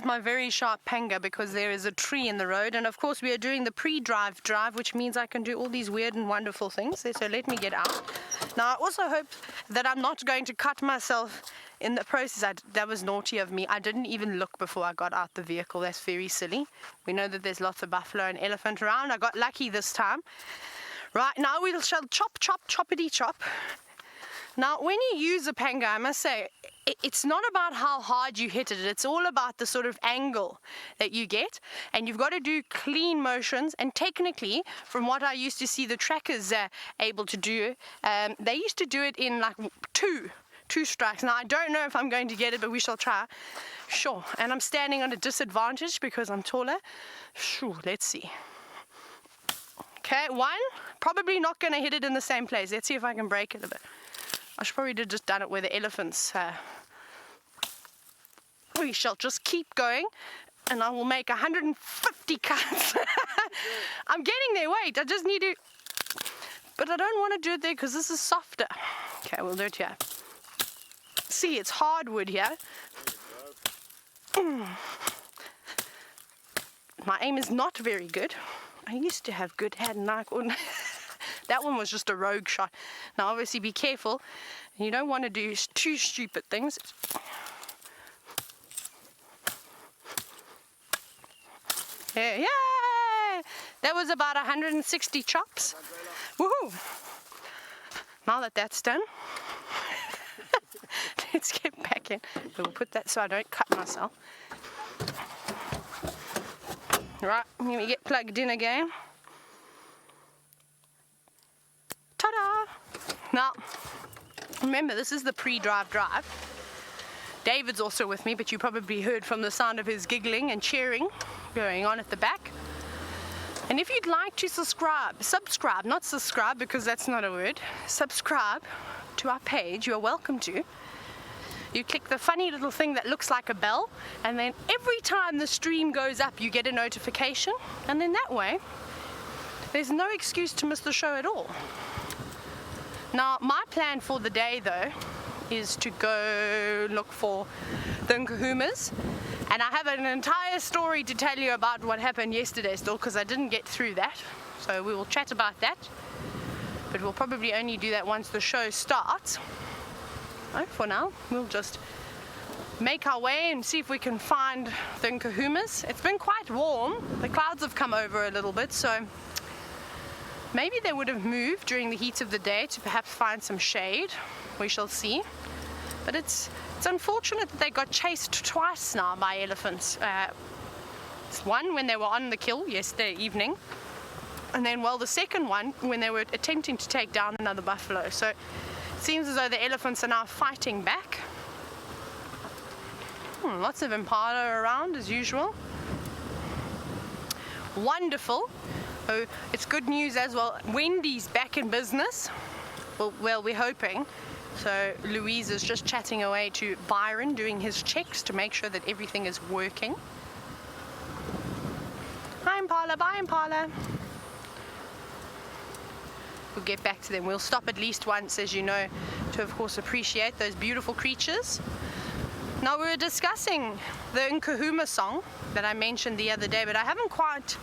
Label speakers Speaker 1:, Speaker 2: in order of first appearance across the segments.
Speaker 1: is my very sharp panga because there is a tree in the road, and of course we are doing the pre-drive drive, which means I can do all these weird and wonderful things. So let me get out. Now I also hope that I'm not going to cut myself in the process. That was naughty of me. I didn't even look before I got out the vehicle. That's very silly. We know that there's lots of buffalo and elephant around. I got lucky this time. Right, now we shall chop, choppity chop. Now, when you use a panga, I must say, it's not about how hard you hit it. It's all about the sort of angle that you get. And you've got to do clean motions. And technically, from what I used to see the trackers able to do, they used to do it in like two strikes. Now, I don't know if I'm going to get it, but we shall try. Sure. And I'm standing on a disadvantage because I'm taller. Sure, let's see. Okay, one. Probably not going to hit it in the same place. Let's see if I can break it a bit. I should probably have just done it where the elephants. We shall just keep going, and I will make 150 cuts. I'm getting there. Wait, I just need to. But I don't want to do it there because this is softer. Okay, we'll do it here. See, it's hardwood here. My aim is not very good. I used to have good hand knife. That one was just a rogue shot. Now obviously be careful. You don't want to do too stupid things. Yeah, yay! That was about 160 chops. Woohoo! Now that that's done, let's get back in. We'll put that so I don't cut myself. Right, let me get plugged in again. Ta-da! Now, remember, this is the pre-drive drive. David's also with me, but you probably heard from the sound of his giggling and cheering going on at the back. And if you'd like to subscribe, not subscribe because that's not a word, subscribe to our page, you're welcome to. You click the funny little thing that looks like a bell, and then every time the stream goes up, you get a notification, and then that way, there's no excuse to miss the show at all. Now, my plan for the day, though, is to go look for the nkuhumas. And I have an entire story to tell you about what happened yesterday still, because I didn't get through that. So we will chat about that. But we'll probably only do that once the show starts. No, for now, we'll just make our way and see if we can find the nkuhumas. It's been quite warm. The clouds have come over a little bit, so maybe they would have moved during the heat of the day to perhaps find some shade. We shall see. But it's unfortunate that they got chased twice now by elephants. One when they were on the kill yesterday evening, and then, well, the second one when they were attempting to take down another buffalo. So it seems as though the elephants are now fighting back. Lots of impala around as usual. Wonderful. Oh, it's good news as well. Wendy's back in business. Well, we're hoping. So Louise is just chatting away to Byron, doing his checks to make sure that everything is working. Hi Impala, bye Impala. We'll get back to them. We'll stop at least once, as you know, to of course appreciate those beautiful creatures. Now, we were discussing the nkuhuma song that I mentioned the other day, but I haven't quite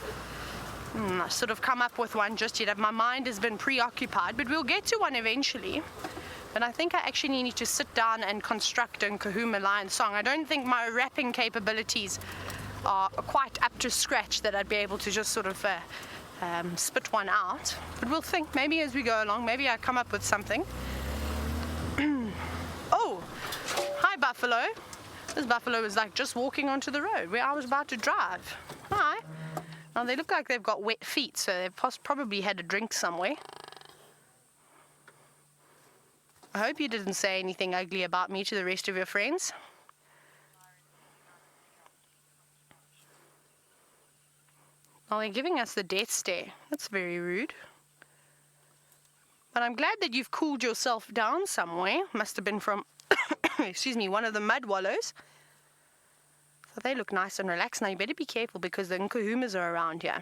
Speaker 1: sort of come up with one just yet. My mind has been preoccupied, but we'll get to one eventually. But I think I actually need to sit down and construct a nkuhuma line song. I don't think my rapping capabilities are quite up to scratch that I'd be able to just sort of spit one out. But we'll think, maybe as we go along, maybe I come up with something. Oh, hi Buffalo. This buffalo is like just walking onto the road where I was about to drive. Hi. Now they look like they've got wet feet, so they've probably had a drink somewhere. I hope you didn't say anything ugly about me to the rest of your friends. Well, they're giving us the death stare. That's very rude. But I'm glad that you've cooled yourself down somewhere. Must have been from, excuse me, one of the mud wallows. So they look nice and relaxed. Now you better be careful because the nkuhumas are around here.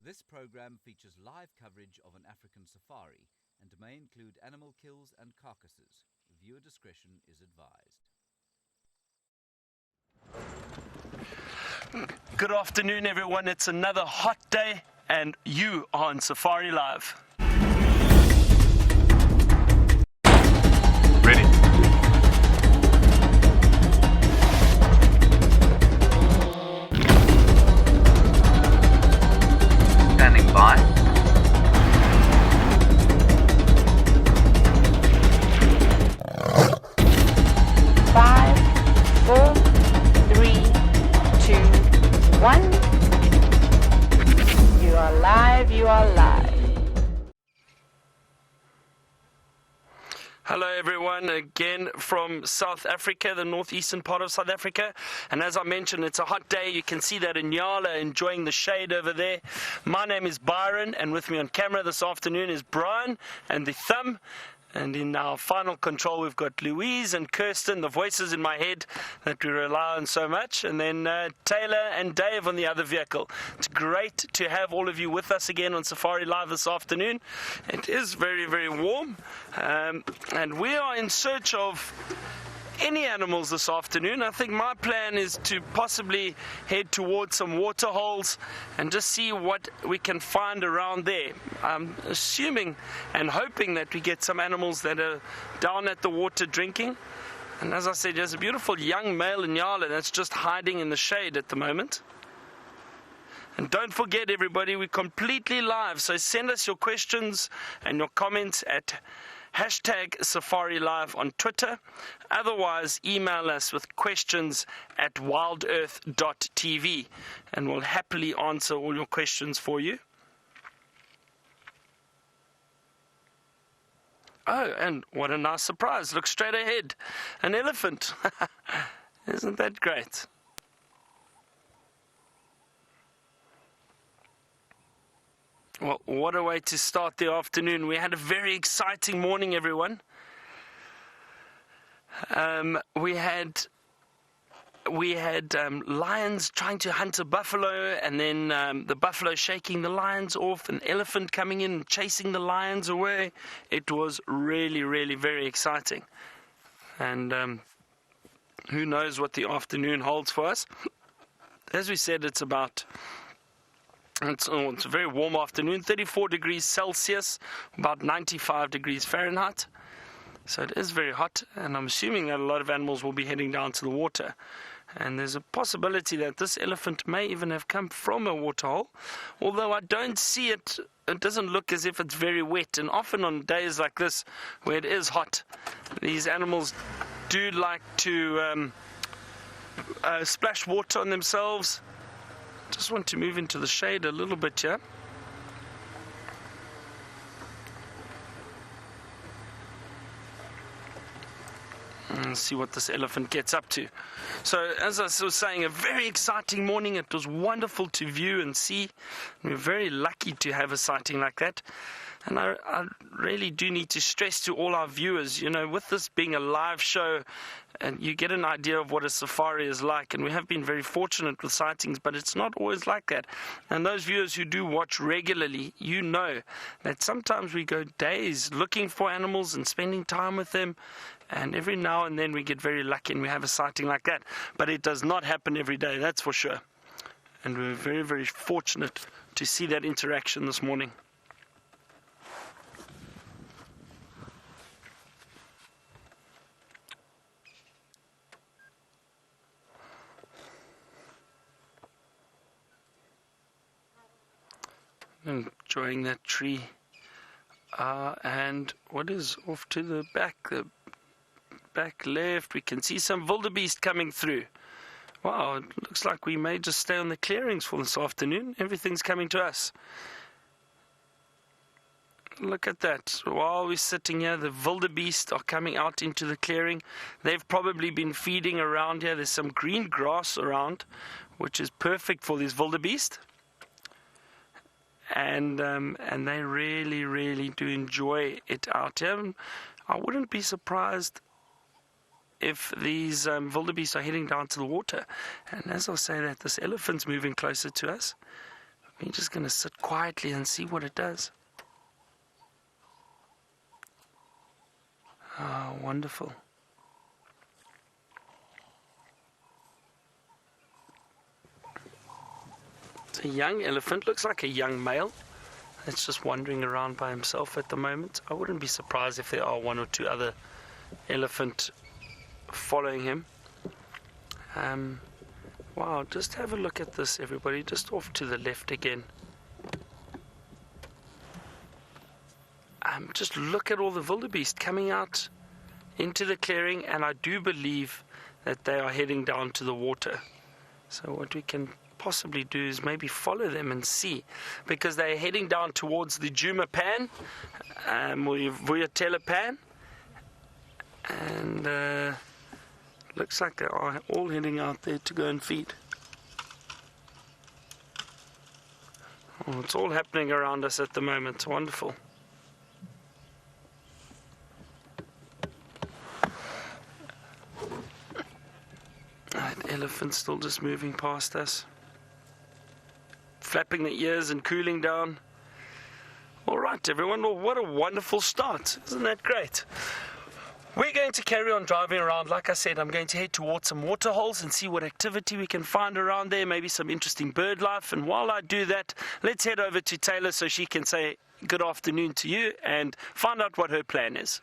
Speaker 2: This program features live coverage of an African safari and may include animal kills and carcasses. Viewer discretion is advised.
Speaker 3: Good afternoon, everyone. It's another hot day, and you are on Safari Live. Ready.
Speaker 2: Standing by.
Speaker 4: 5, 4, 3, 2, 1. You are live, you are live.
Speaker 3: Hello everyone, again from South Africa, the northeastern part of South Africa. And as I mentioned, it's a hot day. You can see that Nyala enjoying the shade over there. My name is Byron, and with me on camera this afternoon is Brian and the Thumb. And in our final control, we've got Louise and Kirsten, the voices in my head that we rely on so much. And then Taylor and Dave on the other vehicle. It's great to have all of you with us again on Safari Live this afternoon. It is very, very warm. And we are in search of any animals this afternoon. I think my plan is to possibly head towards some water holes and just see what we can find around there. I'm assuming and hoping that we get some animals that are down at the water drinking. And as I said, there's a beautiful young male Nyala that's just hiding in the shade at the moment. And don't forget, everybody, we're completely live, so send us your questions and your comments at #SafariLive on Twitter. Otherwise, email us with questions at wildebeest.tv, and we'll happily answer all your questions for you. Oh, and what a nice surprise. Look straight ahead. An elephant. Isn't that great? Well, what a way to start the afternoon. We had a very exciting morning, everyone. We had lions trying to hunt a buffalo, and then the buffalo shaking the lions off, an elephant coming in and chasing the lions away. It was really, really very exciting. And who knows what the afternoon holds for us. As we said, it's a very warm afternoon, 34 degrees Celsius, about 95 degrees Fahrenheit. So it is very hot, and I'm assuming that a lot of animals will be heading down to the water. And there's a possibility that this elephant may even have come from a waterhole, although I don't see it. It doesn't look as if it's very wet, and often on days like this where it is hot, these animals do like to splash water on themselves. Just want to move into the shade a little bit here. And see what this elephant gets up to. So, as I was saying, a very exciting morning. It was wonderful to view and see. We're very lucky to have a sighting like that. And I really do need to stress to all our viewers, with this being a live show, and you get an idea of what a safari is like. And we have been very fortunate with sightings, but it's not always like that. And those viewers who do watch regularly, you know that sometimes we go days looking for animals and spending time with them. And every now and then we get very lucky and we have a sighting like that. But it does not happen every day, that's for sure. And we're very, very fortunate to see that interaction this morning. Enjoying that tree. And what is off to the back left, we can see some wildebeest coming through. Wow, it looks like we may just stay on the clearings for this afternoon. Everything's coming to us. Look at that. While we're sitting here, the wildebeest are coming out into the clearing. They've probably been feeding around here. There's some green grass around, which is perfect for these wildebeest. And they really, really do enjoy it out here. I wouldn't be surprised if these wildebeest are heading down to the water. And as I say that, this elephant's moving closer to us. We're just going to sit quietly and see what it does. wonderful. It's a young elephant, looks like a young male. It's just wandering around by himself at the moment. I wouldn't be surprised if there are one or two other elephant following him. Wow, just have a look at this, everybody, just off to the left again. Just look at all the wildebeest coming out into the clearing, and I do believe that they are heading down to the water. So what we can possibly do is maybe follow them and see, because they're heading down towards the Djuma Pan, Warthogs Pan, and looks like they are all heading out there to go and feed. Oh, it's all happening around us at the moment. It's wonderful. That elephant's still just moving past us, flapping the ears and cooling down. All right, everyone, well, what a wonderful start. Isn't that great? We're going to carry on driving around. Like I said, I'm going to head towards some waterholes and see what activity we can find around there, maybe some interesting bird life. And while I do that, let's head over to Taylor so she can say good afternoon to you and find out what her plan is.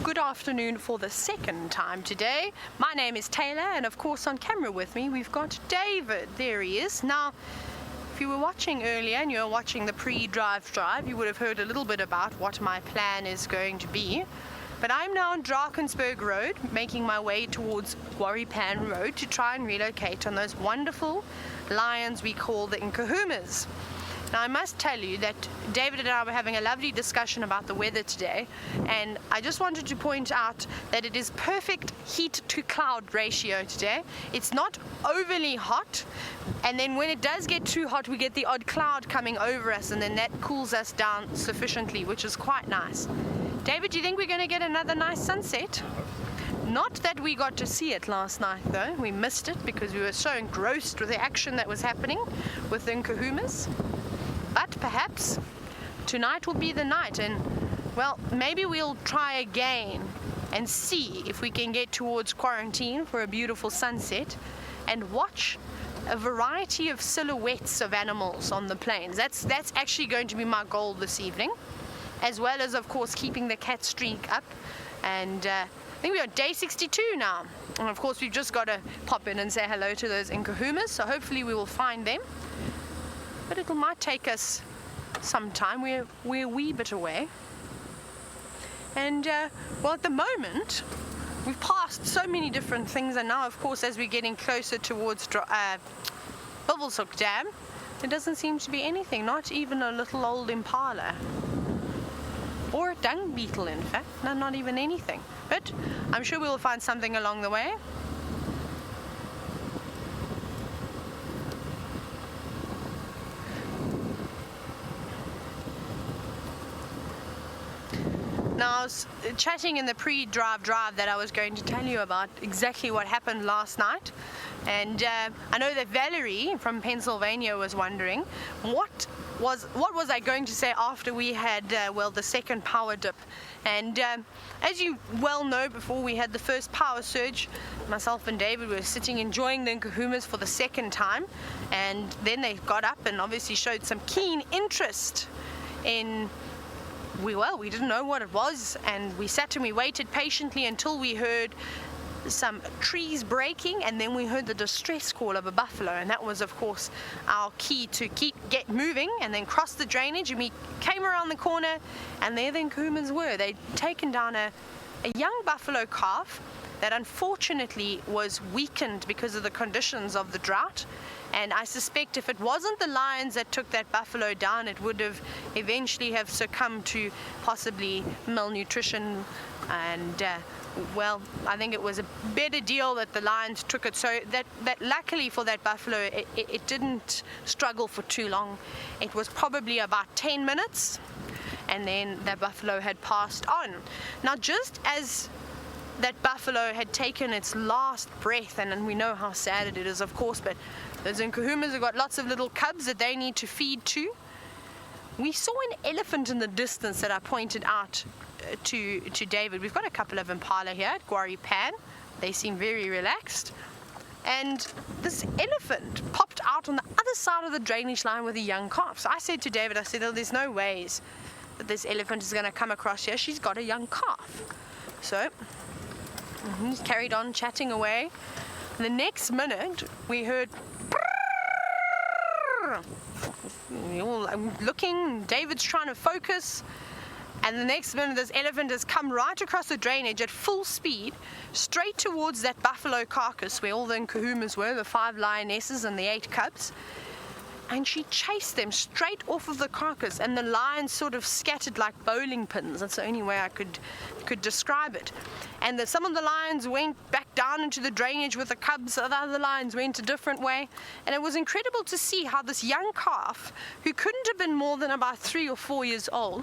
Speaker 1: Good afternoon for the second time today. My name is Taylor, and of course on camera with me we've got David. There he is. Now, if you were watching earlier and you were watching the pre-drive, you would have heard a little bit about what my plan is going to be. But I'm now on Drakensberg Road, making my way towards Pan Road to try and relocate on those wonderful lions we call the Nkuhumas. Now, I must tell you that David and I were having a lovely discussion about the weather today, and I just wanted to point out that it is perfect heat to cloud ratio today. It's not overly hot, and then when it does get too hot, we get the odd cloud coming over us, and then that cools us down sufficiently, which is quite nice. David, do you think we're going to get another nice sunset? Not that we got to see it last night, though. We missed it because we were so engrossed with the action that was happening with the Nkuhumas. But perhaps tonight will be the night, and well, maybe we'll try again and see if we can get towards quarantine for a beautiful sunset and watch a variety of silhouettes of animals on the plains. That's actually going to be my goal this evening, as well as, of course, keeping the cat streak up. And I think we're on day 62 now, and of course we've just got to pop in and say hello to those Nkuhumas, so hopefully we will find them. But it might take us some time. We're a wee bit away. And, well, at the moment, we've passed so many different things. And now, of course, as we're getting closer towards Wildebeest Dam, there doesn't seem to be anything. Not even a little old impala. Or a dung beetle, in fact. No, not even anything. But I'm sure we'll find something along the way. Now, I was chatting in the pre-drive that I was going to tell you about exactly what happened last night, and I know that Valerie from Pennsylvania was wondering what was I going to say after we had the second power dip. And as you well know, before we had the first power surge, myself and David were sitting enjoying the Nkuhumas for the second time, and then they got up and obviously showed some keen interest in. We didn't know what it was, and we sat and we waited patiently until we heard some trees breaking, and then we heard the distress call of a buffalo, and that was, of course, our key to get moving and then cross the drainage. And we came around the corner, and there the Nkuhumas were. They'd taken down a young buffalo calf that unfortunately was weakened because of the conditions of the drought. And I suspect if it wasn't the lions that took that buffalo down, it would have eventually have succumbed to possibly malnutrition. And well, I think it was a better deal that the lions took it. So that luckily for that buffalo, it didn't struggle for too long. It was probably about 10 minutes, and then that buffalo had passed on. Now, just as that buffalo had taken its last breath, and we know how sad it is, of course, but those Nkuhumas have got lots of little cubs that they need to feed to. we saw an elephant in the distance that I pointed out to David. We've got a couple of impala here at Gwari Pan. They seem very relaxed. And this elephant popped out on the other side of the drainage line with a young calf. So I said to David, oh, there's no ways that this elephant is going to come across here. She's got a young calf. So he carried on chatting away. The next minute, we heard... We're all looking, David's trying to focus, and the next minute this elephant has come right across the drainage at full speed, straight towards that buffalo carcass where all the Nkuhumas were, the 5 lionesses and the 8 cubs. And she chased them straight off of the carcass, and the lions sort of scattered like bowling pins. That's the only way I could describe it. And some of the lions went back down into the drainage with the cubs, the other lions went a different way. And it was incredible to see how this young calf, who couldn't have been more than about 3 or 4 years old,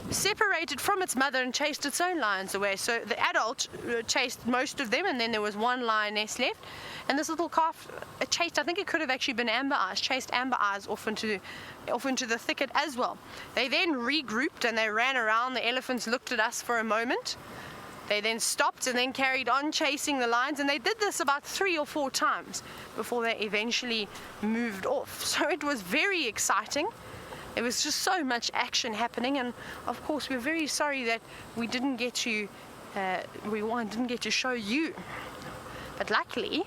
Speaker 1: separated from its mother and chased its own lions away. So the adult chased most of them, and then there was 1 lioness left. And this little calf chased, I think it could have actually been Amber Eyes, chased Amber Eyes off into the thicket as well. They then regrouped and they ran around. The elephants looked at us for a moment. They then stopped and then carried on chasing the lions, and they did this about 3 or 4 times before they eventually moved off. So it was very exciting. It was just so much action happening, and of course we're very sorry that we didn't get to show you. But luckily,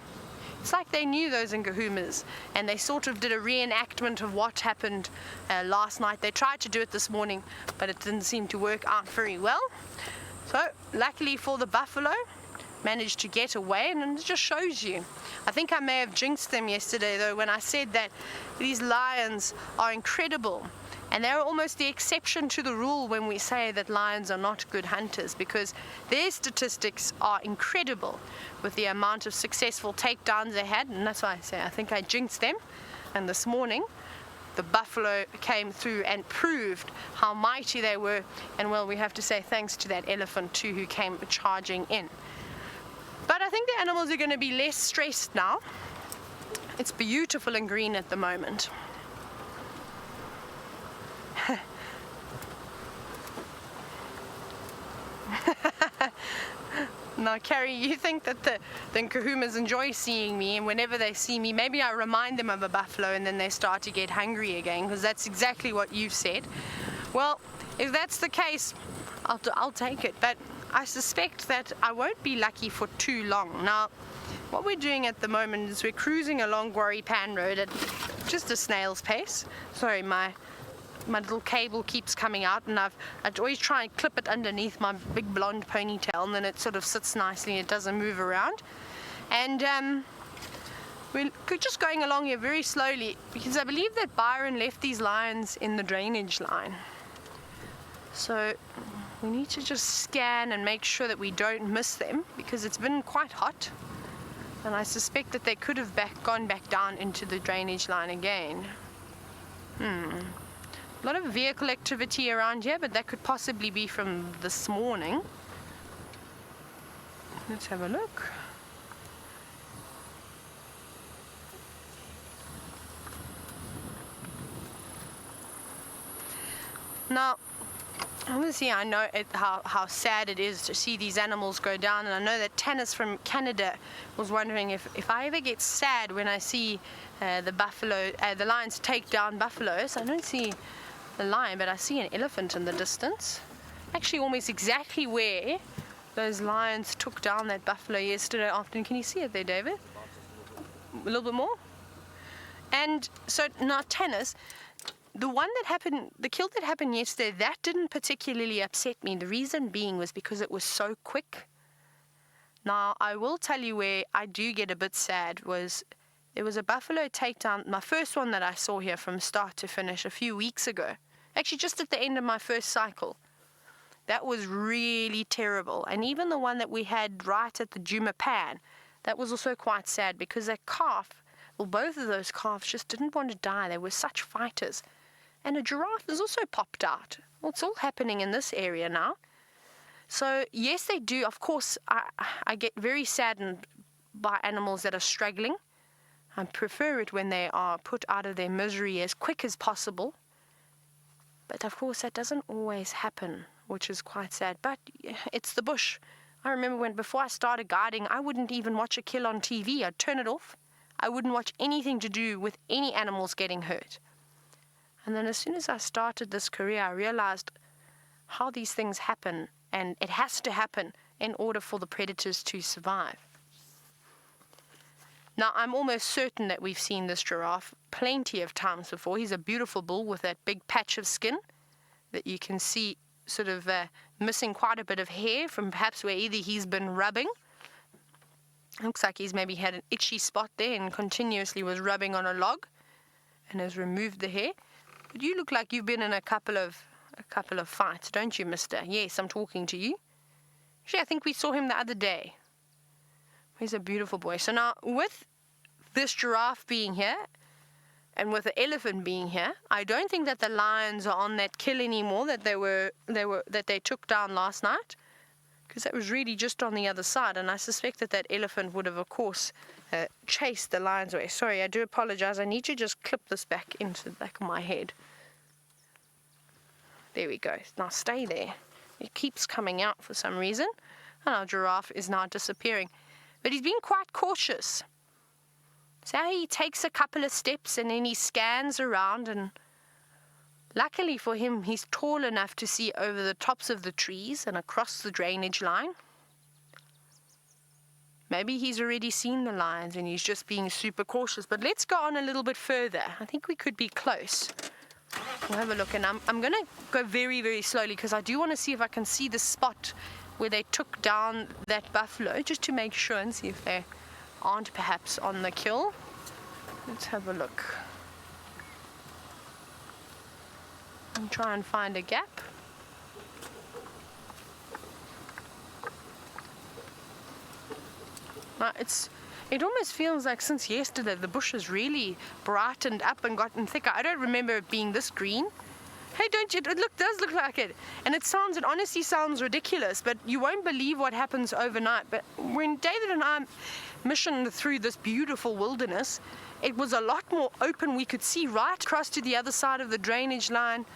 Speaker 1: it's like they knew those Nkuhumas, and they sort of did a reenactment of what happened last night. They tried to do it this morning, but it didn't seem to work out very well. So luckily for the buffalo, managed to get away, and it just shows you. I think I may have jinxed them yesterday though when I said that these lions are incredible, and they're almost the exception to the rule when we say that lions are not good hunters, because their statistics are incredible with the amount of successful takedowns they had. And that's why I say I think I jinxed them. And this morning the buffalo came through and proved how mighty they were, and well, we have to say thanks to that elephant too, who came charging in. But I think the animals are going to be less stressed now. It's beautiful and green at the moment. Now, Carrie, you think that the Nkuhumas enjoy seeing me, and whenever they see me, maybe I remind them of a buffalo and then they start to get hungry again, because that's exactly what you've said. Well, if that's the case, I'll take it, but I suspect that I won't be lucky for too long. Now, what we're doing at the moment is we're cruising along Gwari Pan Road at just a snail's pace. Sorry, my little cable keeps coming out, and I always try and clip it underneath my big blonde ponytail, and then it sort of sits nicely and it doesn't move around. And we're just going along here very slowly, because I believe that Byron left these lions in the drainage line. So we need to just scan and make sure that we don't miss them, because it's been quite hot, and I suspect that they could have gone back down into the drainage line again. A lot of vehicle activity around here, but that could possibly be from this morning. Let's have a look. Now, obviously I know how sad it is to see these animals go down, and I know that Tanis from Canada was wondering if I ever get sad when I see the lions take down buffaloes. I don't see a lion, but I see an elephant in the distance, actually almost exactly where those lions took down that buffalo yesterday afternoon. Can you see it there, David? A little bit more. And so now Tanis, the kill that happened yesterday, that didn't particularly upset me. The reason being was because it was so quick. Now, I will tell you where I do get a bit sad was there was a buffalo takedown, my first one that I saw here from start to finish a few weeks ago. Actually, just at the end of my first cycle. That was really terrible. And even the one that we had right at the Djuma Pan, that was also quite sad, because that calf, well, both of those calves just didn't want to die. They were such fighters. And a giraffe has also popped out. Well, it's all happening in this area now. So, yes, they do. Of course, I get very saddened by animals that are struggling. I prefer it when they are put out of their misery as quick as possible. But of course that doesn't always happen, which is quite sad. But it's the bush. I remember before I started guiding, I wouldn't even watch a kill on TV. I'd turn it off. I wouldn't watch anything to do with any animals getting hurt. And then as soon as I started this career, I realized how these things happen, and it has to happen in order for the predators to survive. Now, I'm almost certain that we've seen this giraffe plenty of times before. He's a beautiful bull with that big patch of skin that you can see sort of missing quite a bit of hair from perhaps where either he's been rubbing. Looks like he's maybe had an itchy spot there and continuously was rubbing on a log and has removed the hair. But you look like you've been in a couple of fights, don't you, mister? Yes, I'm talking to you. Actually, I think we saw him the other day. He's a beautiful boy. So now, with this giraffe being here, and with the elephant being here, I don't think that the lions are on that kill anymore that they took down last night, because that was really just on the other side, and I suspect that elephant would have, of course, chased the lions away. Sorry, I do apologize. I need to just clip this back into the back of my head. There we go. Now stay there. It keeps coming out for some reason, and our giraffe is now disappearing. But he's been quite cautious. So he takes a couple of steps and then he scans around, and luckily for him, he's tall enough to see over the tops of the trees and across the drainage line. Maybe he's already seen the lions and he's just being super cautious. But let's go on a little bit further. I think we could be close. We'll have a look, and I'm going to go very, very slowly because I do want to see if I can see the spot where they took down that buffalo, just to make sure and see if they aren't perhaps on the kill. Let's have a look and try and find a gap. Now it almost feels like since yesterday the bush has really brightened up and gotten thicker. I don't remember it being this green. Hey, don't you? It does look like it. And it honestly sounds ridiculous, but you won't believe what happens overnight. But when David and I missioned through this beautiful wilderness, it was a lot more open. We could see right across to the other side of the drainage line.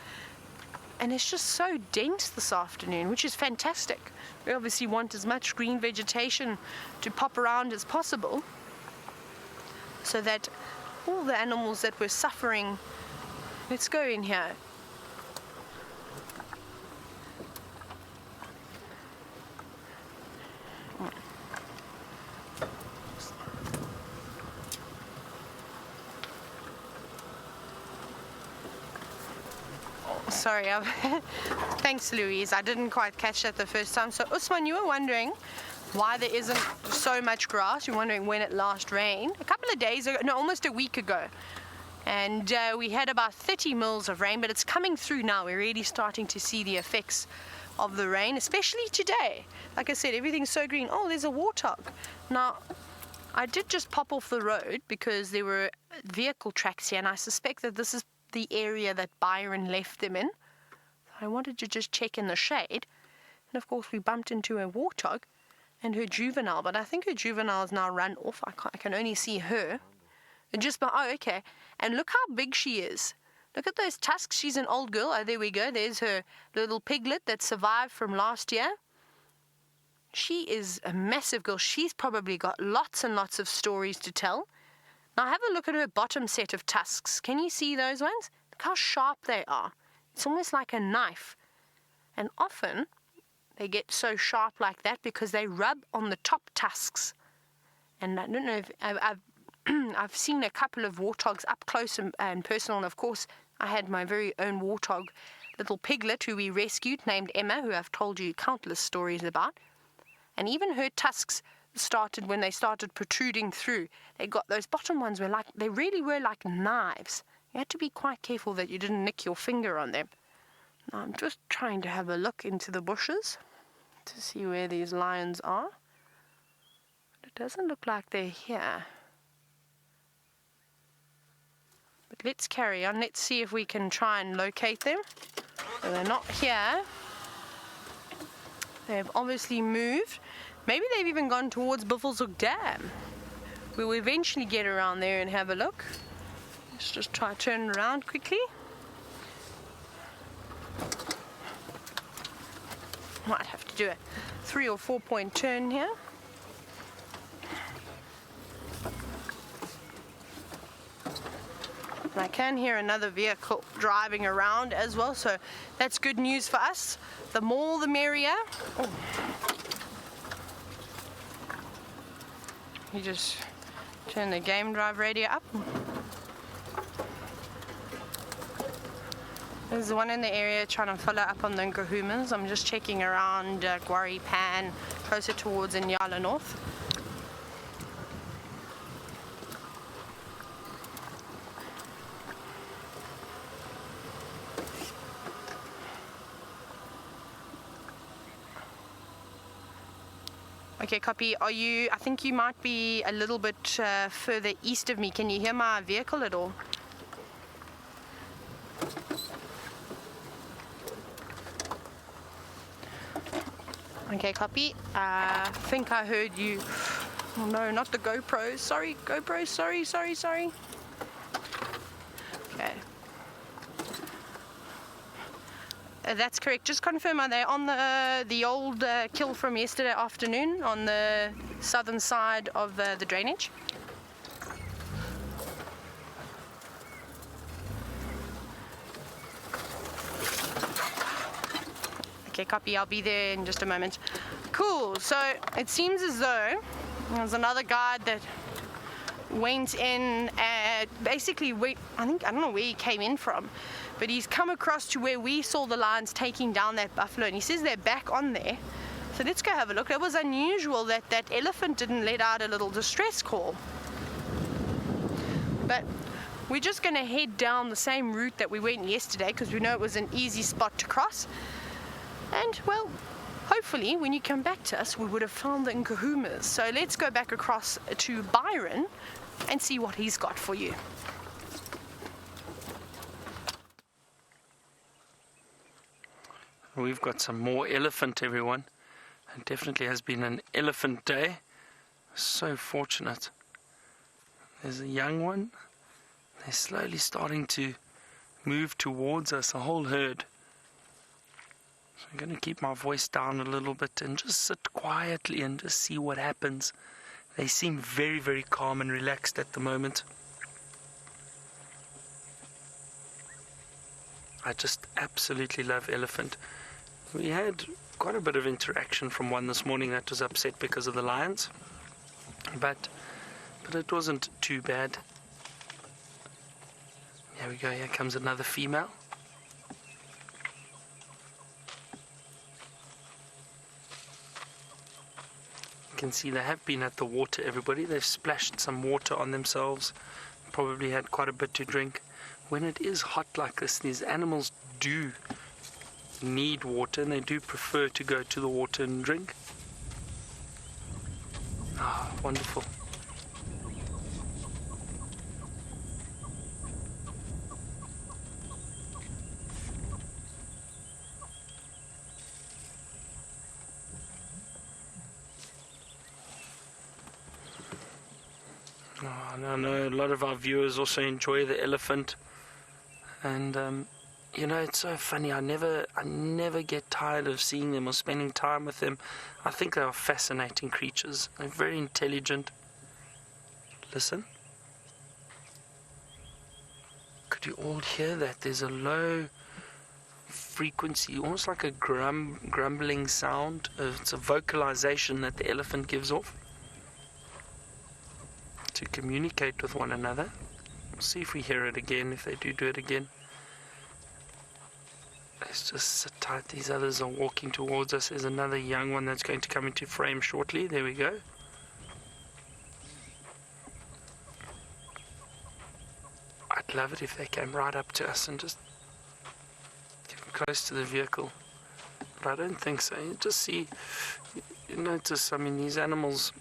Speaker 1: And it's just so dense this afternoon, which is fantastic. We obviously want as much green vegetation to pop around as possible, so that all the animals that were suffering. Let's go in here. Sorry, thanks Louise, I didn't quite catch that the first time. So Usman, you were wondering why there isn't so much grass. You're wondering when it last rained. A couple of days ago, no, almost a week ago. And we had about 30 mils of rain, but it's coming through now. We're really starting to see the effects of the rain, especially today. Like I said, everything's so green. Oh, there's a warthog. Now, I did just pop off the road because there were vehicle tracks here, and I suspect that this is the area that Byron left them in. I wanted to just check in the shade, and of course we bumped into a warthog and her juvenile, but I think her juvenile is now run off. I can only see her. Oh, okay. And look how big she is. Look at those tusks. She's an old girl. Oh, there we go. There's her little piglet that survived from last year. She is a massive girl. She's probably got lots and lots of stories to tell. Now have a look at her bottom set of tusks. Can you see those ones? Look how sharp they are. It's almost like a knife. And often they get so sharp like that because they rub on the top tusks. And I don't know if I've seen a couple of warthogs up close and personal. And of course, I had my very own warthog little piglet who we rescued named Emma, who I've told you countless stories about. And even her tusks started when they started protruding through. They got those bottom ones they really were like knives. You had to be quite careful that you didn't nick your finger on them. Now I'm just trying to have a look into the bushes to see where these lions are. It doesn't look like they're here. But let's carry on. Let's see if we can try and locate them. So they're not here. They've obviously moved. Maybe they've even gone towards Buffelshoek Dam. We'll eventually get around there and have a look. Let's just try to turn around quickly. Might have to do a 3 or 4 point turn here. And I can hear another vehicle driving around as well, so that's good news for us. The more the merrier. Oh. You just turn the game drive radio up. There's the one in the area trying to follow up on the Nkahumas. I'm just checking around Gwari Pan, closer towards Inyala North. Okay, copy. Are you, I think you might be a little bit further east of me. Can you hear my vehicle at all? Okay, copy. I think I heard you. Oh no, not the GoPro. Sorry, GoPro. Sorry. Okay. That's correct. Just confirm, are they on the old kill from yesterday afternoon on the southern side of the drainage? Okay, copy. I'll be there in just a moment. Cool. So it seems as though there's another guide that went in basically I don't know where he came in from, but he's come across to where we saw the lions taking down that buffalo, and he says they're back on there. So let's go have a look. It was unusual that that elephant didn't let out a little distress call. But we're just going to head down the same route that we went yesterday because we know it was an easy spot to cross. And, well, hopefully when you come back to us, we would have found the Nkahumas. So let's go back across to Byron and see what he's got for you.
Speaker 3: We've got some more elephant, everyone. It definitely has been an elephant day. So fortunate. There's a young one. They're slowly starting to move towards us, a whole herd. So I'm going to keep my voice down a little bit and just sit quietly and just see what happens. They seem very, very calm and relaxed at the moment. I just absolutely love elephant. We had quite a bit of interaction from one this morning that was upset because of the lions, but it wasn't too bad. Here we go, here comes another female. You can see they have been at the water, everybody. They've splashed some water on themselves, probably had quite a bit to drink. When it is hot like this, these animals do need water and they do prefer to go to the water and drink. Ah, wonderful. Oh, and I know a lot of our viewers also enjoy the elephant. And you know, it's so funny. I never get tired of seeing them or spending time with them. I think they are fascinating creatures. They're very intelligent. Listen. Could you all hear that? There's a low frequency, almost like a grumbling sound. It's a vocalization that the elephant gives off to communicate with one another. We'll see if we hear it again, if they do it again. Let's just sit tight. These others are walking towards us. There's another young one that's going to come into frame shortly. There we go. I'd love it if they came right up to us and just get close to the vehicle. But I don't think so. You just see, you notice, I mean, these animals,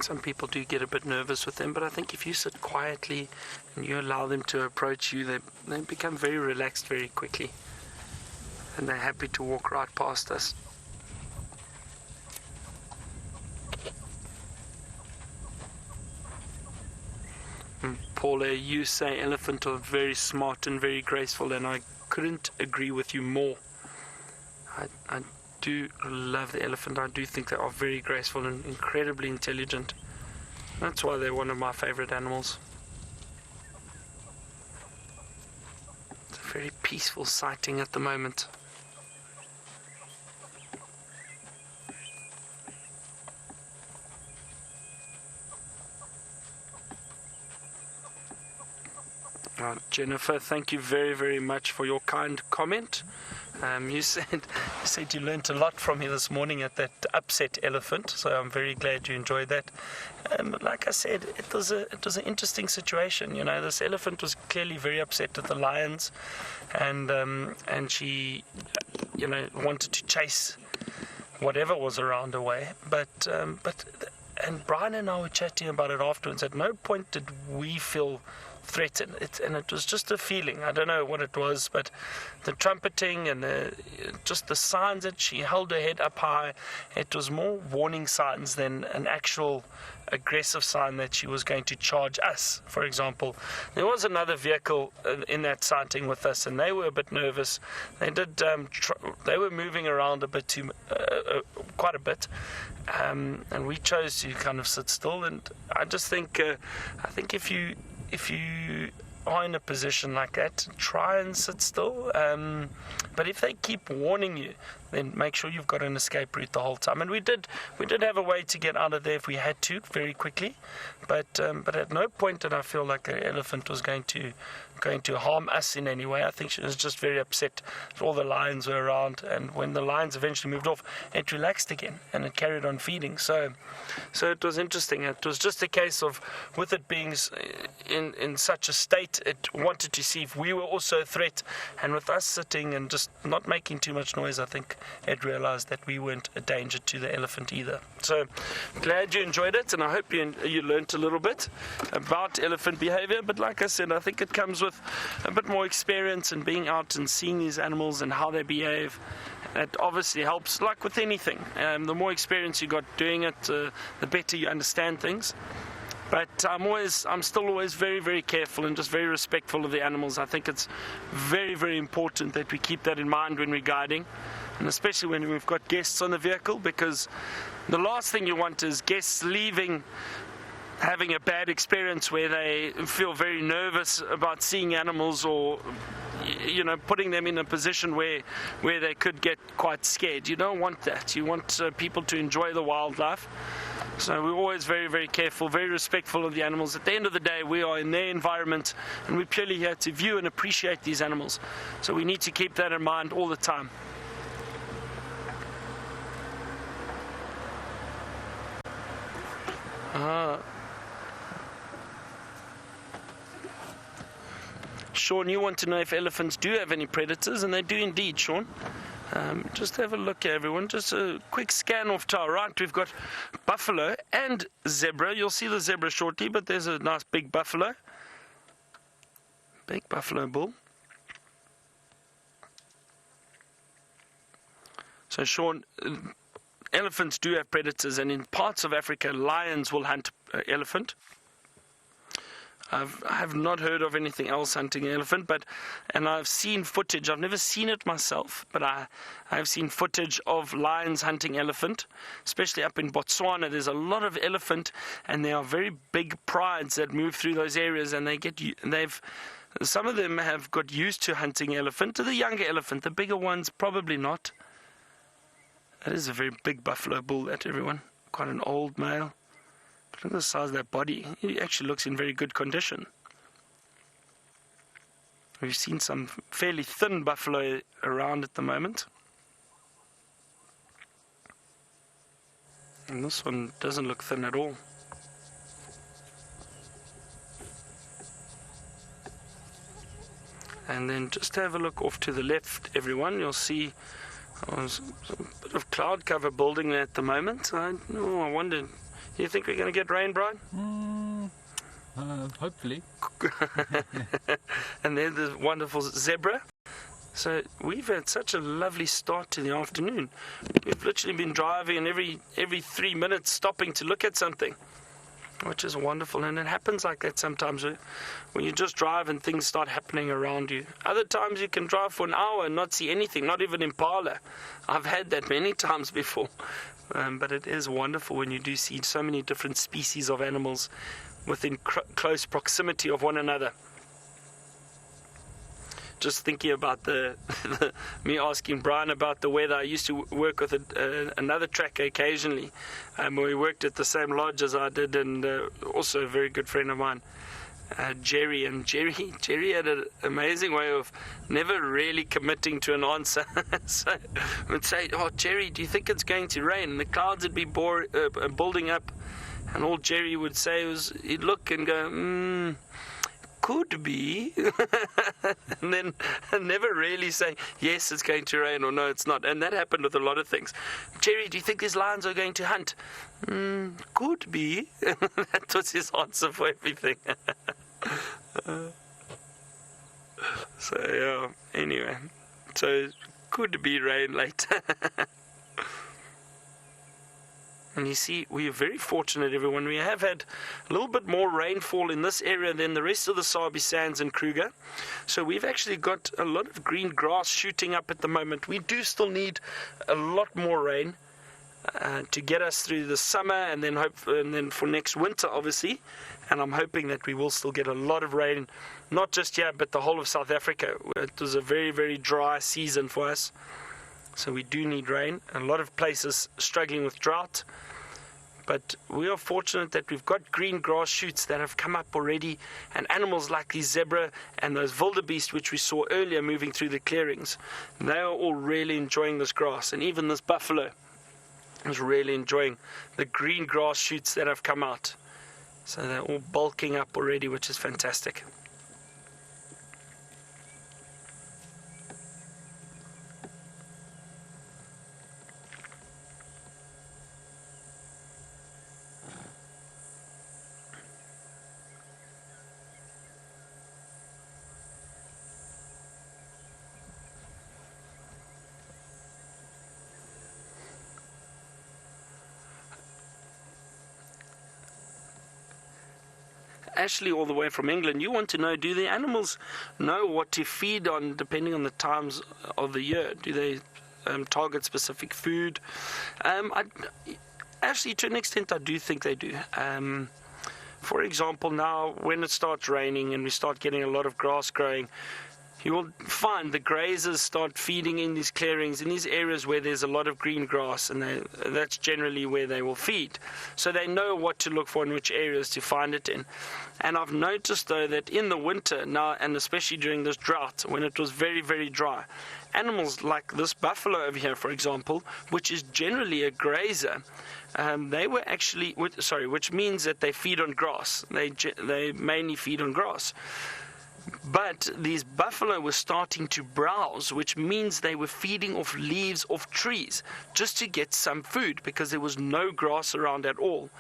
Speaker 3: some people do get a bit nervous with them, but I think if you sit quietly and you allow them to approach you, they become very relaxed very quickly. And they're happy to walk right past us. And Paula, you say elephant are very smart and very graceful, and I couldn't agree with you more. I do love the elephant. I do think they are very graceful and incredibly intelligent. That's why they're one of my favorite animals. It's a very peaceful sighting at the moment. Jennifer, thank you very, very much for your kind comment. You said you learnt a lot from me this morning at that upset elephant, so I'm very glad you enjoyed that. Like I said, it was an interesting situation. You know, this elephant was clearly very upset at the lions, and she, you know, wanted to chase whatever was around her way. And Brian and I were chatting about it afterwards. At no point did we feel threatened, and it was just a feeling. I don't know what it was, but the trumpeting and just the signs that she held her head up high, it was more warning signs than an actual aggressive sign that she was going to charge us. For example, there was another vehicle in that sighting with us, and they were a bit nervous. They did they were moving around a bit quite a bit, and we chose to kind of sit still. And I just think if you are in a position like that, try and sit still. But if they keep warning you, then make sure you've got an escape route the whole time. And we did have a way to get out of there if we had to, very quickly. But at no point did I feel like the elephant was going to harm us in any way. I think she was just very upset that all the lions were around, and when the lions eventually moved off, it relaxed again and it carried on feeding. So it was interesting. It was just a case of, with it being in such a state, it wanted to see if we were also a threat, and with us sitting and just not making too much noise, I think it realized that we weren't a danger to the elephant either. So glad you enjoyed it, and I hope you learned a little bit about elephant behavior. But like I said, I think it comes with a bit more experience and being out and seeing these animals and how they behave. It obviously helps, like with anything. The more experience you got doing it, the better you understand things. But I'm still always very, very careful and just very respectful of the animals. I think it's very, very important that we keep that in mind when we're guiding, and especially when we've got guests on the vehicle, because the last thing you want is guests leaving having a bad experience where they feel very nervous about seeing animals, or putting them in a position where they could get quite scared. You don't want that. You want people to enjoy the wildlife. So we're always very, very careful, very respectful of the animals. At the end of the day, we are in their environment, and we're purely here to view and appreciate these animals. So we need to keep that in mind all the time. Sean, you want to know if elephants do have any predators, and they do indeed, Sean. Just have a look here, everyone. Just a quick scan off to our right. We've got buffalo and zebra. You'll see the zebra shortly, but there's a nice big buffalo. Big buffalo bull. So, Sean, elephants do have predators, and in parts of Africa, lions will hunt elephant. I have not heard of anything else hunting elephant, and I've seen footage. I've never seen it myself, but I've seen footage of lions hunting elephant, especially up in Botswana. There's a lot of elephant, and there are very big prides that move through those areas, and some of them have got used to hunting elephant. The younger elephant, the bigger ones probably not. That is a very big buffalo bull, that, everyone. Quite an old male. Look at the size of that body. He actually looks in very good condition. We've seen some fairly thin buffalo around at the moment. And this one doesn't look thin at all. And then just have a look off to the left, everyone. You'll see there's a bit of cloud cover building there at the moment. I wonder... You think we're going to get rain, Brian?
Speaker 5: Hopefully.
Speaker 3: And then the wonderful zebra. So we've had such a lovely start to the afternoon. We've literally been driving and every 3 minutes stopping to look at something. which is wonderful. And it happens like that sometimes when you just drive and things start happening around you. Other times you can drive for an hour and not see anything, not even impala. I've had that many times before. But it is wonderful when you do see so many different species of animals within close proximity of one another. Just thinking about me asking Brian about the weather. I used to work with another tracker occasionally, where we worked at the same lodge as I did, and also a very good friend of mine, Jerry. And Jerry had an amazing way of never really committing to an answer. So I would say, "Oh, Jerry, do you think it's going to rain?" And the clouds would be building up, and all Jerry would say was, he'd look and go, could be, and then never really say, yes, it's going to rain, or no, it's not. And that happened with a lot of things. Jerry, do you think these lions are going to hunt? Could be. That was his answer for everything. So, yeah, anyway. So, could be rain later. And you see, we are very fortunate, everyone. We have had a little bit more rainfall in this area than the rest of the Sabi Sands and Kruger. So we've actually got a lot of green grass shooting up at the moment. We do still need a lot more rain to get us through the summer, and then for next winter, obviously. And I'm hoping that we will still get a lot of rain, not just here, but the whole of South Africa. It was a very, very dry season for us. So we do need rain. A lot of places struggling with drought. But we are fortunate that we've got green grass shoots that have come up already, and animals like these zebra and those wildebeest, which we saw earlier moving through the clearings, they are all really enjoying this grass. And even this buffalo is really enjoying the green grass shoots that have come out. So they're all bulking up already, which is fantastic. Ashley, all the way from England, you want to know, do the animals know what to feed on depending on the times of the year? Do they target specific food? Actually, to an extent, I do think they do. For example, now when it starts raining and we start getting a lot of grass growing, you will find the grazers start feeding in these clearings, in these areas where there's a lot of green grass, and that's generally where they will feed. So they know what to look for in which areas to find it in. And I've noticed, though, that in the winter now, and especially during this drought, when it was very, very dry, animals like this buffalo over here, for example, which is generally a grazer, they were actually, which means that they feed on grass. They mainly feed on grass. But these buffalo were starting to browse, which means they were feeding off leaves of trees just to get some food, because there was no grass around at all.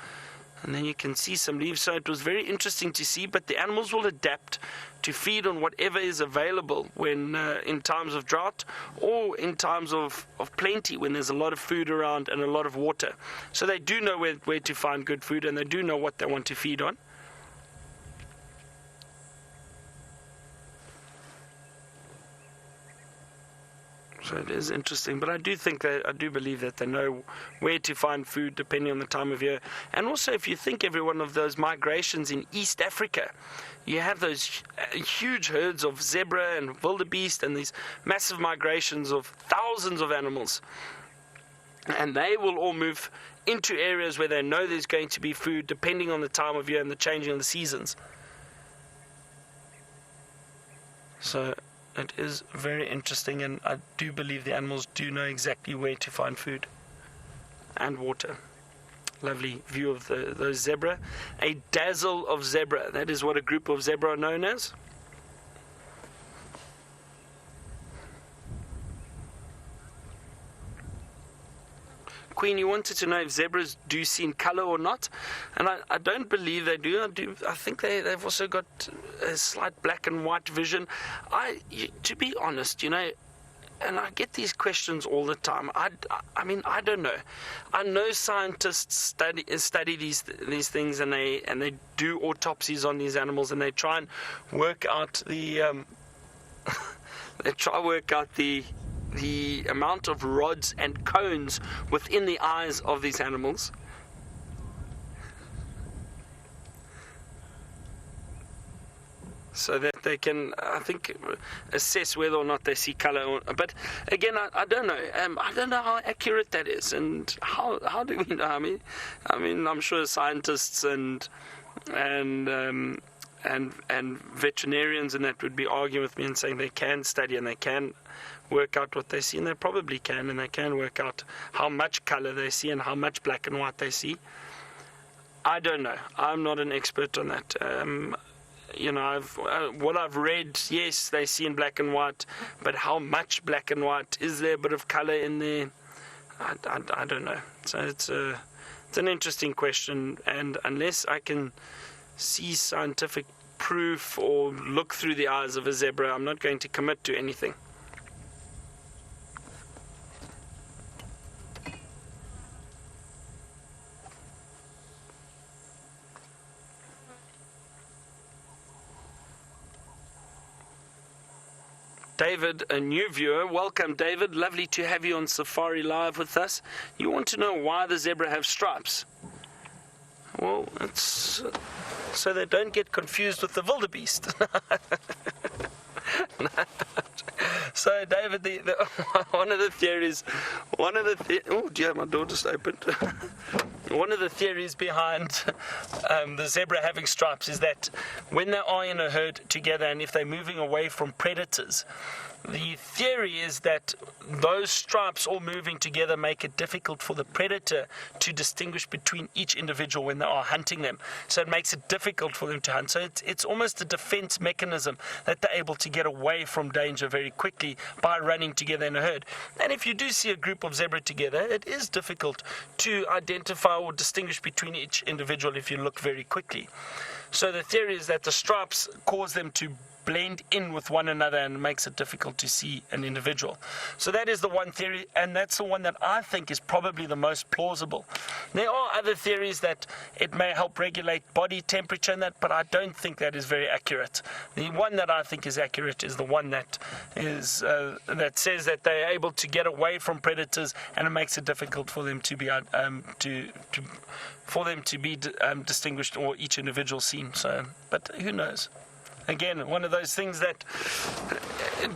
Speaker 3: And then you can see some leaves. So it was very interesting to see, but the animals will adapt to feed on whatever is available when in times of drought, or in times of plenty, when there's a lot of food around and a lot of water. So they do know where to find good food, and they do know what they want to feed on. So it is interesting, but I do believe that they know where to find food depending on the time of year. And also, if you think, everyone, of those migrations in East Africa, you have those huge herds of zebra and wildebeest, and these massive migrations of thousands of animals. And they will all move into areas where they know there's going to be food depending on the time of year and the changing of the seasons. So it is very interesting, and I do believe the animals do know exactly where to find food and water. Lovely view of those zebra. A dazzle of zebra. That is what a group of zebra are known as. Queen, you wanted to know if zebras do see in color or not, and I don't believe they do. I think they've also got a slight black and white vision. To be honest, and I get these questions all the time. I mean, I don't know. I know scientists study these things, and they do autopsies on these animals, and they try and work out the the amount of rods and cones within the eyes of these animals. So that they can, I think, assess whether or not they see color. But again, I don't know. I don't know how accurate that is, and how do we know? I mean, I'm sure scientists and veterinarians and that would be arguing with me and saying they can study and they can work out what they see, and they probably can, and they can work out how much color they see and how much black and white they see. I don't know. I'm not an expert on that. You know, what I've read, yes, they see in black and white, but how much black and white? Is there a bit of color in there? I don't know. So it's an interesting question, and unless I can see scientific proof or look through the eyes of a zebra, I'm not going to commit to anything. David, a new viewer. Welcome, David. Lovely to have you on Safari Live with us. You want to know why the zebra have stripes? Well, it's so they don't get confused with the wildebeest. So, David, one of the theories, oh dear, my door just opened. One of the theories behind the zebra having stripes is that when they are in a herd together, and if they're moving away from predators, the theory is that those stripes all moving together make it difficult for the predator to distinguish between each individual when they are hunting them. So it makes it difficult for them to hunt. So it's almost a defense mechanism that they're able to get away from danger very quickly by running together in a herd. And if you do see a group of zebra together, it is difficult to identify or distinguish between each individual if you look very quickly. So the theory is that the stripes cause them to blend in with one another and makes it difficult to see an individual. So that is the one theory, and that's the one that I think is probably the most plausible. There are other theories that it may help regulate body temperature and that, but I don't think that is very accurate. The one that I think is accurate is the one that is that says that they are able to get away from predators, and it makes it difficult for them to be distinguished or each individual seen. So, but who knows? Again, one of those things that,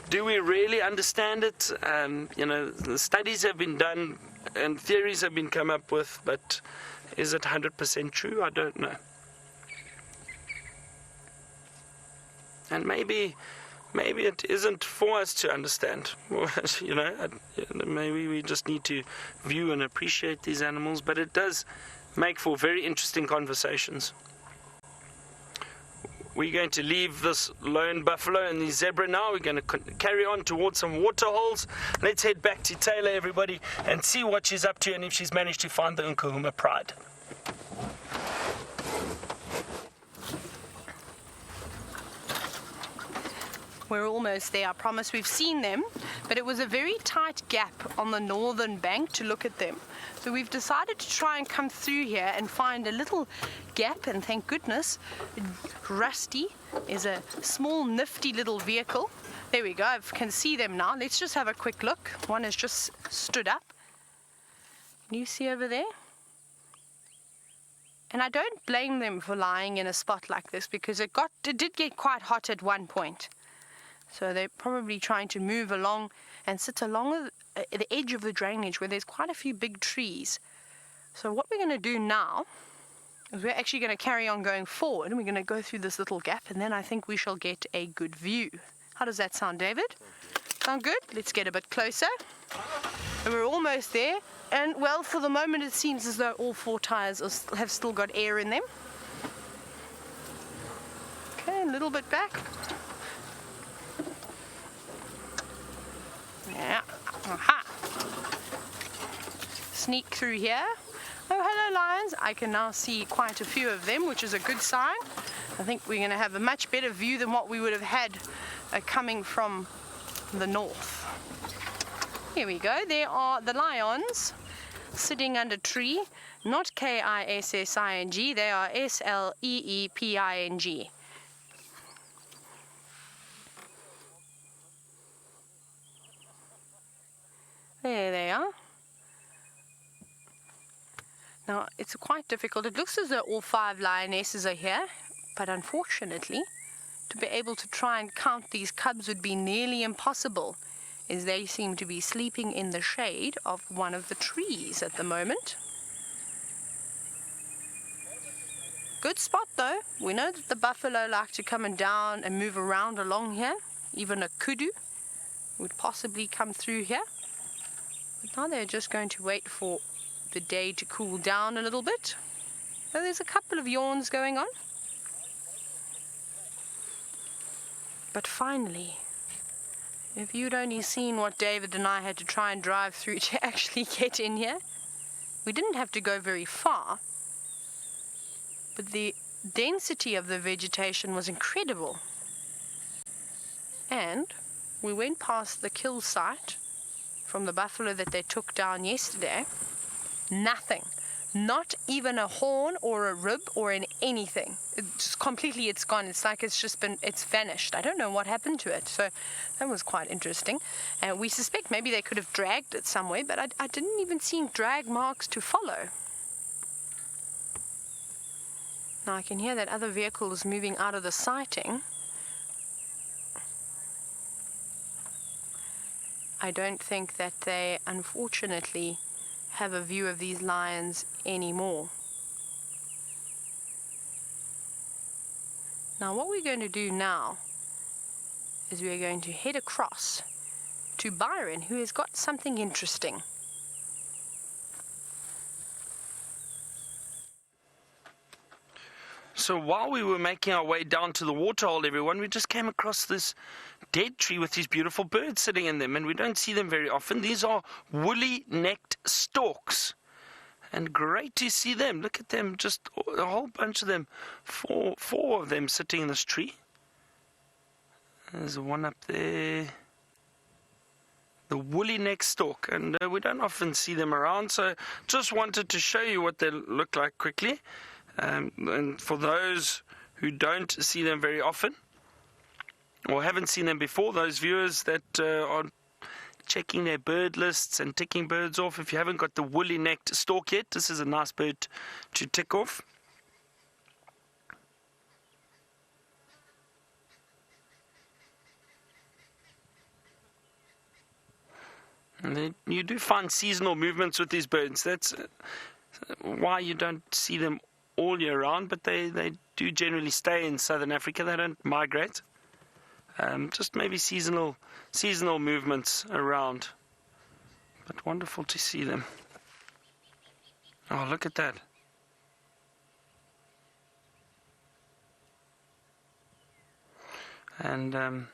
Speaker 3: do we really understand it? You know, the studies have been done and theories have been come up with, but is it 100% true? I don't know. And maybe it isn't for us to understand. You know, maybe we just need to view and appreciate these animals, but it does make for very interesting conversations. We're going to leave this lone buffalo and the zebra now. We're going to carry on towards some water holes. Let's head back to Taylor, everybody, and see what she's up to and if she's managed to find the Djuma Pride.
Speaker 1: We're almost there, I promise. We've seen them, but it was a very tight gap on the northern bank to look at them. So we've decided to try and come through here and find a little gap, and thank goodness Rusty is a small nifty little vehicle. There we go, I can see them now. Let's just have a quick look. One has just stood up. Can you see over there? And I don't blame them for lying in a spot like this, because it did get quite hot at one point. So they're probably trying to move along and sit along the edge of the drainage where there's quite a few big trees. So what we're going to do now is we're actually going to carry on going forward, and we're going to go through this little gap, and then I think we shall get a good view. How does that sound, David? Sound good? Let's get a bit closer. And we're almost there. And well, for the moment it seems as though all four tires have still got air in them. Okay, a little bit back. Yeah. Aha. Sneak through here. Oh, hello lions. I can now see quite a few of them, which is a good sign. I think we're going to have a much better view than what we would have had coming from the north. Here we go. There are the lions sitting under tree. Not K-I-S-S-I-N-G. They are S-L-E-E-P-I-N-G. There they are. Now, it's quite difficult. It looks as though all 5 lionesses are here, but unfortunately, to be able to try and count these cubs would be nearly impossible, as they seem to be sleeping in the shade of one of the trees at the moment. Good spot though. We know that the buffalo like to come and down and move around along here. Even a kudu would possibly come through here. But now they're just going to wait for the day to cool down a little bit. So there's a couple of yawns going on. But finally, if you'd only seen what David and I had to try and drive through to actually get in here. We didn't have to go very far, but the density of the vegetation was incredible. And we went past the kill site from the buffalo that they took down yesterday. Nothing. Not even a horn or a rib or anything. It's completely, it's gone. It's like it's vanished. I don't know what happened to it. So that was quite interesting. And we suspect maybe they could have dragged it somewhere, but I didn't even see drag marks to follow. Now I can hear that other vehicle is moving out of the sighting. I don't think that they, unfortunately, have a view of these lions anymore. Now what we're going to do now is we're going to head across to Byron, who has got something interesting.
Speaker 3: So while we were making our way down to the waterhole, everyone, we just came across this dead tree with these beautiful birds sitting in them, and we don't see them very often. These are woolly-necked storks, and great to see them. Look at them, just a whole bunch of them, four of them sitting in this tree. There's one up there, the woolly-necked stork, and we don't often see them around, so just wanted to show you what they look like quickly. And for those who don't see them very often, or haven't seen them before, those viewers that are checking their bird lists and ticking birds off, if you haven't got the woolly-necked stork yet, this is a nice bird to tick off. And then you do find seasonal movements with these birds. That's why you don't see them all year round, but they do generally stay in southern Africa. They don't migrate. Just maybe seasonal movements around. But wonderful to see them. Oh, look at that. And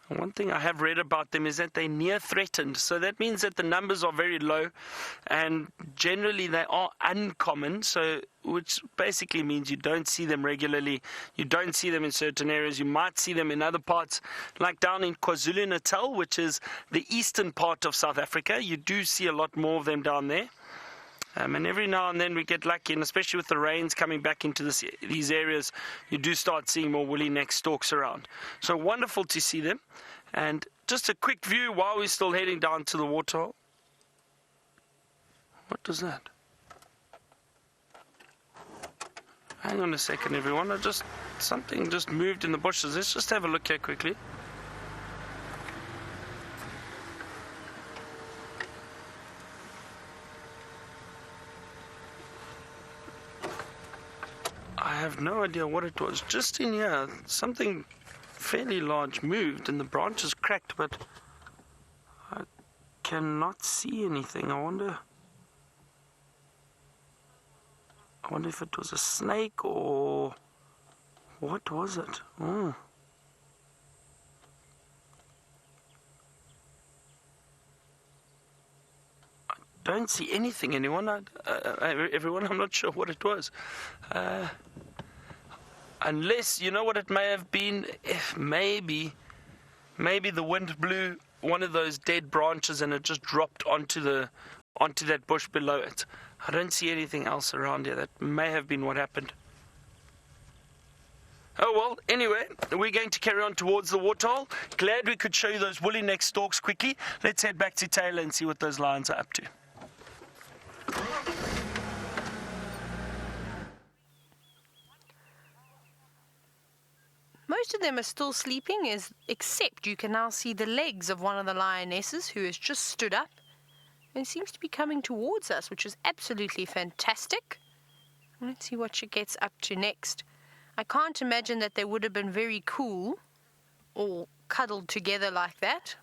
Speaker 3: one thing I have read about them is that they're near threatened. So that means that the numbers are very low, and generally they are uncommon, so which basically means you don't see them regularly. You don't see them in certain areas. You might see them in other parts, like down in KwaZulu-Natal, which is the eastern part of South Africa. You do see a lot more of them down there. And every now and then we get lucky, and especially with the rains coming back into these areas, you do start seeing more woolly-necked storks around. So wonderful to see them. And just a quick view while we're still heading down to the waterhole. What was that? Hang on a second, everyone. Something just moved in the bushes. Let's just have a look here quickly. I have no idea what it was. Just in here, something fairly large moved and the branches cracked, but I cannot see anything. I wonder if it was a snake or what was it? Oh. Don't see anything, everyone. I'm not sure what it was. Unless, you know what it may have been? Maybe Maybe the wind blew one of those dead branches and it just dropped onto that bush below it. I don't see anything else around here. That may have been what happened. Oh well, anyway, we're going to carry on towards the waterhole. Glad we could show you those woolly neck storks quickly. Let's head back to Taylor and see what those lions are up to.
Speaker 1: Most of them are still sleeping, except you can now see the legs of one of the lionesses who has just stood up and seems to be coming towards us, which is absolutely fantastic. Let's see what she gets up to next. I can't imagine that they would have been very cool all cuddled together like that.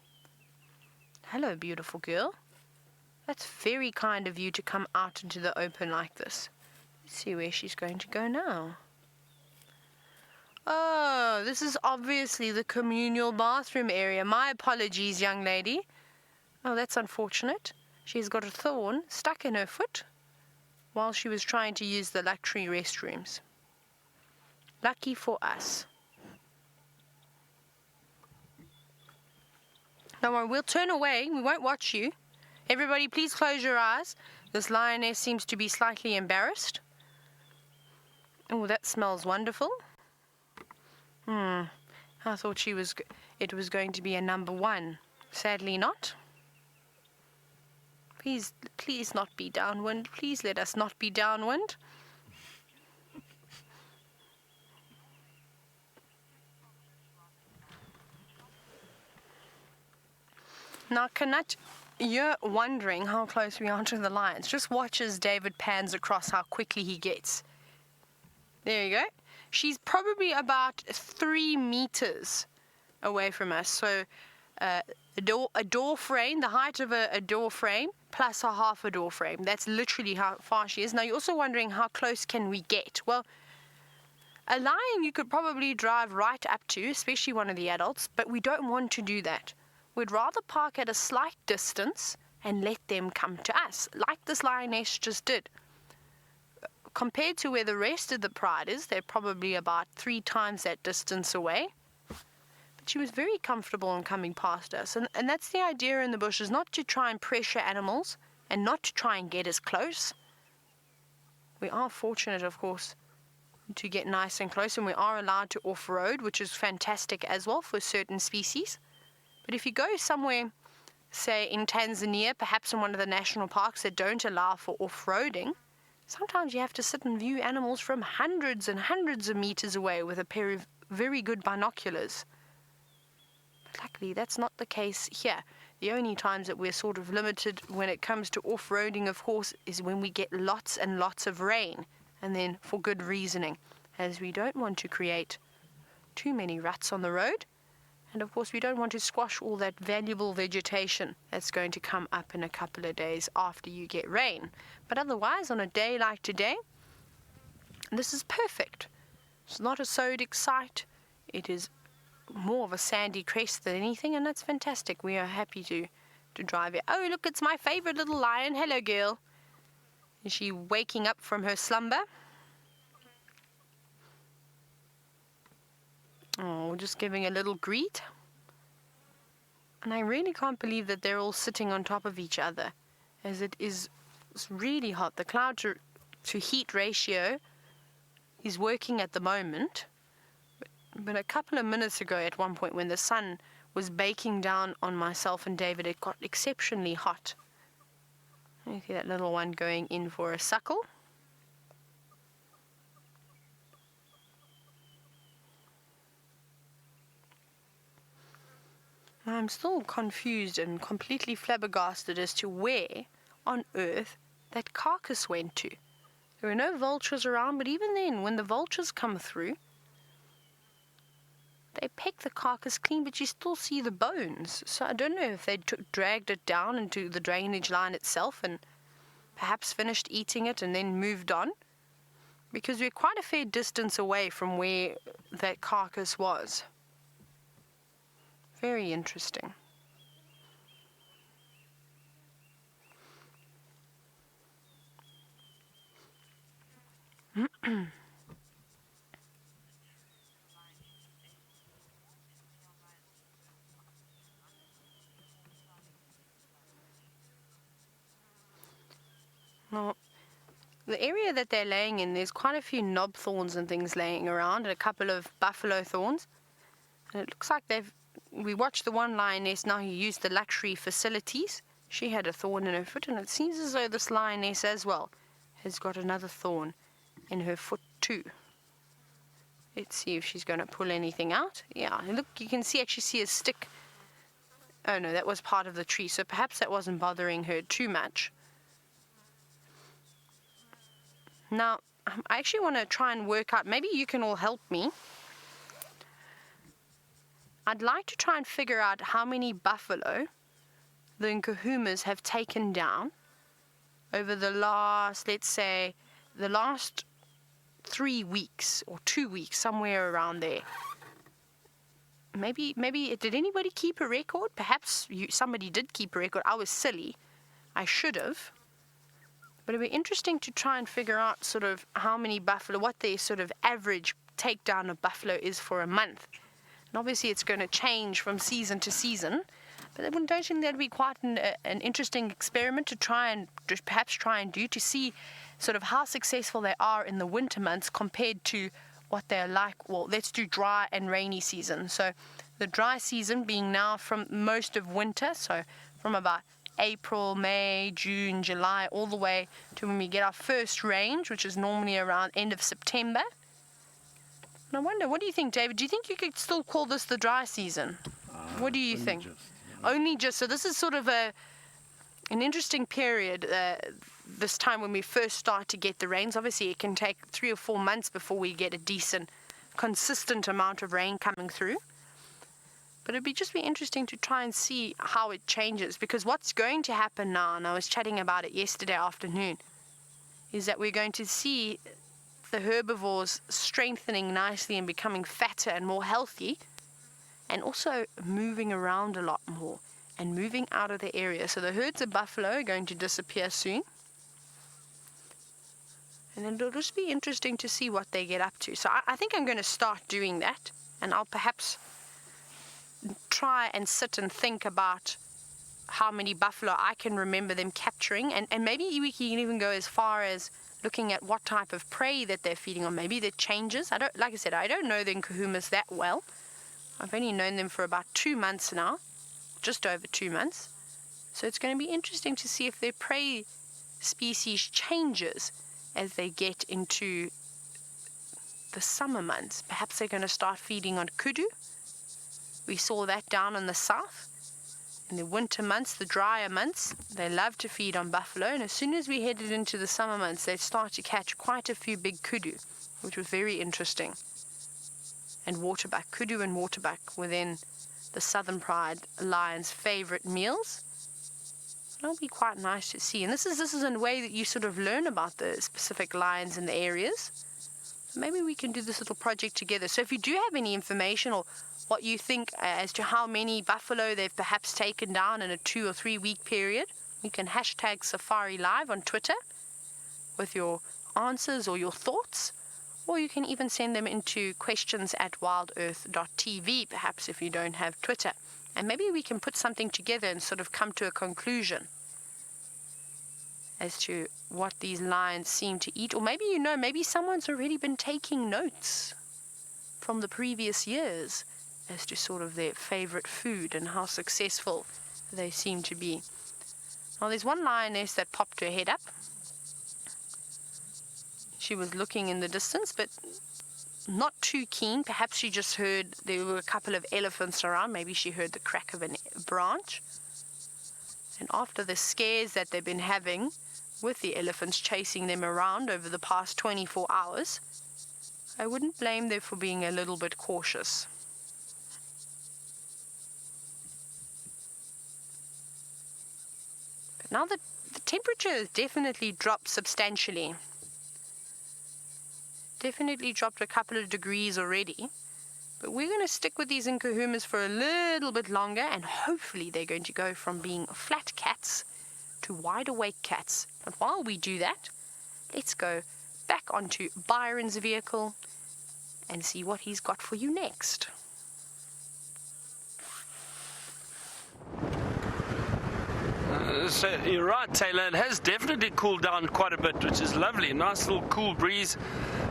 Speaker 1: Hello, beautiful girl. That's very kind of you to come out into the open like this. Let's see where she's going to go now. Oh, this is obviously the communal bathroom area. My apologies, young lady. Oh, that's unfortunate. She's got a thorn stuck in her foot while she was trying to use the luxury restrooms. Lucky for us. Don't worry, we'll turn away. We won't watch you. Everybody, please close your eyes. This lioness seems to be slightly embarrassed. Oh, that smells wonderful. I thought it was going to be a number 1. Sadly not. Please not be downwind. Please let us not be downwind. Now, Kanat, you're wondering how close we are to the lions. Just watch as David pans across how quickly he gets. There you go. She's probably about 3 meters away from us. So a door frame, the height of a door frame, plus a half a door frame. That's literally how far she is. Now, you're also wondering how close can we get? Well, a lion you could probably drive right up to, especially one of the adults, but we don't want to do that. We'd rather park at a slight distance and let them come to us, like this lioness just did. Compared to where the rest of the pride is, they're probably about 3 times that distance away. But she was very comfortable in coming past us. And that's the idea in the bush, is not to try and pressure animals and not to try and get as close. We are fortunate, of course, to get nice and close, and we are allowed to off-road, which is fantastic as well for certain species. But if you go somewhere, say in Tanzania, perhaps in one of the national parks that don't allow for off-roading, sometimes you have to sit and view animals from hundreds and hundreds of meters away with a pair of very good binoculars. But luckily, that's not the case here. The only times that we're sort of limited when it comes to off-roading, of course, is when we get lots and lots of rain, and then for good reasoning, as we don't want to create too many ruts on the road. And of course, we don't want to squash all that valuable vegetation that's going to come up in a couple of days after you get rain. But otherwise, on a day like today, this is perfect. It's not a sodic site. It is more of a sandy crest than anything, and that's fantastic. We are happy to drive it. Oh, look, it's my favorite little lion. Hello, girl. Is she waking up from her slumber? Oh, just giving a little greet. And I really can't believe that they're all sitting on top of each other, as it's really hot. The cloud to heat ratio is working at the moment. But a couple of minutes ago, at one point when the sun was baking down on myself and David, it got exceptionally hot. You see that little one going in for a suckle. I'm still confused and completely flabbergasted as to where on earth that carcass went to. There were no vultures around, but even then, when the vultures come through, they peck the carcass clean, but you still see the bones. So I don't know if they dragged it down into the drainage line itself and perhaps finished eating it and then moved on, because we're quite a fair distance away from where that carcass was. Very interesting. Now, the area that they're laying in, there's quite a few knob thorns and things laying around, and a couple of buffalo thorns. And it looks like we watched the one lioness now who used the luxury facilities. She had a thorn in her foot, and it seems as though this lioness as well has got another thorn in her foot too. Let's see if she's going to pull anything out. Yeah, look, you can actually see a stick. Oh no, that was part of the tree, so perhaps that wasn't bothering her too much. Now, I actually want to try and work out, maybe you can all help me. I'd like to try and figure out how many buffalo the Nkuhumas have taken down over the last, let's say, the last 3 weeks or 2 weeks, somewhere around there. Maybe, did anybody keep a record? Perhaps somebody did keep a record. I was silly. I should have. But it'd be interesting to try and figure out sort of how many buffalo, what their sort of average takedown of buffalo is for a month. And obviously it's going to change from season to season. But don't you think that'd be quite an interesting experiment to perhaps try and do, to see sort of how successful they are in the winter months compared to what they're like? Well, let's do dry and rainy season. So the dry season being now from most of winter, so from about April, May, June, July, all the way to when we get our first range, which is normally around end of September. And I wonder, what do you think, David? Do you think you could still call this the dry season? What do you think? Only just, so this is sort of an interesting period, this time when we first start to get the rains. Obviously, it can take 3 or 4 months before we get a decent, consistent amount of rain coming through. But it'd just be interesting to try and see how it changes, because what's going to happen now, and I was chatting about it yesterday afternoon, is that we're going to see the herbivores strengthening nicely and becoming fatter and more healthy, and also moving around a lot more and moving out of the area. So the herds of buffalo are going to disappear soon. And it'll just be interesting to see what they get up to. So I think I'm going to start doing that, and I'll perhaps try and sit and think about how many buffalo I can remember them capturing, and maybe we can even go as far as looking at what type of prey that they're feeding on. Maybe that changes. Like I said, I don't know the Nkuhumas that well. I've only known them for about 2 months now, just over 2 months. So it's going to be interesting to see if their prey species changes as they get into the summer months. Perhaps they're going to start feeding on kudu. We saw that down in the south. In the winter months, the drier months, they love to feed on buffalo. And as soon as we headed into the summer months, they start to catch quite a few big kudu, which was very interesting. And waterbuck, kudu and waterbuck within the Southern Pride Lion's favorite meals. It'll be quite nice to see. And this is a way that you sort of learn about the specific lions in the areas. So maybe we can do this little project together. So if you do have any information or what you think as to how many buffalo they've perhaps taken down in a 2 or 3 week period, you can hashtag safariLIVE on Twitter with your answers or your thoughts, or you can even send them into questions@wildebeest.tv, perhaps if you don't have Twitter. And maybe we can put something together and sort of come to a conclusion as to what these lions seem to eat. Or maybe maybe someone's already been taking notes from the previous years as to sort of their favorite food and how successful they seem to be. Now there's one lioness that popped her head up. She was looking in the distance, but not too keen. Perhaps she just heard there were a couple of elephants around. Maybe she heard the crack of a branch. And after the scares that they've been having with the elephants chasing them around over the past 24 hours, I wouldn't blame them for being a little bit cautious. But now the temperature has definitely dropped substantially. Definitely dropped a couple of degrees already. But we're going to stick with these Nkuhumas for a little bit longer, and hopefully they're going to go from being flat cats to wide awake cats. But while we do that, let's go back onto Byron's vehicle and see what he's got for you next.
Speaker 3: So you're right, Taylor. It has definitely cooled down quite a bit, which is lovely. Nice little cool breeze,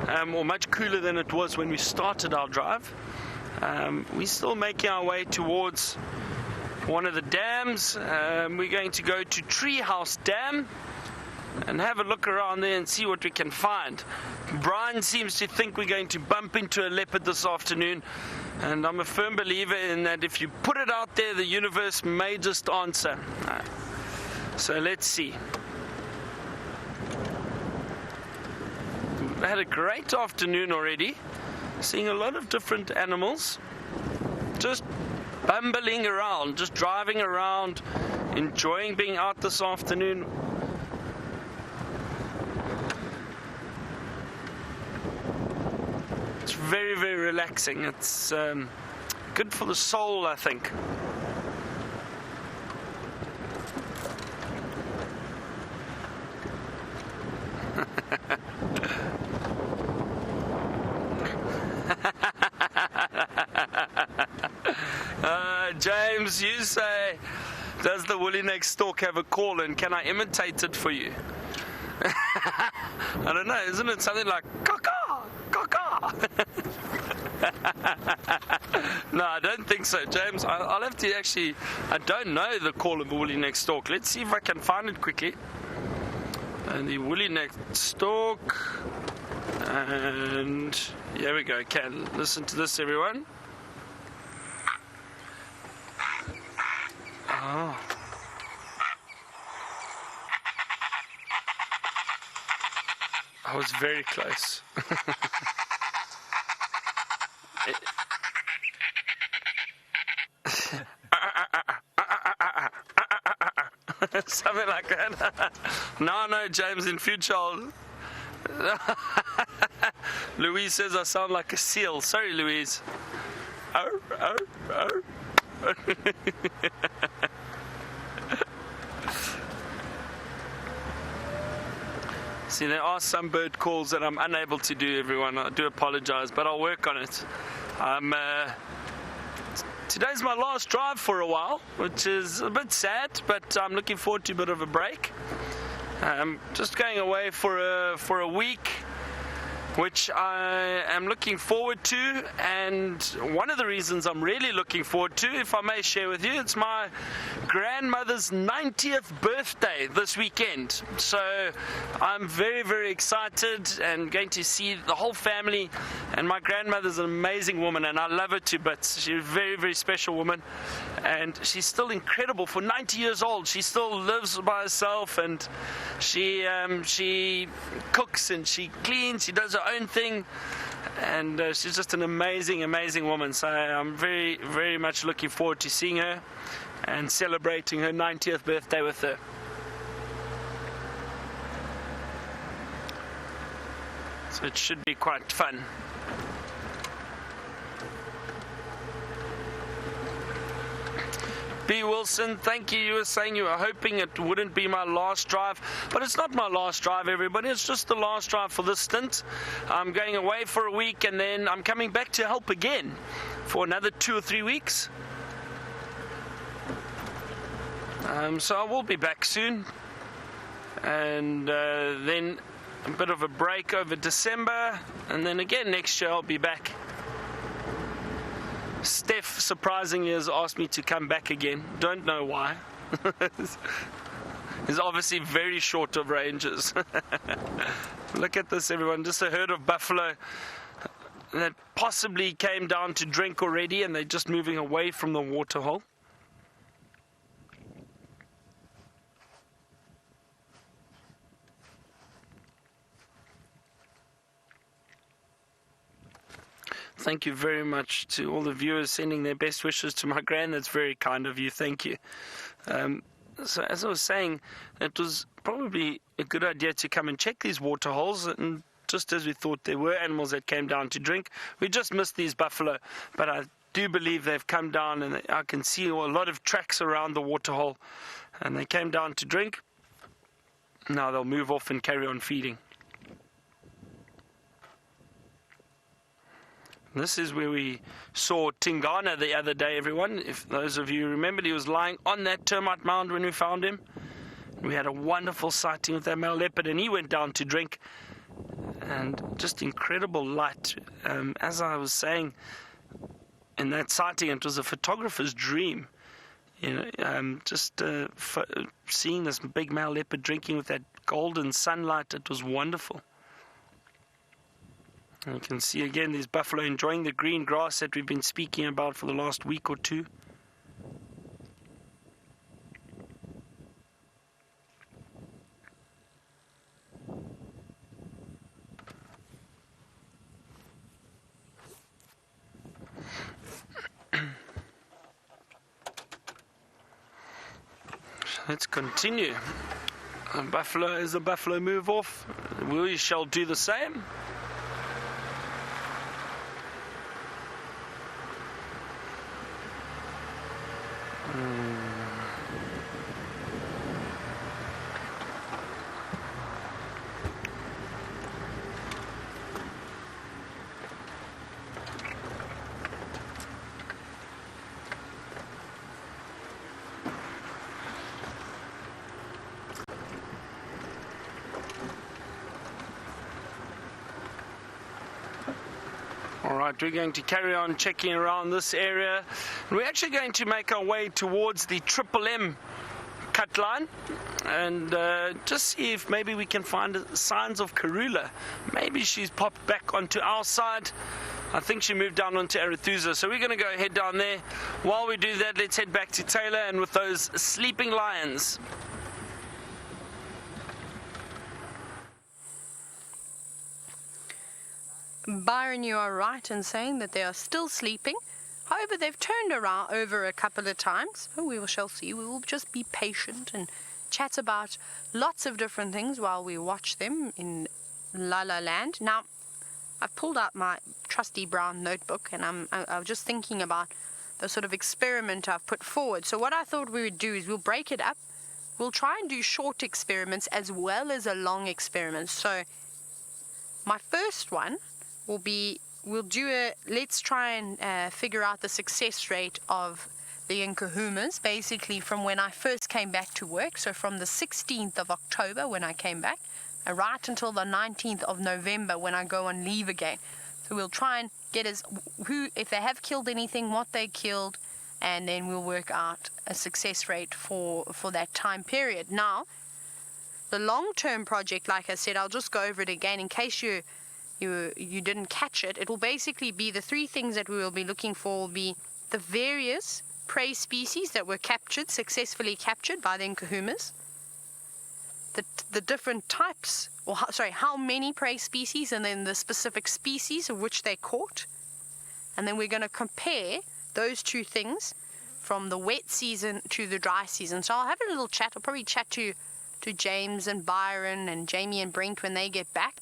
Speaker 3: or much cooler than it was when we started our drive. We're still making our way towards one of the dams. We're going to go to Treehouse Dam and have a look around there and see what we can find. Brian seems to think we're going to bump into a leopard this afternoon, and I'm a firm believer in that if you put it out there, the universe may just answer. So let's see. We've had a great afternoon already, seeing a lot of different animals, just bumbling around, just driving around, enjoying being out this afternoon. It's very, very relaxing. It's good for the soul, I think. James, you say, does the woolly-necked stork have a call, and can I imitate it for you? I don't know, isn't it something like caw-caw, caw-caw? No, I don't think so, James. I'll have to actually, I don't know the call of the woolly-necked stork. Let's see if I can find it quickly. And the woolly-necked stork, and here we go. Okay, listen to this, everyone. Oh. I was very close. Something like that. No, James, in future Louise says I sound like a seal. Sorry, Louise. See, there are some bird calls that I'm unable to do, everyone. I do apologize, but I'll work on it. Today's my last drive for a while, which is a bit sad, but I'm looking forward to a bit of a break. I'm just going away for a week, which I am looking forward to, and one of the reasons I'm really looking forward to, if I may share with you, it's my grandmother's 90th birthday this weekend. So I'm very, very excited and going to see the whole family, and my grandmother's an amazing woman and I love her to bits. She's a very, very special woman, and she's still incredible. For 90 years old, she still lives by herself, and she cooks and she cleans, she does her own thing, and she's just an amazing, amazing woman. So I'm very, very much looking forward to seeing her and celebrating her 90th birthday with her. So it should be quite fun. B. Wilson, thank you. You were saying you were hoping it wouldn't be my last drive, but it's not my last drive, everybody. It's just the last drive for this stint. I'm going away for a week, and then I'm coming back to help again for another 2 or 3 weeks. So I will be back soon, and then a bit of a break over December, and then again next year I'll be back. Steph, surprisingly, has asked me to come back again. Don't know why. He's obviously very short of ranges. Look at this, everyone. Just a herd of buffalo that possibly came down to drink already, and they're just moving away from the waterhole. Thank you very much to all the viewers sending their best wishes to my gran. That's very kind of you. Thank you. So as I was saying, it was probably a good idea to come and check these water holes, and just as we thought there were animals that came down to drink, we just missed these buffalo, but I do believe they've come down, and I can see a lot of tracks around the water hole, and they came down to drink. Now they'll move off and carry on feeding. This is where we saw Tingana the other day, everyone. If those of you remembered, he was lying on that termite mound when we found him. We had a wonderful sighting with that male leopard, and he went down to drink. And just incredible light. As I was saying, in that sighting, it was a photographer's dream. Seeing this big male leopard drinking with that golden sunlight, it was wonderful. And you can see again these buffalo enjoying the green grass that we've been speaking about for the last week or two. Let's continue. As the buffalo move off, we shall do the same. Alright, we're going to carry on checking around this area. We're actually going to make our way towards the Triple M cut line and just see if maybe we can find signs of Karula. Maybe she's popped back onto our side. I think she moved down onto Arethusa, so we're going to go head down there. While we do that, let's head back to Taylor and with those sleeping lions.
Speaker 1: Byron, you are right in saying that they are still sleeping. However, they've turned around over a couple of times. We shall see. We will just be patient and chat about lots of different things while we watch them in La La Land. Now, I've pulled out my trusty brown notebook, and I was just thinking about the sort of experiment I've put forward. So what I thought we would do is we'll break it up. We'll try and do short experiments as well as a long experiment. So my first one will be, let's try and figure out the success rate of the Nkuhumas, basically from when I first came back to work, so from the 16th of October when I came back, right until the 19th of November when I go on leave again. So we'll try and get if they have killed anything, what they killed, and then we'll work out a success rate for that time period. Now, the long-term project, like I said, I'll just go over it again in case you didn't catch it. It will basically be the three things that we will be looking for will be the various prey species that were successfully captured by the Nkuhumas, the different types, how many prey species, and then the specific species of which they caught. And then we're going to compare those two things from the wet season to the dry season. So I'll have a little chat. I'll probably chat to James and Byron and Jamie and Brent when they get back.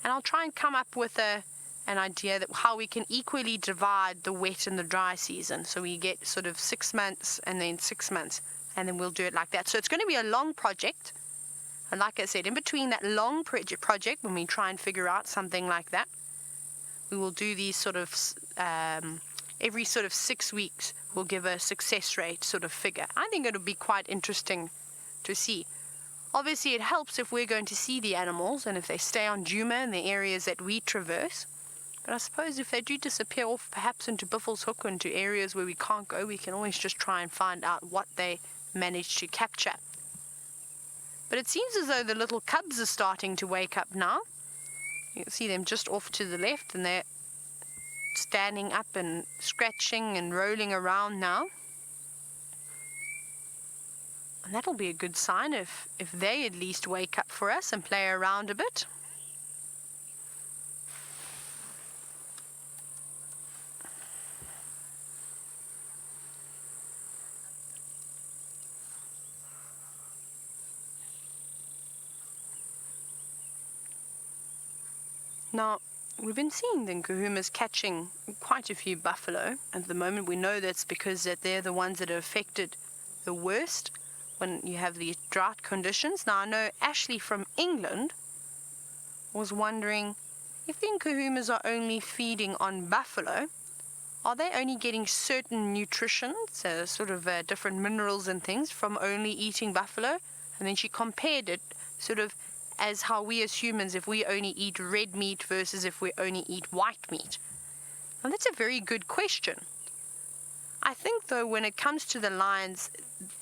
Speaker 1: And I'll try and come up with an idea that how we can equally divide the wet and the dry season. So we get sort of 6 months and then 6 months. And then we'll do it like that. So it's going to be a long project. And like I said, in between that long project, when we try and figure out something like that, we will do these sort of, every sort of 6 weeks, we'll give a success rate sort of figure. I think it'll be quite interesting to see. Obviously, it helps if we're going to see the animals and if they stay on Djuma in the areas that we traverse. But I suppose if they do disappear off perhaps into Buffelshoek or into areas where we can't go, we can always just try and find out what they managed to capture. But it seems as though the little cubs are starting to wake up now. You can see them just off to the left, and they're standing up and scratching and rolling around now. And that'll be a good sign if they at least wake up for us and play around a bit. Now, we've been seeing the Nkuhumas catching quite a few buffalo. At the moment, we know that's because they're the ones that are affected the worst when you have the drought conditions. Now, I know Ashley from England was wondering if the Nkuhumas are only feeding on buffalo, are they only getting certain nutrition, sort of different minerals and things from only eating buffalo? And then she compared it sort of as how we as humans, if we only eat red meat versus if we only eat white meat. Now that's a very good question. I think though when it comes to the lions,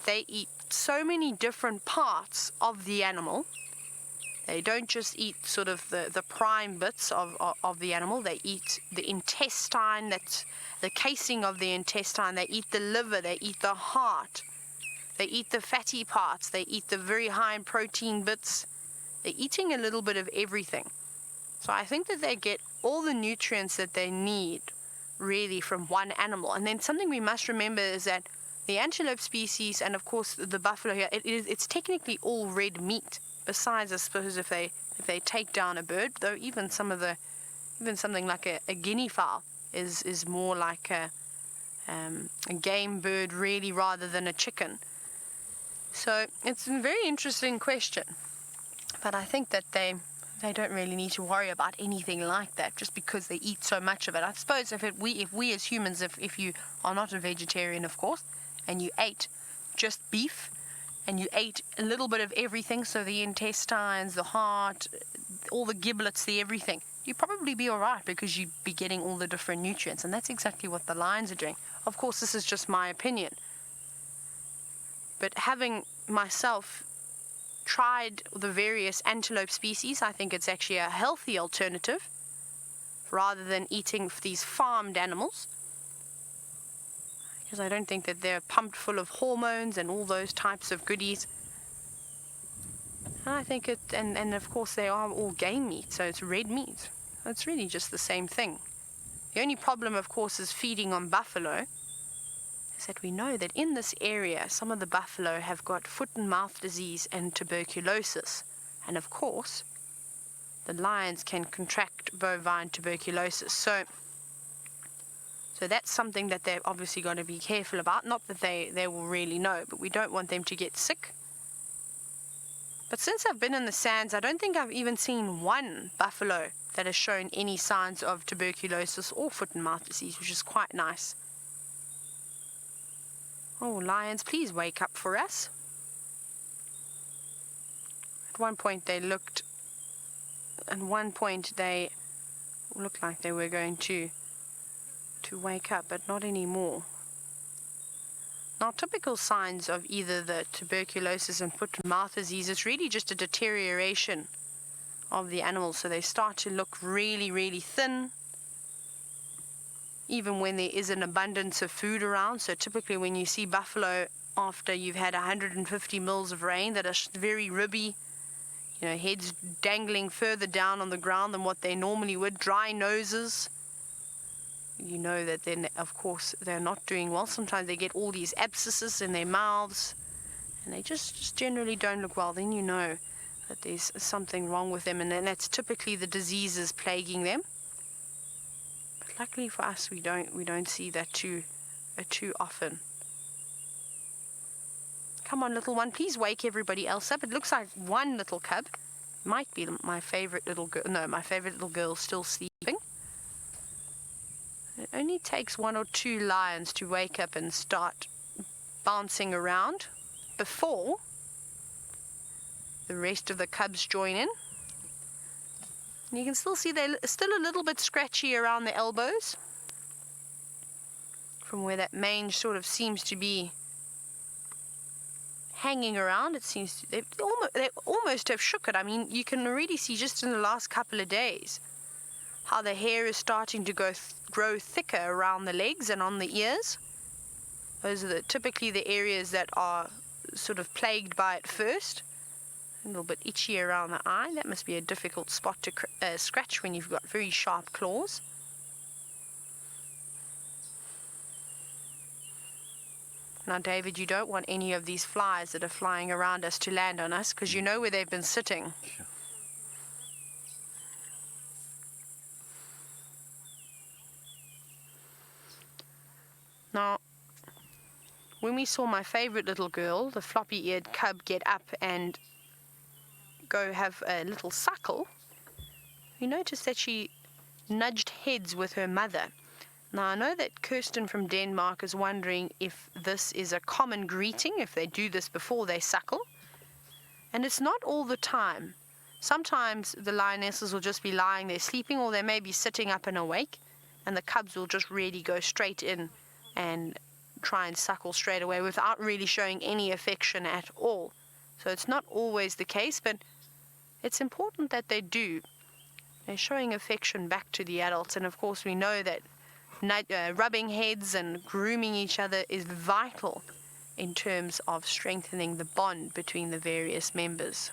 Speaker 1: they eat so many different parts of the animal. They don't just eat sort of the prime bits of the animal. They eat the intestine, that's the casing of the intestine. They eat the liver, they eat the heart. They eat the fatty parts. They eat the very high in protein bits. They're eating a little bit of everything. So I think that they get all the nutrients that they need really from one animal. And then something we must remember is that the antelope species and of course the buffalo here, it's technically all red meat. Besides, I suppose if they take down a bird, though even something like a guinea fowl is more like a game bird really rather than a chicken. So it's a very interesting question, but I think that they don't really need to worry about anything like that just because they eat so much of it. I suppose if we as humans, if you are not a vegetarian, of course, and you ate just beef and you ate a little bit of everything, so the intestines, the heart, all the giblets, the everything, you'd probably be all right because you'd be getting all the different nutrients, and that's exactly what the lions are doing. Of course, this is just my opinion. But having myself tried the various antelope species, I think it's actually a healthy alternative rather than eating these farmed animals, because I don't think that they're pumped full of hormones and all those types of goodies. And I think and of course they are all game meat, so it's red meat. It's really just the same thing. The only problem, of course, is feeding on buffalo. Is that we know that in this area some of the buffalo have got foot and mouth disease and tuberculosis, and of course the lions can contract bovine tuberculosis, so that's something that they've obviously got to be careful about. Not that they will really know, but we don't want them to get sick. But since I've been in the sands, I don't think I've even seen one buffalo that has shown any signs of tuberculosis or foot and mouth disease, which is quite nice. Oh, lions, please wake up for us. At one point they looked like they were going to wake up, but not anymore. Now, typical signs of either the tuberculosis and foot and mouth disease, it's really just a deterioration of the animal. So they start to look really, really thin, even when there is an abundance of food around. So typically when you see buffalo after you've had 150 mils of rain that are very ribby, heads dangling further down on the ground than what they normally would, dry noses, you know that then of course they're not doing well. Sometimes they get all these abscesses in their mouths and they just generally don't look well. Then you know that there's something wrong with them, and then that's typically the diseases plaguing them. But luckily for us, we don't see that too often. Come on, little one, please wake everybody else up. It looks like one little cub might be my favorite little girl. No, my favorite little girl's still sleeping. It only takes 1 or 2 lions to wake up and start bouncing around before the rest of the cubs join in. And you can still see they're still a little bit scratchy around the elbows from where that mange sort of seems to be hanging around. It seems they almost have shook it. I mean, you can already see just in the last couple of days how the hair is starting to grow thicker around the legs and on the ears. Those are typically the areas that are sort of plagued by it first. A little bit itchy around the eye. That must be a difficult spot to scratch when you've got very sharp claws. Now, David, you don't want any of these flies that are flying around us to land on us, because you know where they've been sitting.
Speaker 2: Sure.
Speaker 1: Now, when we saw my favorite little girl, the floppy-eared cub, get up and go have a little suckle, we noticed that she nudged heads with her mother. Now, I know that Kirsten from Denmark is wondering if this is a common greeting, if they do this before they suckle. And it's not all the time. Sometimes the lionesses will just be lying there sleeping, or they may be sitting up and awake, and the cubs will just really go straight in and try and suckle straight away without really showing any affection at all. So it's not always the case, but it's important that they do. They're showing affection back to the adults, and of course we know that rubbing heads and grooming each other is vital in terms of strengthening the bond between the various members.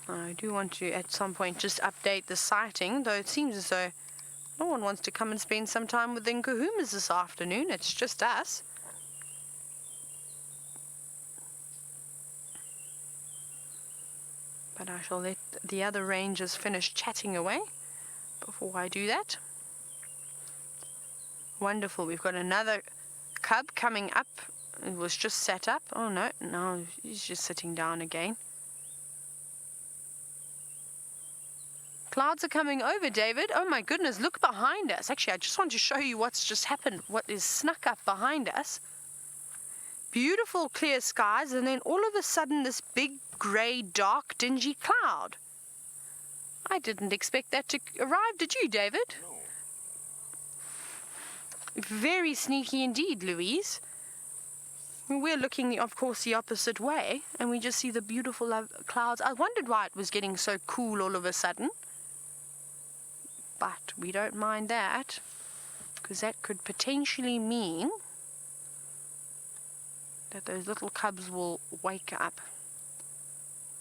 Speaker 1: I do want to at some point just update the sighting, though it seems as though no one wants to come and spend some time with the Nkuhumas this afternoon. It's just us. But I shall let the other rangers finish chatting away before I do that. Wonderful. We've got another cub coming up. It was just set up. Oh no, no, he's just sitting down again. Clouds are coming over, David. Oh my goodness, look behind us. Actually, I just want to show you what's just happened, what is snuck up behind us. Beautiful clear skies, and then all of a sudden this big grey dark dingy cloud. I didn't expect that to arrive, did you, David? No. Very sneaky indeed, Louise. We're looking, of course, the opposite way, and we just see the beautiful clouds. I wondered why it was getting so cool all of a sudden. But we don't mind that, because that could potentially mean that those little cubs will wake up.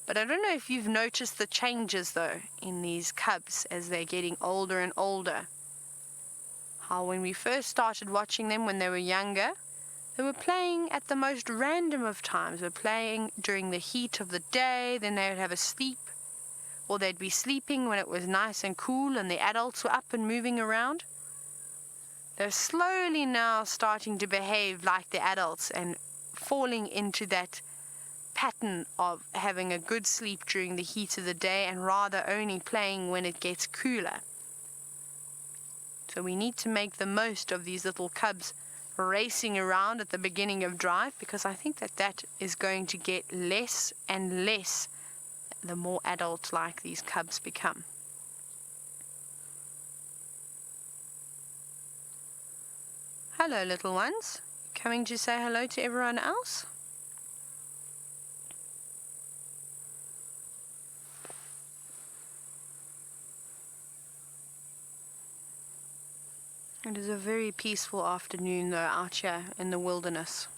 Speaker 1: But I don't know if you've noticed the changes, though, in these cubs as they're getting older and older. How when we first started watching them when they were younger, they were playing at the most random of times. They were playing during the heat of the day, then they would have a sleep, or they'd be sleeping when it was nice and cool and the adults were up and moving around. They're slowly now starting to behave like the adults and falling into that pattern of having a good sleep during the heat of the day and rather only playing when it gets cooler. So we need to make the most of these little cubs racing around at the beginning of drive, because I think that is going to get less and less the more adult-like these cubs become. Hello, little ones. Coming to say hello to everyone else? It is a very peaceful afternoon, though, out here in the wilderness.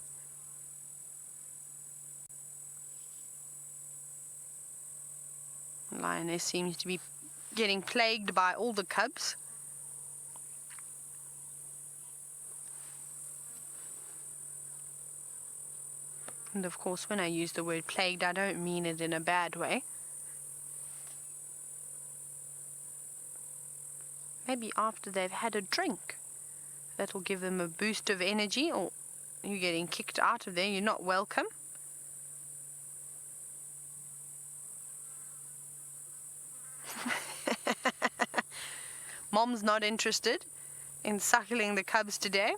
Speaker 1: The lioness seems to be getting plagued by all the cubs. And of course, when I use the word plagued, I don't mean it in a bad way. Maybe after they've had a drink, that'll give them a boost of energy, or you're getting kicked out of there, you're not welcome. Mom's not interested in suckling the cubs today.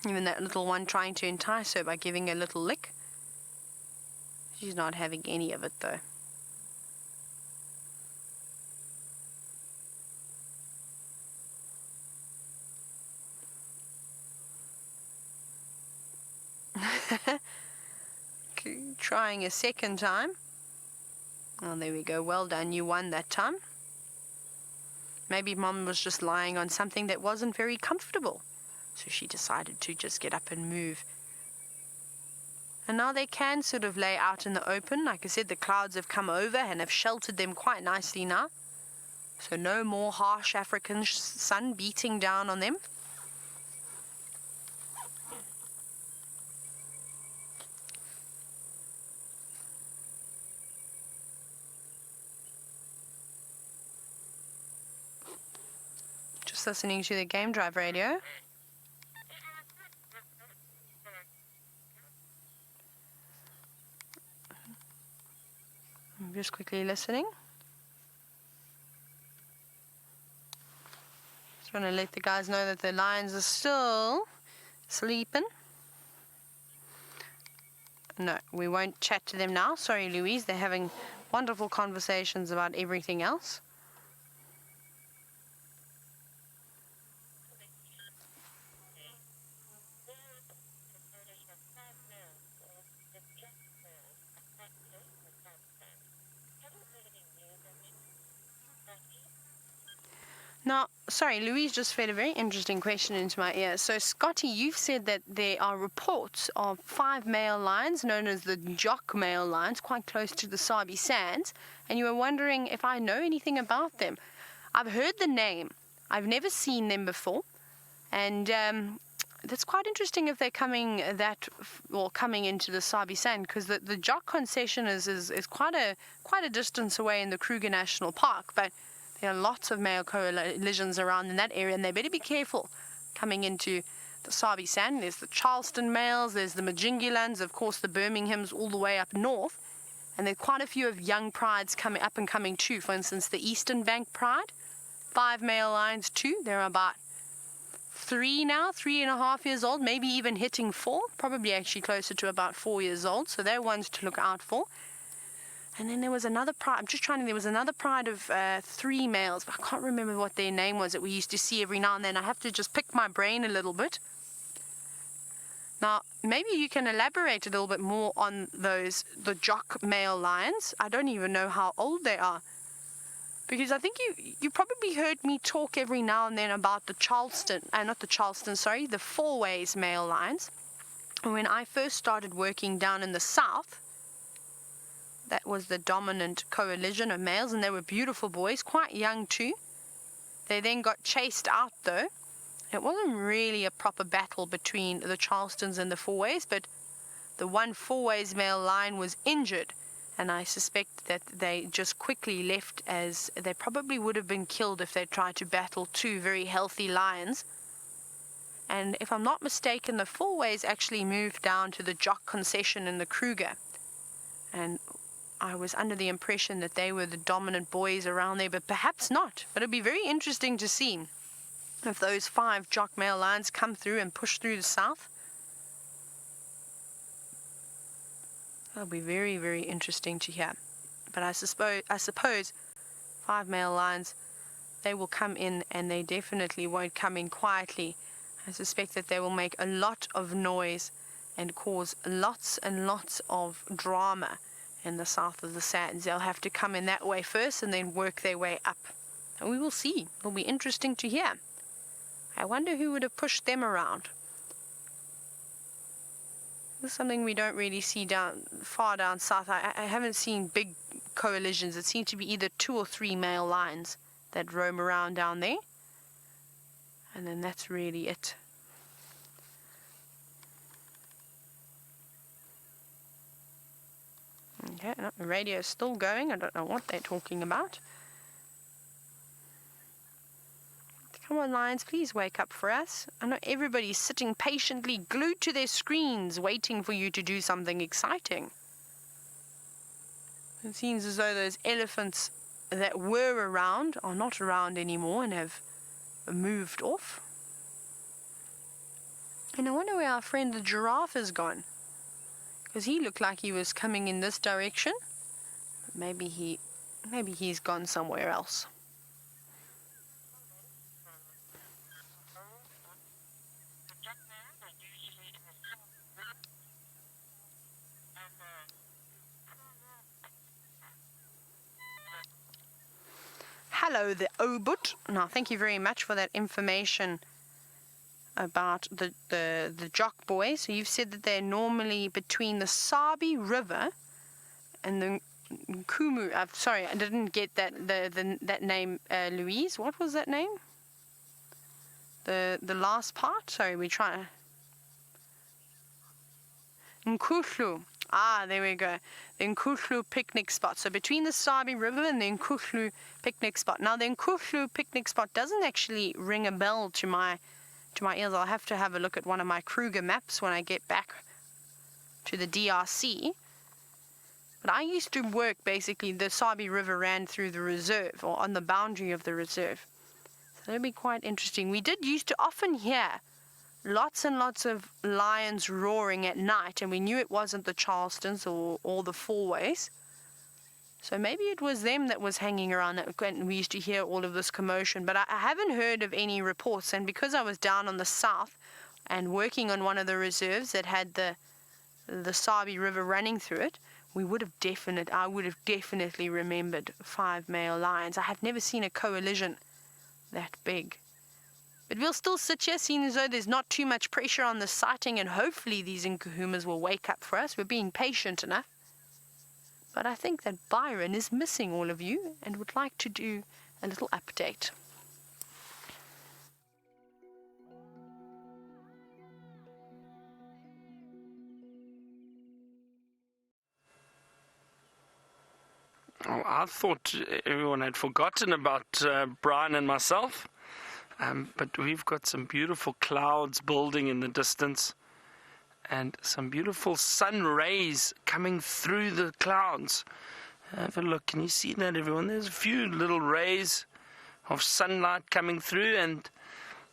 Speaker 1: Even that little one trying to entice her by giving a little lick. She's not having any of it, though. Trying a second time. Oh, there we go. Well done. You won that time. Maybe Mom was just lying on something that wasn't very comfortable, so she decided to just get up and move. And now they can sort of lay out in the open. Like I said, the clouds have come over and have sheltered them quite nicely now. So no more harsh African sun beating down on them. Just listening to the Game Drive radio. I'm just quickly listening. Just want to let the guys know that the lions are still Sleeping? No, we won't chat to them now. Sorry, Louise. They're having wonderful conversations about everything else. Now, sorry, Louise just fed a very interesting question into my ear. So, Scotty, you've said that there are reports of 5 male lions, known as the jock male lions, quite close to the Sabi Sands, and you were wondering if I know anything about them. I've heard the name. I've never seen them before, and that's quite interesting if they're coming into the Sabi Sand, because the jock concession is quite a distance away in the Kruger National Park, but there are lots of male coalitions around in that area, and they better be careful coming into the Sabi Sand. There's the Charleston males, there's the Majingulans, of course the Birminghams all the way up north, and there are quite a few of young prides coming up and coming too. For instance, the Eastern Bank Pride, 5 male lions too. They're about 3 now, 3.5 years old, maybe even hitting 4, probably actually closer to about 4 years old, so they're ones to look out for. And then there was another pride, there was another pride of 3 males, but I can't remember what their name was that we used to see every now and then. I have to just pick my brain a little bit. Now, maybe you can elaborate a little bit more on the jock male lions. I don't even know how old they are. Because I think you probably heard me talk every now and then about the the four-ways male lions. When I first started working down in the south, that was the dominant coalition of males, and they were beautiful boys, quite young too. They then got chased out though. It wasn't really a proper battle between the Charlestons and the four-ways, but the one four-ways male lion was injured, and I suspect that they just quickly left, as they probably would have been killed if they tried to battle 2 very healthy lions. And if I'm not mistaken, the four-ways actually moved down to the jock concession in the Kruger, and I was under the impression that they were the dominant boys around there, but perhaps not. But it'd be very interesting to see if those 5 jock male lions come through and push through the south. That'll be very, very interesting to hear. But I suppose 5 male lions, they will come in, and they definitely won't come in quietly. I suspect that they will make a lot of noise and cause lots and lots of drama in the south of the sands. They'll have to come in that way first and then work their way up. And we will see. It'll be interesting to hear. I wonder who would have pushed them around. This is something we don't really see far down south. I haven't seen big coalitions. It seems to be either 2 or 3 male lions that roam around down there. And then that's really it. Okay, no, the radio is still going. I don't know what they're talking about. Come on, lions, please wake up for us. I know everybody's sitting patiently glued to their screens waiting for you to do something exciting. It seems as though those elephants that were around are not around anymore and have moved off. And I wonder where our friend the giraffe has gone, because he looked like he was coming in this direction. But maybe he's gone somewhere else. Hello, the Obut. Now, thank you very much for that information about the jock boys. So you've said that they're normally between the Sabi River and the Nkumu. Sorry, I didn't get that name, Louise. What was that name? The last part. Sorry, we try. Nkuhlu. Ah, there we go. The Nkuhlu picnic spot. So between the Sabi River and the Nkuhlu picnic spot. Now, the Nkuhlu picnic spot doesn't actually ring a bell to my ears. I'll have to have a look at one of my Kruger maps when I get back to the DRC. But I used to work, basically, the Sabi River ran through the reserve, or on the boundary of the reserve. So that'll be quite interesting. We did used to often hear lots and lots of lions roaring at night, and we knew it wasn't the Charlestons or the Fourways. So maybe it was them that was hanging around, and we used to hear all of this commotion. But I haven't heard of any reports, and because I was down on the south and working on one of the reserves that had the Sabi River running through it, I would have definitely remembered 5 male lions. I have never seen a coalition that big. But we'll still sit here, seeing as though there's not too much pressure on the sighting, and hopefully these Nkuhumas will wake up for us. We're being patient enough. But I think that Byron is missing all of you and would like to do a little update.
Speaker 3: Oh, I thought everyone had forgotten about Brian and myself, but we've got some beautiful clouds building in the distance and some beautiful sun rays coming through the clouds. Have a look. Can you see that, everyone? There's a few little rays of sunlight coming through, and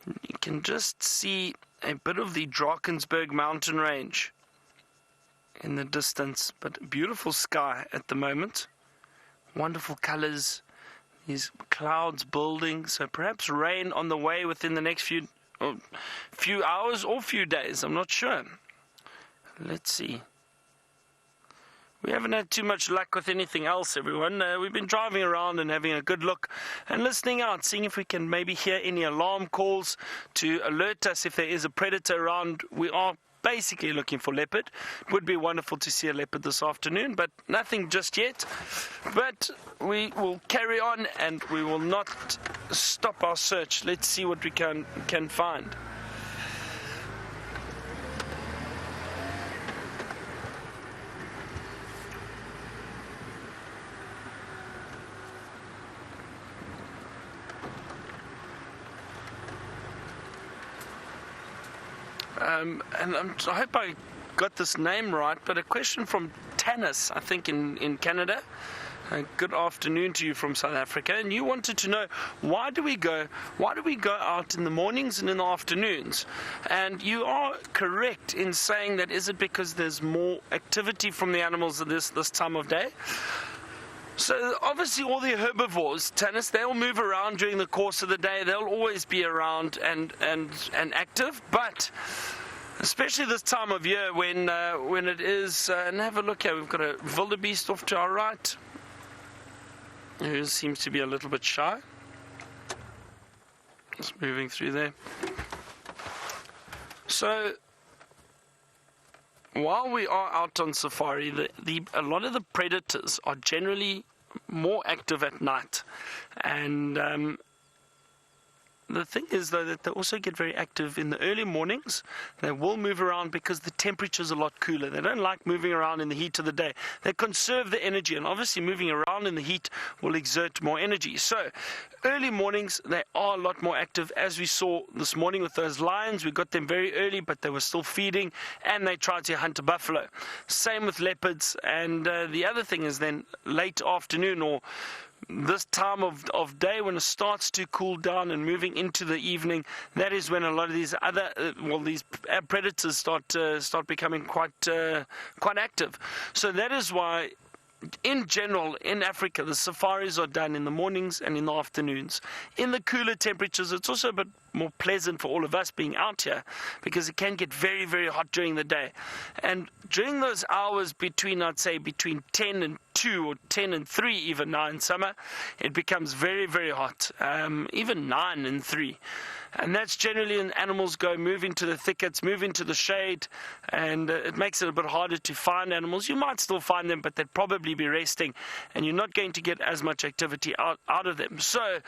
Speaker 3: you can just see a bit of the Drakensberg mountain range in the distance, but beautiful sky at the moment. Wonderful colors, these clouds building, so perhaps rain on the way within the next few hours or few days. I'm not sure. Let's see. We haven't had too much luck with anything else, everyone. We've been driving around and having a good look and listening out, seeing if we can maybe hear any alarm calls to alert us if there is a predator around. We are basically looking for leopard. It would be wonderful to see a leopard this afternoon, but nothing just yet. But we will carry on and we will not stop our search. Let's see what we can find. And I hope I got this name right, but a question from Tanis, I think in Canada. Good afternoon to you from South Africa. And you wanted to know, why do we go out in the mornings and in the afternoons? And you are correct in saying that. Is it because there's more activity from the animals at this time of day? So obviously all the herbivores, Tanis, they'll move around during the course of the day. They'll always be around and active, but especially this time of year when it is, and have a look here, we've got a wildebeest off to our right, who seems to be a little bit shy. Just moving through there. So while we are out on safari, a lot of the predators are generally more active at night, and the thing is, though, that they also get very active in the early mornings. They will move around because the temperature's a lot cooler. They don't like moving around in the heat of the day. They conserve the energy, and obviously moving around in the heat will exert more energy. So early mornings, they are a lot more active, as we saw this morning with those lions. We got them very early, but they were still feeding, and they tried to hunt a buffalo. Same with leopards, and the other thing is then late afternoon or this time of day when it starts to cool down and moving into the evening, that is when a lot of these other these predators start becoming quite active. So that is why, in general, in Africa, the safaris are done in the mornings and in the afternoons. In the cooler temperatures, it's also a bit more pleasant for all of us being out here, because it can get very, very hot during the day. And during those hours between 10 and 2 or 10 and 3 even now in summer, it becomes very, very hot, even 9 and 3. And that's generally when animals move into the thickets, move into the shade, and it makes it a bit harder to find animals. You might still find them, but they'd probably be resting, and you're not going to get as much activity out of them. So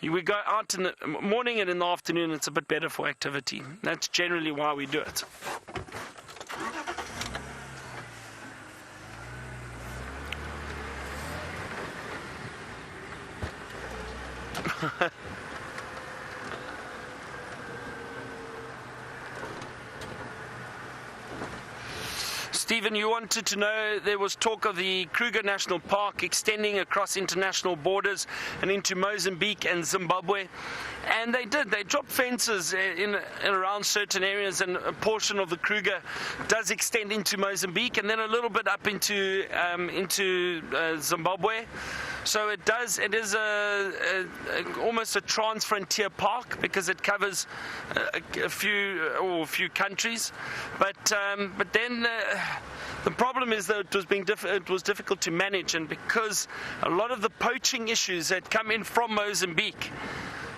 Speaker 3: we go out in the morning and in the afternoon, it's a bit better for activity. That's generally why we do it. Stephen, you wanted to know, there was talk of the Kruger National Park extending across international borders and into Mozambique and Zimbabwe. And they did. They dropped fences in around certain areas, and a portion of the Kruger does extend into Mozambique, and then a little bit up into Zimbabwe. So it does. It is almost a trans-frontier park because it covers a few countries. But then the problem is that it was difficult to manage, and because a lot of the poaching issues had come in from Mozambique.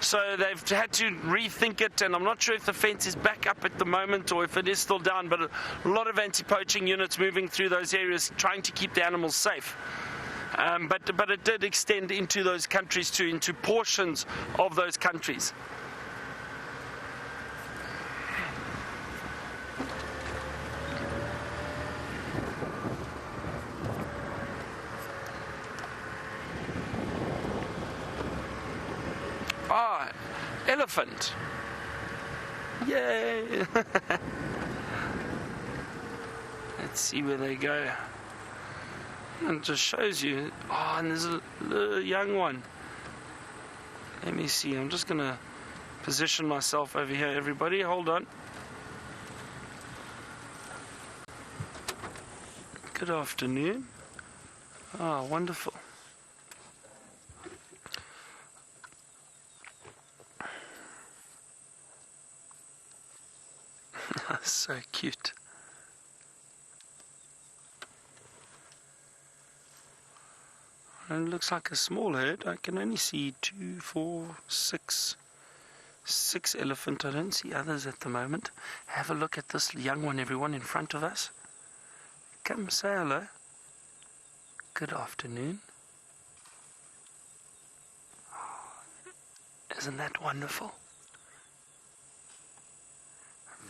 Speaker 3: So they've had to rethink it, and I'm not sure if the fence is back up at the moment or if it is still down, but a lot of anti-poaching units moving through those areas trying to keep the animals safe. But it did extend into those countries too, into portions of those countries. Ah, elephant. Yay. Let's see where they go. It just shows you. Oh, and there's a little young one. Let me see. I'm just going to position myself over here, everybody. Hold on. Good afternoon. Oh, wonderful. So cute. And it looks like a small herd. I can only see 2, 4, 6 elephant. I don't see others at the moment. Have a look at this young one, everyone, in front of us. Come say hello. Good afternoon. Isn't that wonderful?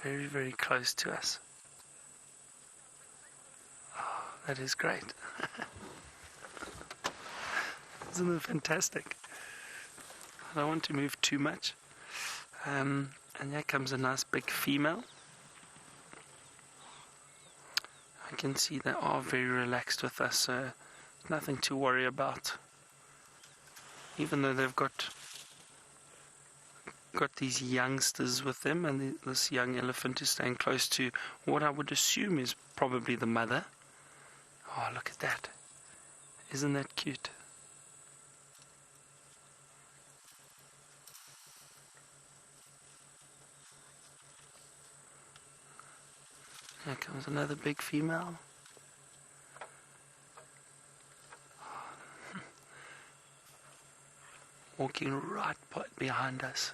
Speaker 3: Very, very close to us. Oh, that is great. Isn't it fantastic? I don't want to move too much. And here comes a nice big female. I can see they are very relaxed with us, so nothing to worry about. Even though they've got these youngsters with them, and this young elephant is staying close to what I would assume is probably the mother. Oh, look at that. Isn't that cute? Here comes another big female. Walking right behind us.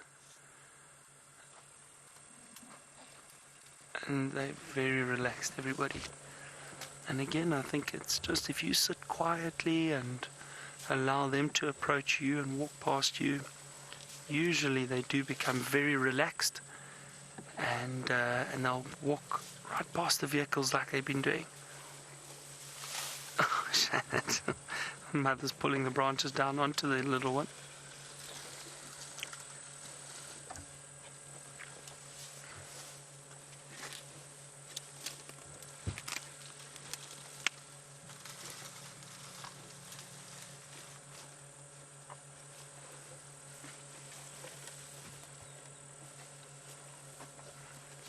Speaker 3: And they're very relaxed, everybody. And again, I think it's just if you sit quietly and allow them to approach you and walk past you, usually they do become very relaxed, and they'll walk right past the vehicles like they've been doing. Oh, Shannon. Mother's pulling the branches down onto the little one.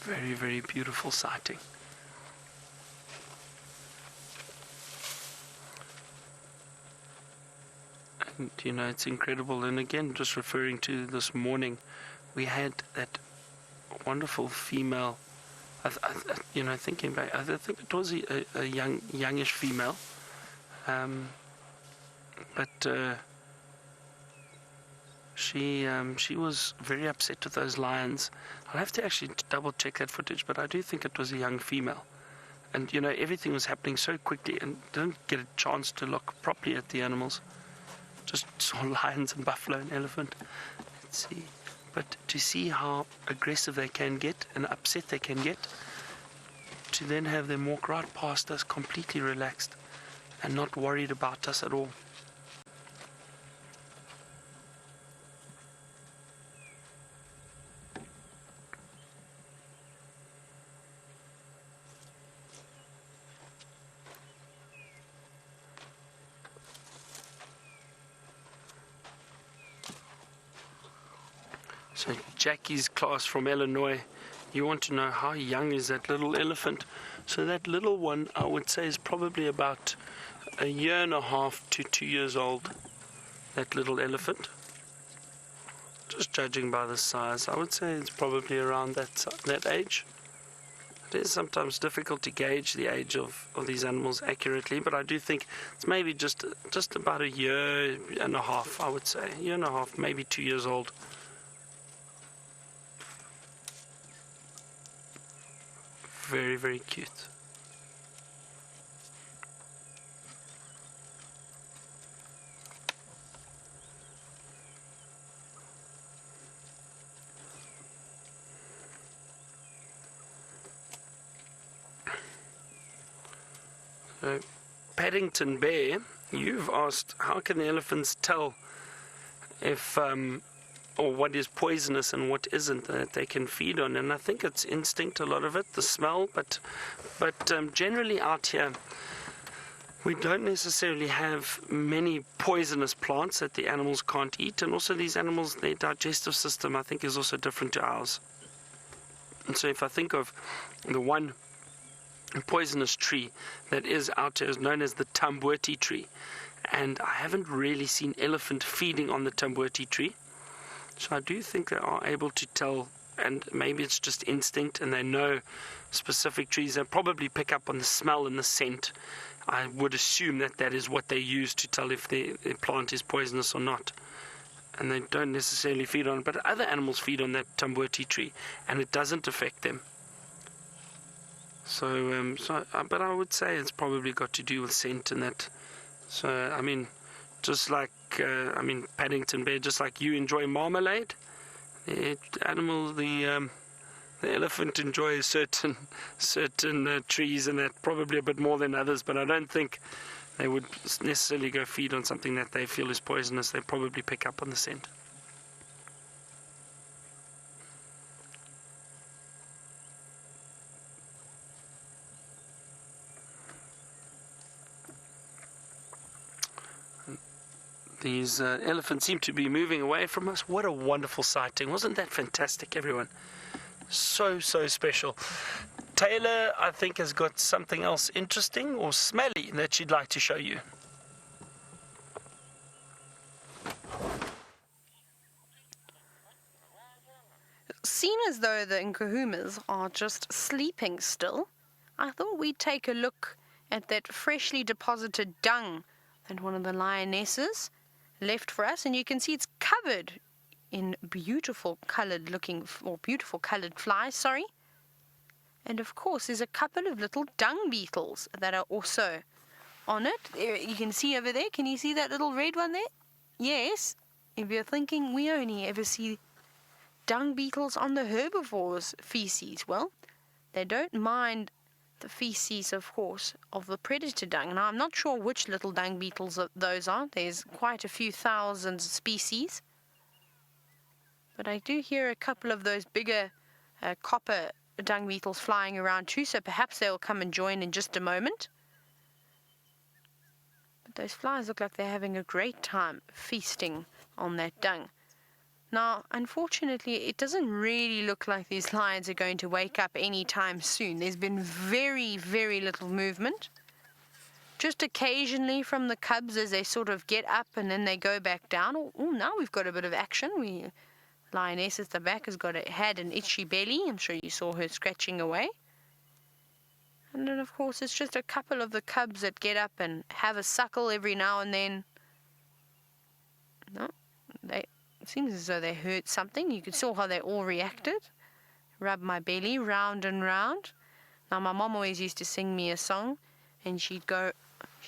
Speaker 3: Very, very beautiful sighting. And you know, it's incredible. And again, just referring to this morning, we had that wonderful female. Thinking back, I think it was a youngish female, but she was very upset with those lions. I'll have to actually double check that footage, but I do think it was a young female. And you know, everything was happening so quickly, and didn't get a chance to look properly at the animals. Just saw lions and buffalo and elephant. Let's see. But to see how aggressive they can get and upset they can get, to then have them walk right past us completely relaxed and not worried about us at all. So Jackie's class from Illinois, you want to know how young is that little elephant? So that little one, I would say, is probably about 1.5 to 2 years old, that little elephant. Just judging by the size, I would say it's probably around that age. It is sometimes difficult to gauge the age of these animals accurately, but I do think it's maybe just about 1.5 years, I would say. 1.5 years, maybe 2 years old. Very, very cute. So, Paddington Bear, you've asked how can the elephants tell if or what is poisonous and what isn't that they can feed on, and I think it's instinct, a lot of it, the smell, but generally out here we don't necessarily have many poisonous plants that the animals can't eat, and also these animals, their digestive system I think is also different to ours. And so if I think of the one poisonous tree that is out there is known as the tamboti tree, and I haven't really seen elephant feeding on the tamboti tree. So I do think they are able to tell, and maybe it's just instinct and they know specific trees. They probably pick up on the smell and the scent. I would assume that is what they use to tell if the plant is poisonous or not. And they don't necessarily feed on it, but other animals feed on that tamboti tree and it doesn't affect them. But I would say it's probably got to do with scent and that. So, I mean, just like, Paddington Bear, just like you enjoy marmalade, the elephant enjoys certain trees and that, probably a bit more than others, but I don't think they would necessarily go feed on something that they feel is poisonous. They probably pick up on the scent. These elephants seem to be moving away from us. What a wonderful sighting. Wasn't that fantastic, everyone? So special. Taylor, I think, has got something else interesting or smelly that she'd like to show you.
Speaker 1: Seen as though the Nkuhumas are just sleeping still, I thought we'd take a look at that freshly deposited dung that one of the lionesses left for us, and you can see it's covered in beautiful coloured flies, and of course there's a couple of little dung beetles that are also on it. You can see over there, can you see that little red one there? Yes. If you're thinking we only ever see dung beetles on the herbivores' feces, well, they don't mind the feces, of course, of the predator dung. Now, I'm not sure which little dung beetles those are. There's quite a few thousand species. But I do hear a couple of those bigger copper dung beetles flying around too, so perhaps they'll come and join in just a moment. But those flies look like they're having a great time feasting on that dung. Now, unfortunately, it doesn't really look like these lions are going to wake up anytime soon. There's been very, very little movement. Just occasionally from the cubs as they sort of get up and then they go back down. Oh, now we've got a bit of action. Lioness at the back had an itchy belly. I'm sure you saw her scratching away. And then, of course, it's just a couple of the cubs that get up and have a suckle every now and then. No, it seems as though they heard something. You could see how they all reacted. Rub my belly round and round. Now, my mom always used to sing me a song, and she'd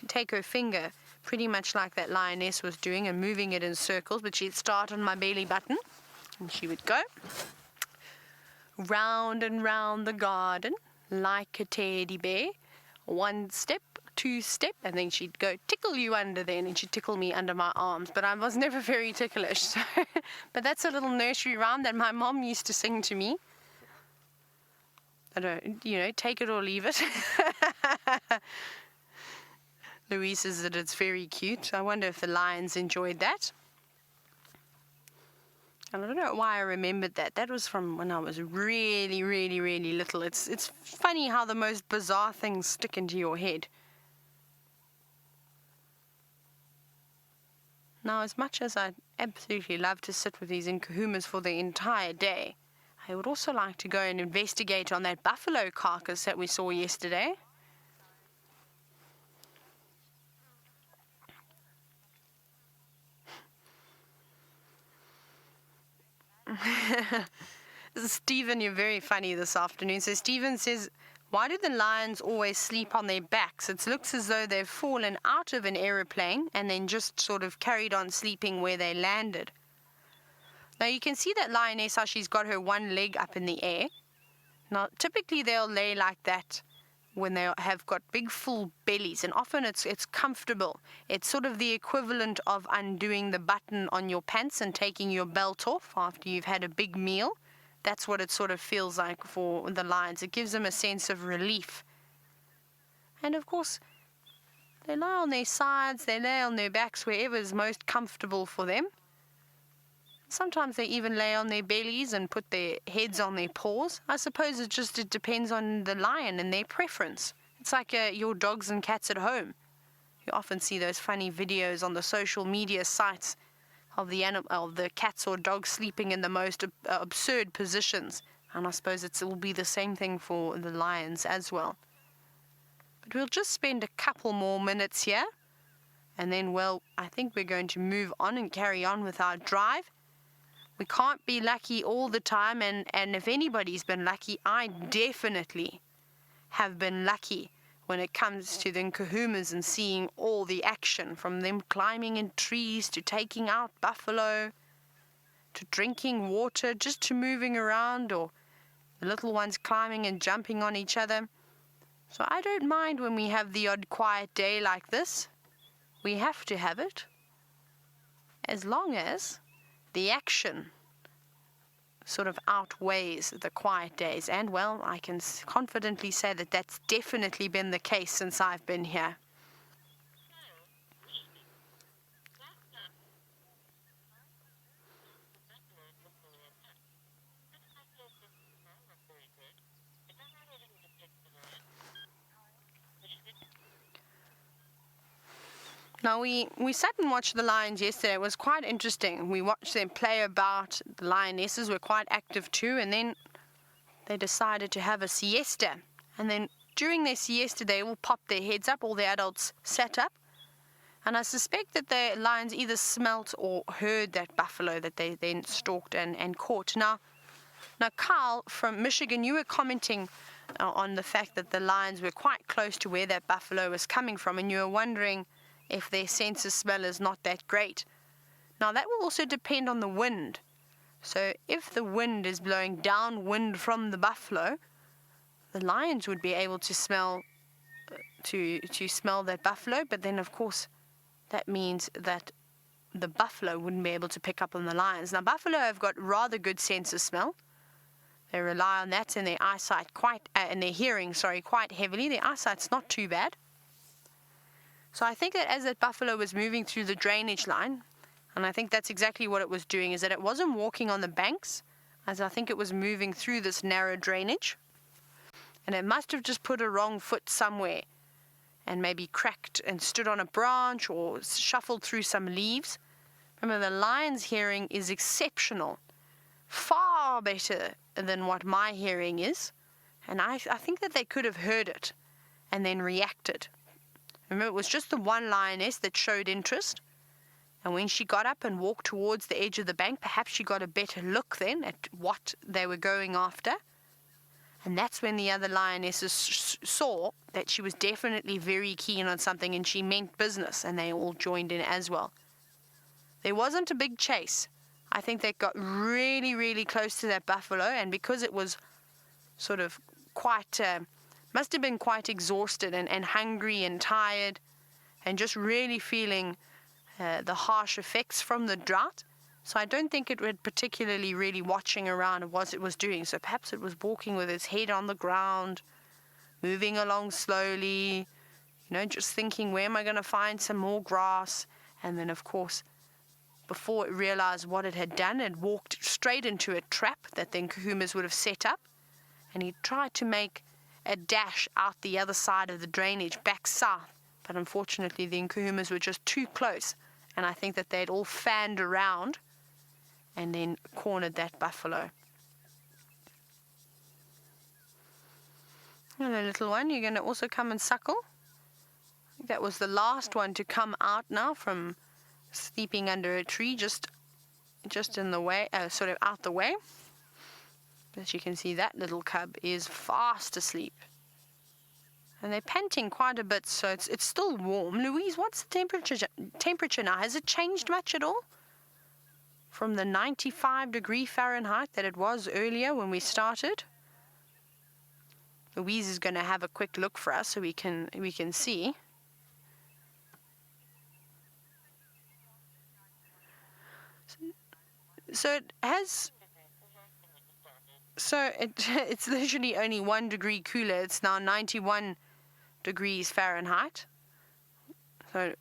Speaker 1: take her finger, pretty much like that lioness was doing, and moving it in circles, but she'd start on my belly button, and she would go round and round the garden like a teddy bear. 1 step, 2 step, and then she'd go tickle you under there, and she'd tickle me under my arms, but I was never very ticklish. So but that's a little nursery rhyme that my mom used to sing to me. I don't, take it or leave it. Louise says that it's very cute. I wonder if the lions enjoyed that. And I don't know why I remembered that. That was from when I was really, really, really little. It's funny how the most bizarre things stick into your head. Now, as much as I'd absolutely love to sit with these nkuhumas for the entire day, I would also like to go and investigate on that buffalo carcass that we saw yesterday. Stephen, you're very funny this afternoon. So Stephen says, why do the lions always sleep on their backs? It looks as though they've fallen out of an aeroplane and then just sort of carried on sleeping where they landed. Now you can see that lioness, how she's got her one leg up in the air. Now typically they'll lay like that when they have got big full bellies, and often it's comfortable. It's sort of the equivalent of undoing the button on your pants and taking your belt off after you've had a big meal. That's what it sort of feels like for the lions. It gives them a sense of relief. And of course, they lie on their sides, they lay on their backs, wherever is most comfortable for them. Sometimes they even lay on their bellies and put their heads on their paws. I suppose it depends on the lion and their preference. It's like your dogs and cats at home. You often see those funny videos on the social media sites of the cats or dogs sleeping in the most absurd positions. And I suppose it will be the same thing for the lions as well. But we'll just spend a couple more minutes here. And then, well, I think we're going to move on and carry on with our drive. We can't be lucky all the time, and if anybody's been lucky, I definitely have been lucky when it comes to the nkuhumas and seeing all the action, from them climbing in trees to taking out buffalo to drinking water, just to moving around, or the little ones climbing and jumping on each other. So I don't mind when we have the odd quiet day like this. We have to have it, as long as the action sort of outweighs the quiet days. And, well, I can confidently say that that's definitely been the case since I've been here. Now, we sat and watched the lions yesterday. It was quite interesting. We watched them play about. The lionesses were quite active too, and then they decided to have a siesta. And then during their siesta, they all popped their heads up. All the adults sat up. And I suspect that the lions either smelt or heard that buffalo that they then stalked and caught. Now, Carl from Michigan, you were commenting on the fact that the lions were quite close to where that buffalo was coming from, and you were wondering if their sense of smell is not that great. Now, that will also depend on the wind. So if the wind is blowing downwind from the buffalo, the lions would be able to smell smell that buffalo, but then of course that means that the buffalo wouldn't be able to pick up on the lions. Now, buffalo have got rather good sense of smell. They rely on that in their eyesight and their hearing, quite heavily. Their eyesight's not too bad. So I think that as that buffalo was moving through the drainage line, and I think that's exactly what it was doing, is that it wasn't walking on the banks, as I think it was moving through this narrow drainage. And it must have just put a wrong foot somewhere and maybe cracked and stood on a branch or shuffled through some leaves. Remember, the lion's hearing is exceptional, far better than what my hearing is. And I think that they could have heard it and then reacted. Remember, it was just the one lioness that showed interest. And when she got up and walked towards the edge of the bank, perhaps she got a better look then at what they were going after. And that's when the other lionesses saw that she was definitely very keen on something and she meant business, and they all joined in as well. There wasn't a big chase. I think they got really, really close to that buffalo, and because it was sort of quite... must have been quite exhausted and hungry and tired and just really feeling the harsh effects from the drought. So I don't think it was particularly really watching around what it was doing. So perhaps it was walking with its head on the ground, moving along slowly, just thinking, where am I going to find some more grass? And then, of course, before it realized what it had done, it walked straight into a trap that the nkuhumas would have set up, and he tried to make a dash out the other side of the drainage back south, but unfortunately the nkuhumas were just too close, and I think that they'd all fanned around and then cornered that buffalo. Hello, little one, you're going to also come and suckle? I think that was the last one to come out now from sleeping under a tree, just in the way, sort of out the way. As you can see, that little cub is fast asleep. And they're panting quite a bit, so it's still warm. Louise, what's the temperature now? Has it changed much at all? From the 95-degree Fahrenheit that it was earlier when we started? Louise is going to have a quick look for us so we can see. So it has. So it's literally only 1 degree cooler. It's now 91 degrees Fahrenheit. So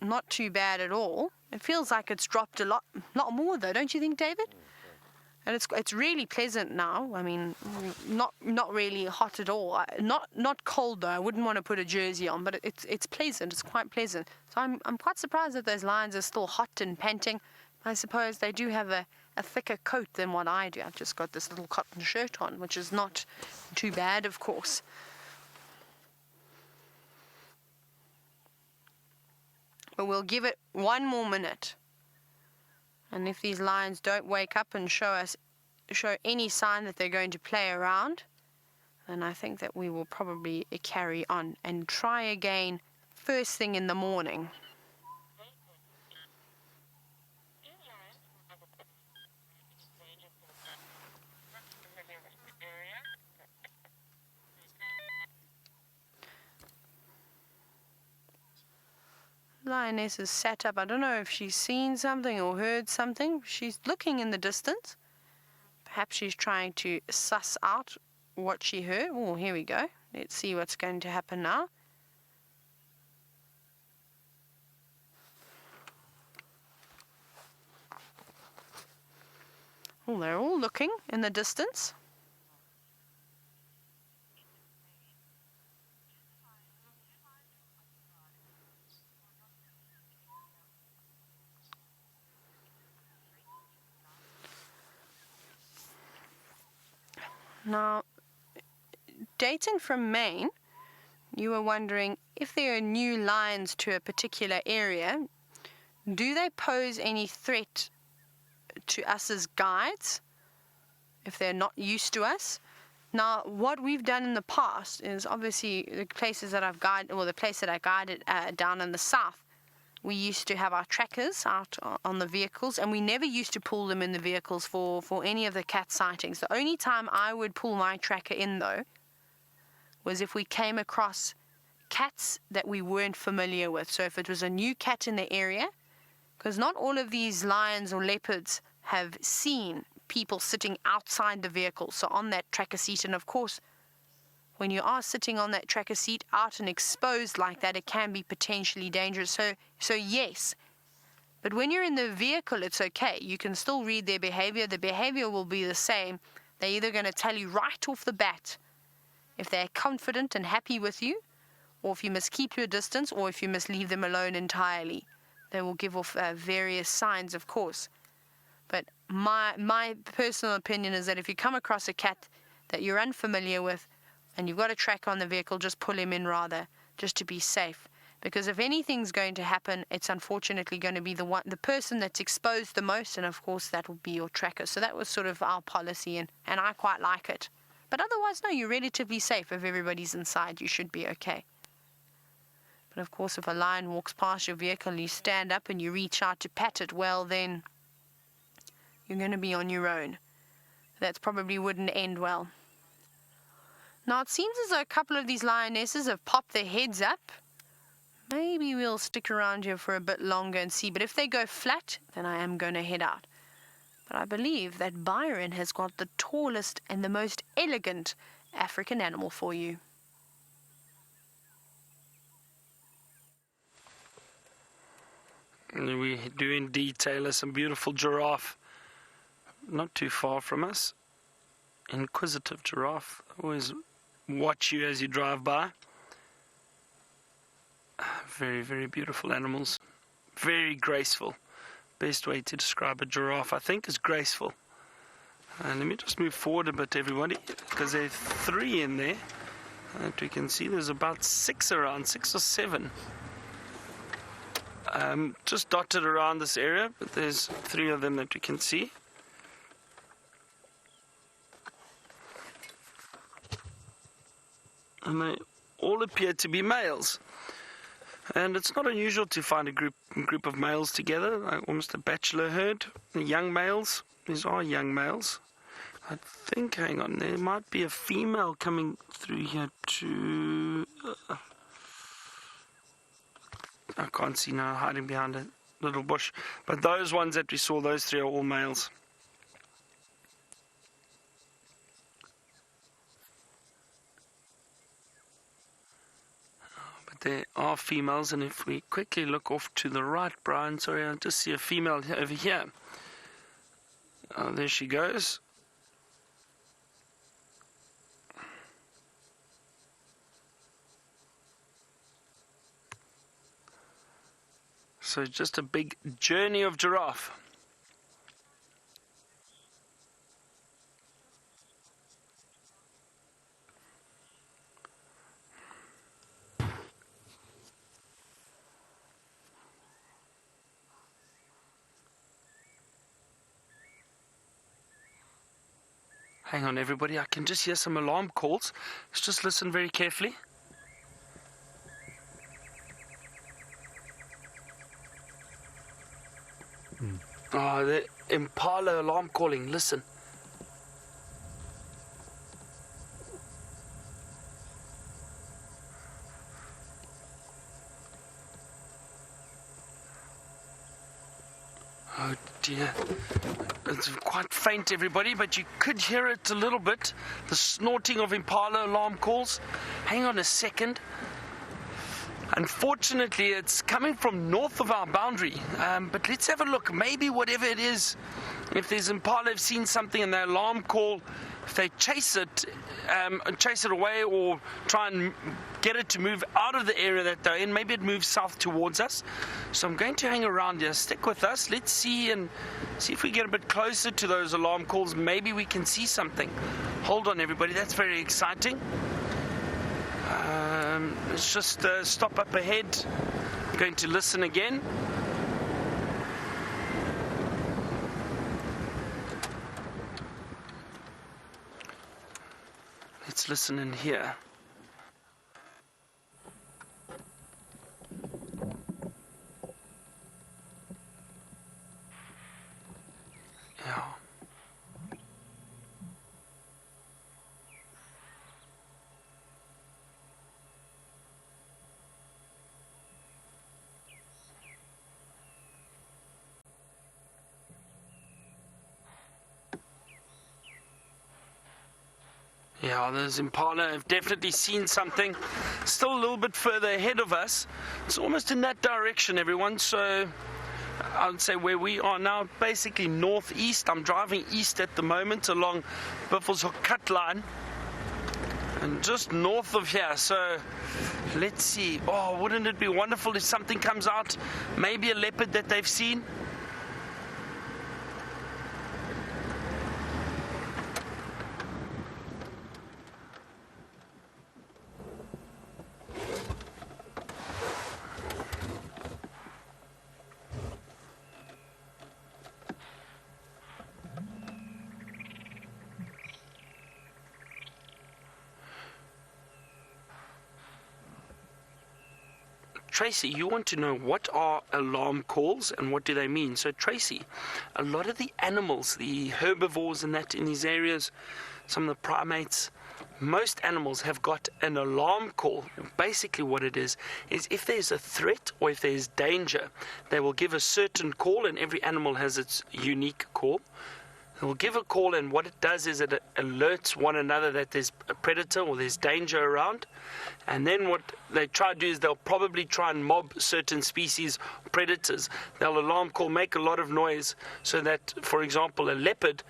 Speaker 1: not too bad at all. It feels like it's dropped a lot more though, don't you think, David? And it's really pleasant now. I mean, not really hot at all. Not cold though. I wouldn't want to put a jersey on, but it's pleasant. It's quite pleasant. So I'm quite surprised that those lions are still hot and panting. I suppose they do have a thicker coat than what I do. I've just got this little cotton shirt on, which is not too bad, of course. But we'll give it 1 more minute. And if these lions don't wake up and show any sign that they're going to play around, then I think that we will probably carry on and try again first thing in the morning. Lioness is sat up. I don't know if she's seen something or heard something. She's looking in the distance. Perhaps she's trying to suss out what she heard. Oh, here we go. Let's see what's going to happen now. Oh, they're all looking in the distance. Now, Dayton from Maine, you were wondering if there are new lions to a particular area, do they pose any threat to us as guides if they're not used to us? Now, what we've done in the past is obviously the places that I've guided, or the place that I guided down in the south, we used to have our trackers out on the vehicles, and we never used to pull them in the vehicles for any of the cat sightings. The only time I would pull my tracker in, though, was if we came across cats that we weren't familiar with. So if it was a new cat in the area, because not all of these lions or leopards have seen people sitting outside the vehicle, so on that tracker seat. And of course, when you are sitting on that tracker seat out and exposed like that, it can be potentially dangerous. So yes, but when you're in the vehicle, it's okay. You can still read their behavior. The behavior will be the same. They're either going to tell you right off the bat if they're confident and happy with you, or if you must keep your distance, or if you must leave them alone entirely. They will give off various signs, of course. But my personal opinion is that if you come across a cat that you're unfamiliar with, and you've got a tracker on the vehicle, just pull him in rather, just to be safe. Because if anything's going to happen, it's unfortunately going to be the person that's exposed the most, and of course that will be your tracker. So that was sort of our policy, and I quite like it. But otherwise, no, you're relatively safe. If everybody's inside, you should be okay. But of course, if a lion walks past your vehicle and you stand up and you reach out to pat it, well then, you're going to be on your own. That probably wouldn't end well. Now, it seems as though a couple of these lionesses have popped their heads up. Maybe we'll stick around here for a bit longer and see. But if they go flat, then I am going to head out. But I believe that Byron has got the tallest and the most elegant African animal for you.
Speaker 3: And we do indeed, Taylor, some beautiful giraffe. Not too far from us. Inquisitive giraffe. Always watch you as you drive by. Very, very beautiful animals. Very graceful. Best way to describe a giraffe, I think, is graceful. And let me just move forward a bit, everybody, because there are 3 in there that we can see. There's about 6 around, 6 or 7. Just dotted around this area, but there's 3 of them that we can see. And they all appear to be males. And it's not unusual to find a group of males together, like almost a bachelor herd. The young males, these are young males. I think, hang on, there might be a female coming through here too. I can't see now, hiding behind a little bush. But those ones that we saw, those 3 are all males. There are females, and if we quickly look off to the right, Brian, sorry, I just see a female over here. Oh, there she goes. So just a big journey of giraffe. Hang on, everybody, I can just hear some alarm calls. Let's just listen very carefully. Oh, the impala alarm calling, listen. Oh dear. It's quite faint, everybody, but you could hear it a little bit. The snorting of impala alarm calls. Hang on a second. Unfortunately, it's coming from north of our boundary. But let's have a look. Maybe whatever it is, if there's impala have seen something and the alarm call, if they chase it away or try and get it to move out of the area that they're in, maybe it moves south towards us. So I'm going to hang around here. Stick with us. Let's see if we get a bit closer to those alarm calls. Maybe we can see something. Hold on, everybody. That's very exciting. Let's just stop up ahead. I'm going to listen again. Let's listen in here. Yeah. Yeah, those impala have definitely seen something. Still a little bit further ahead of us. It's almost in that direction, everyone. So I would say where we are now, basically northeast. I'm driving east at the moment along Buffelshoek Cut Line. And just north of here. So let's see. Oh, wouldn't it be wonderful if something comes out? Maybe a leopard that they've seen. Tracy, you want to know what are alarm calls and what do they mean? So Tracy, a lot of the animals, the herbivores and that in these areas, some of the primates, most animals have got an alarm call. Basically what it is if there's a threat or if there's danger, they will give a certain call, and every animal has its unique call. It will give a call, and what it does is it alerts one another that there's a predator or there's danger around. And then what they try to do is they'll probably try and mob certain species predators. They'll alarm call, make a lot of noise, so that, for example, a leopard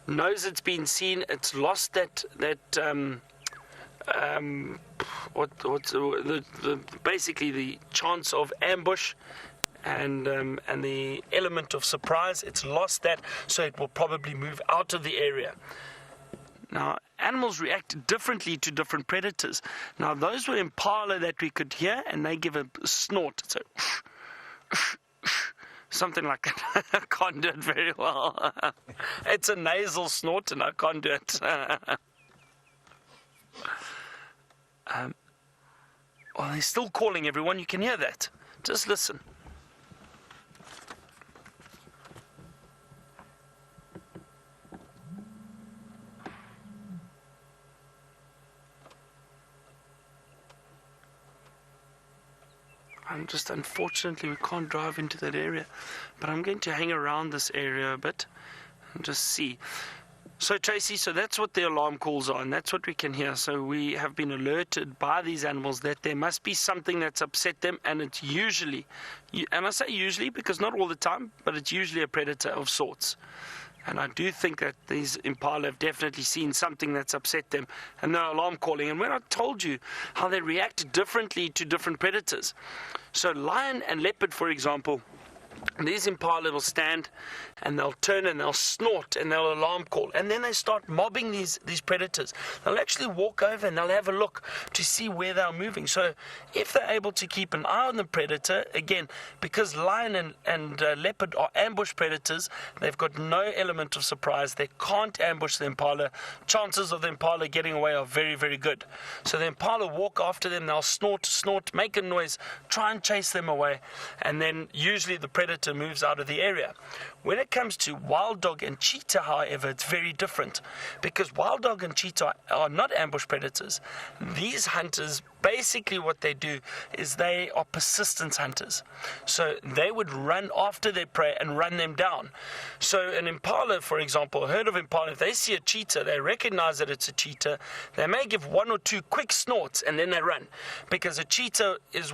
Speaker 3: knows it's been seen, it's lost basically the chance of ambush and the element of surprise. It's lost that, so it will probably move out of the area. Now, animals react differently to different predators. Now, those were impala that we could hear, and they give a snort. So, something like that. I can't do it very well. It's a nasal snort, and I can't do it. Well, they're still calling, everyone. You can hear that. Just listen. Unfortunately, we can't drive into that area, but I'm going to hang around this area a bit and just see. So, Tracy, so that's what the alarm calls are, and that's what we can hear. So we have been alerted by these animals that there must be something that's upset them, and it's usually, and I say usually because not all the time, but it's usually a predator of sorts. And I do think that these impala have definitely seen something that's upset them, and they're alarm calling. And when I told you how they react differently to different predators, so lion and leopard, for example, these impala will stand and they'll turn and they'll snort and they'll alarm call, and then they start mobbing these predators. They'll actually walk over and they'll have a look to see where they're moving. So if they're able to keep an eye on the predator, again, because lion and leopard are ambush predators, they've got no element of surprise. They can't ambush the impala. Chances of the impala getting away are very, very good. So the impala walk after them, they'll snort, make a noise, try and chase them away, and then usually the predator moves out of the area. When it comes to wild dog and cheetah, however, it's very different, because wild dog and cheetah are not ambush predators. These hunters, basically what they do is they are persistence hunters. So they would run after their prey and run them down. So an impala, for example, a herd of impala, if they see a cheetah, they recognize that it's a cheetah. They may give one or two quick snorts and then they run, because a cheetah is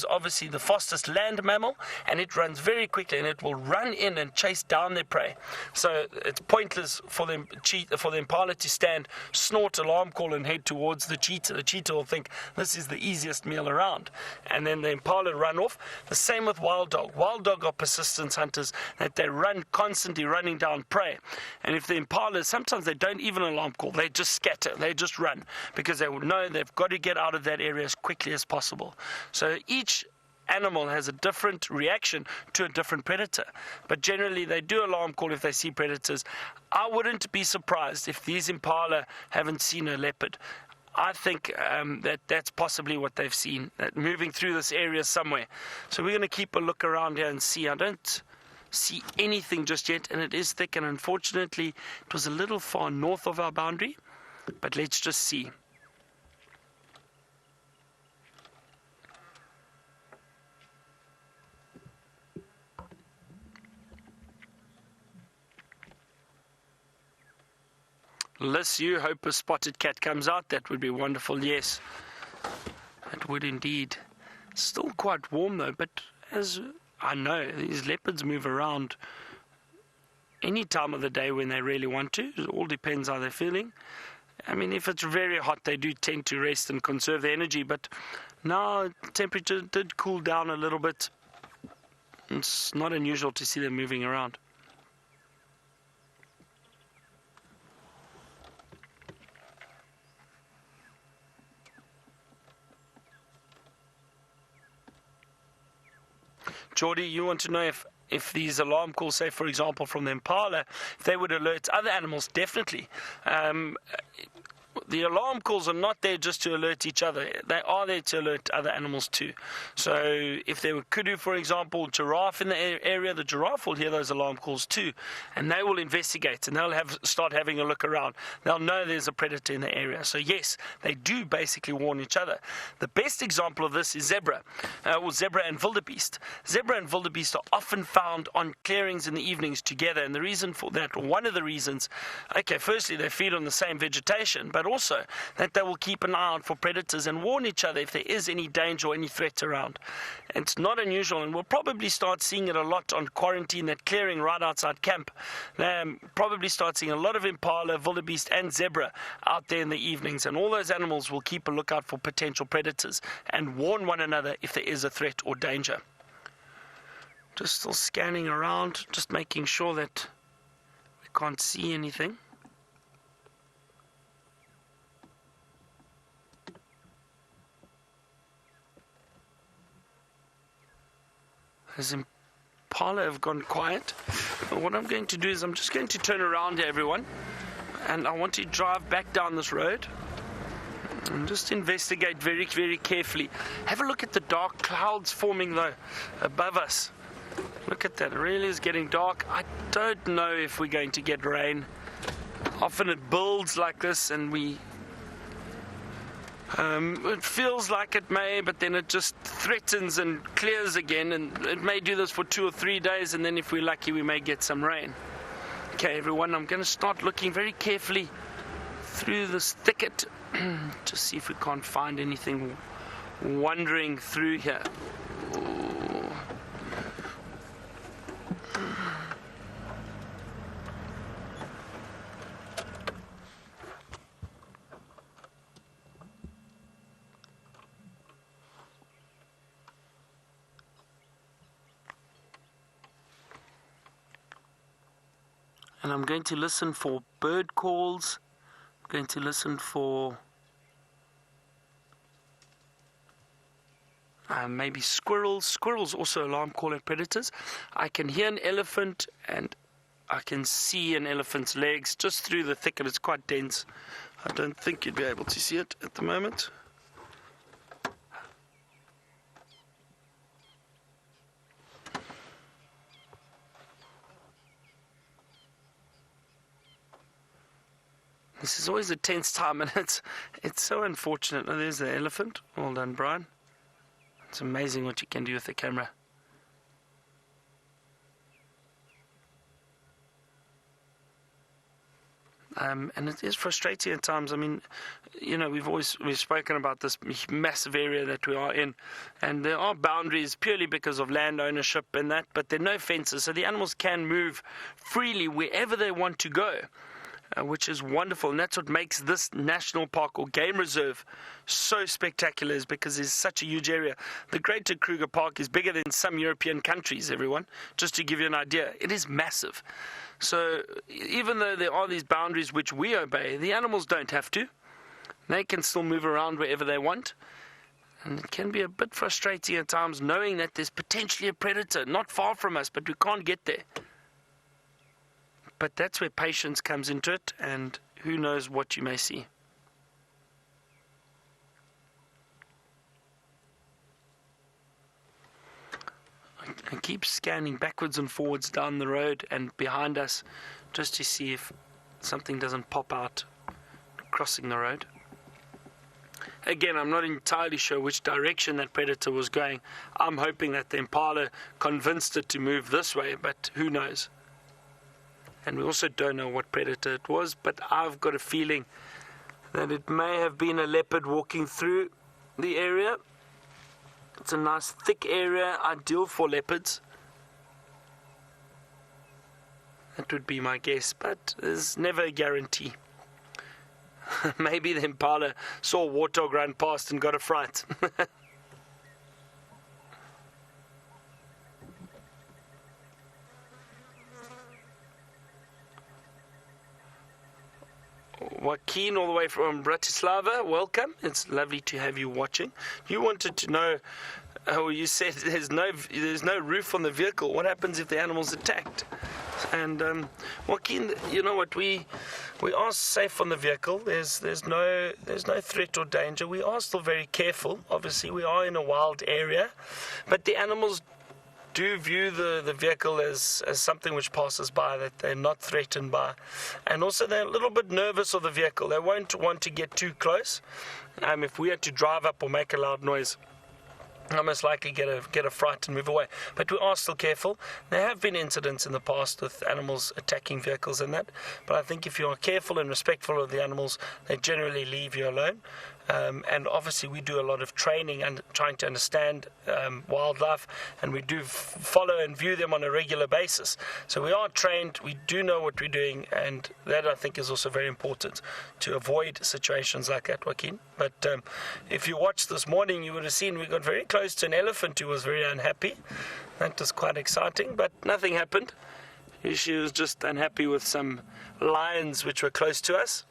Speaker 3: obviously the fastest land mammal, and it runs very quickly, and it will run in and chase down their prey. So it's pointless for the impala to stand, snort, alarm call, and head towards the cheetah. The cheetah will think this is the easiest meal around, and then the impala run off. The same with wild dog. Wild dog are persistence hunters, that they run constantly, running down prey. And if the impala, sometimes they don't even alarm call, they just scatter, they just run, because they will know they've got to get out of that area as quickly as possible. So each animal has a different reaction to a different predator, but generally they do alarm call if they see predators. I wouldn't be surprised if these impala haven't seen a leopard. I think that's possibly what they've seen, that moving through this area somewhere. So we're going to keep a look around here and see. I don't see anything just yet, and it is thick, and unfortunately it was a little far north of our boundary, but let's just see. Liz, you hope a spotted cat comes out. That would be wonderful. Yes, it would indeed. Still quite warm though, but as I know, these leopards move around any time of the day when they really want to. It all depends how they're feeling. I mean, if it's very hot, they do tend to rest and conserve their energy, but now temperature did cool down a little bit. It's not unusual to see them moving around. Geordie, you want to know if these alarm calls, say for example from the impala, if they would alert other animals? Definitely. the alarm calls are not there just to alert each other. They are there to alert other animals too. So if there were kudu, for example, giraffe in the area, the giraffe will hear those alarm calls too, and they will investigate, and they'll start having a look around. They'll know there's a predator in the area. So yes, they do basically warn each other. The best example of this is zebra and wildebeest. Zebra and wildebeest are often found on clearings in the evenings together, and the reason for that, one of the reasons, okay, firstly, they feed on the same vegetation, but also that they will keep an eye out for predators and warn each other if there is any danger or any threat around. It's not unusual, and we'll probably start seeing it a lot on quarantine, that clearing right outside camp. Probably start seeing a lot of impala, wildebeest and zebra out there in the evenings, and all those animals will keep a lookout for potential predators and warn one another if there is a threat or danger. Just still scanning around, just making sure that we can't see anything. As impala have gone quiet, but what I'm going to do is I'm just going to turn around here, everyone, and I want to drive back down this road and just investigate very, very carefully. Have a look at the dark clouds forming though above us. Look at that, it really is getting dark. I don't know if we're going to get rain. Often it builds like this and it feels like it may, but then it just threatens and clears again, and it may do this for 2 or 3 days, and then if we're lucky we may get some rain. Okay everyone, I'm going to start looking very carefully through this thicket to see if we can't find anything wandering through here. And I'm going to listen for bird calls. I'm going to listen for maybe squirrels. Squirrels also alarm call at predators. I can hear an elephant and I can see an elephant's legs just through the thicket. It's quite dense. I don't think you'd be able to see it at the moment. This is always a tense time, and it's so unfortunate. Oh, there's the elephant. Well done, Brian. It's amazing what you can do with the camera. And it is frustrating at times. I mean, you know, we've spoken about this massive area that we are in, and there are boundaries purely because of land ownership and that, but there are no fences, so the animals can move freely wherever they want to go. Which is wonderful, and that's what makes this national park or game reserve so spectacular, is because it's such a huge area. The greater Kruger Park is bigger than some European countries, everyone, just to give you an idea. It is massive. So even though there are these boundaries which we obey, the animals don't have to. They can still move around wherever they want. And it can be a bit frustrating at times knowing that there's potentially a predator not far from us, but we can't get there. But that's where patience comes into it, and who knows what you may see. I keep scanning backwards and forwards down the road and behind us just to see if something doesn't pop out crossing the road. Again, I'm not entirely sure which direction that predator was going. I'm hoping that the impala convinced it to move this way, but who knows? And we also don't know what predator it was, but I've got a feeling that it may have been a leopard walking through the area. It's a nice thick area, ideal for leopards. That would be my guess, but there's never a guarantee. Maybe the impala saw a warthog run past and got a fright. Joaquin, all the way from Bratislava, welcome. It's lovely to have you watching. You wanted to know, you said there's no roof on the vehicle. What happens if the animal's attacked? And Joaquin, you know what, we are safe on the vehicle. There's no threat or danger. We are still very careful. Obviously, we are in a wild area, but the animals do view the vehicle as something which passes by, that they're not threatened by. And also they're a little bit nervous of the vehicle. They won't want to get too close. If we had to drive up or make a loud noise, I'll most likely get a fright and move away. But we are still careful. There have been incidents in the past with animals attacking vehicles and that, but I think if you are careful and respectful of the animals, they generally leave you alone. And obviously we do a lot of training and trying to understand wildlife, and we do follow and view them on a regular basis. So we are trained, we do know what we're doing, and that I think is also very important to avoid situations like that, Joaquin. But if you watched this morning, you would have seen we got very close to an elephant who was very unhappy. That was quite exciting, but nothing happened. She was just unhappy with some lions which were close to us,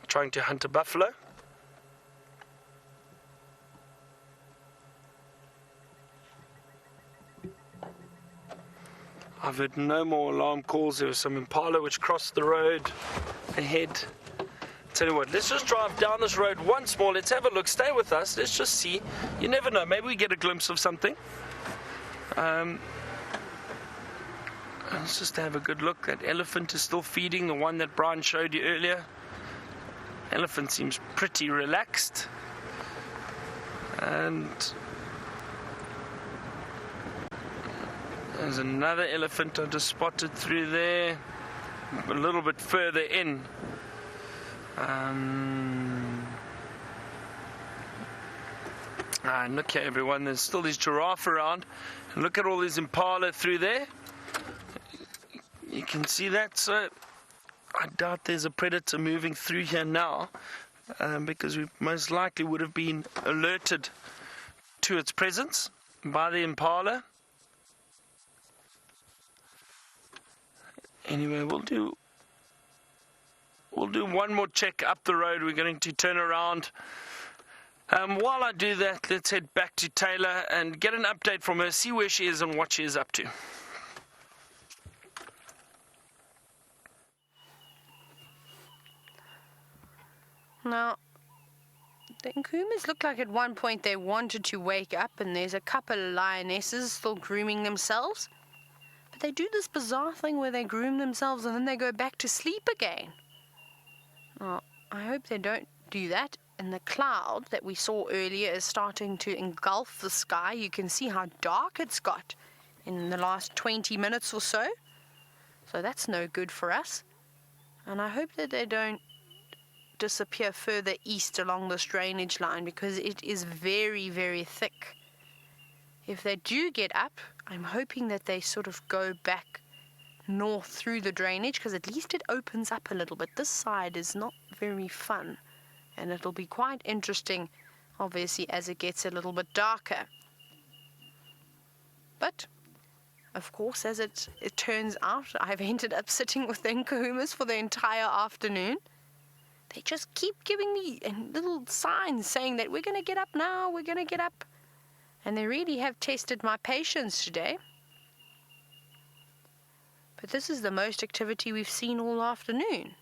Speaker 3: trying to hunt a buffalo. I've heard no more alarm calls. There was some impala which crossed the road ahead. Tell you what, let's just drive down this road once more. Let's have a look. Stay with us. Let's just see. You never know. Maybe we get a glimpse of something. Let's just have a good look. That elephant is still feeding, the one that Brian showed you earlier. Elephant seems pretty relaxed. And there's another elephant I just spotted through there, a little bit further in. And look here, everyone, there's still this giraffe around. And look at all these impala through there. You can see that, so I doubt there's a predator moving through here now, because we most likely would have been alerted to its presence by the impala. Anyway, we'll do one more check up the road. We're going to turn around. While I do that, let's head back to Taylor and get an update from her, see where she is and what she is up to.
Speaker 1: Now, the Nkumas look like at one point they wanted to wake up, and there's a couple of lionesses still grooming themselves. But they do this bizarre thing where they groom themselves and then they go back to sleep again. Now, I hope they don't do that. And the cloud that we saw earlier is starting to engulf the sky. You can see how dark it's got in the last 20 minutes or so. So that's no good for us. And I hope that they don't disappear further east along this drainage line, because it is very, very thick. If they do get up, I'm hoping that they sort of go back north through the drainage, because at least it opens up a little bit. This side is not very fun, and it'll be quite interesting, obviously, as it gets a little bit darker. But of course, as it turns out, I've ended up sitting with the Nkuhumas for the entire afternoon. They just keep giving me little signs saying that we're going to get up now, we're going to get up. And they really have tested my patience today. But this is the most activity we've seen all afternoon.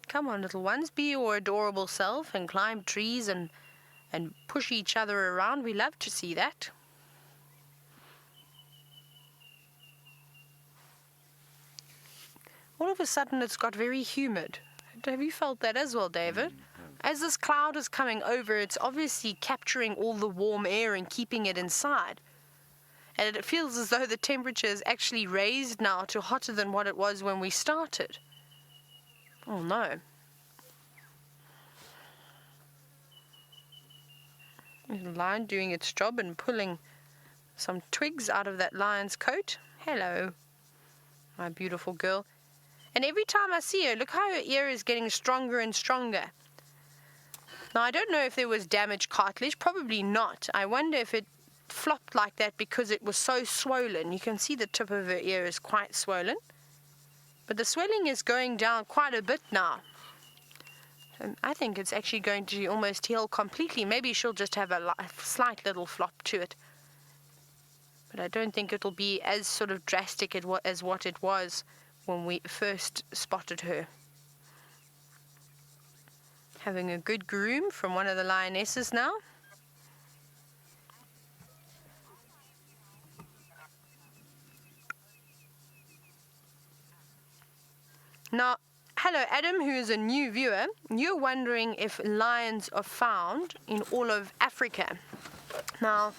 Speaker 1: Come on, little ones, be your adorable self and climb trees and push each other around. We love to see that. All of a sudden it's got very humid. Have you felt that as well, David? As this cloud is coming over, it's obviously capturing all the warm air and keeping it inside. And it feels as though the temperature is actually raised now to hotter than what it was when we started. Oh no. There's a lion doing its job and pulling some twigs out of that lion's coat. Hello, my beautiful girl. And every time I see her, look how her ear is getting stronger and stronger. Now, I don't know if there was damaged cartilage. Probably not. I wonder if it flopped like that because it was so swollen. You can see the tip of her ear is quite swollen. But the swelling is going down quite a bit now. I think it's actually going to almost heal completely. Maybe she'll just have a slight little flop to it. But I don't think it'll be as sort of drastic as what it was when we first spotted her. Having a good groom from one of the lionesses now. Now, hello Adam, who is a new viewer. You're wondering if lions are found in all of Africa. Now,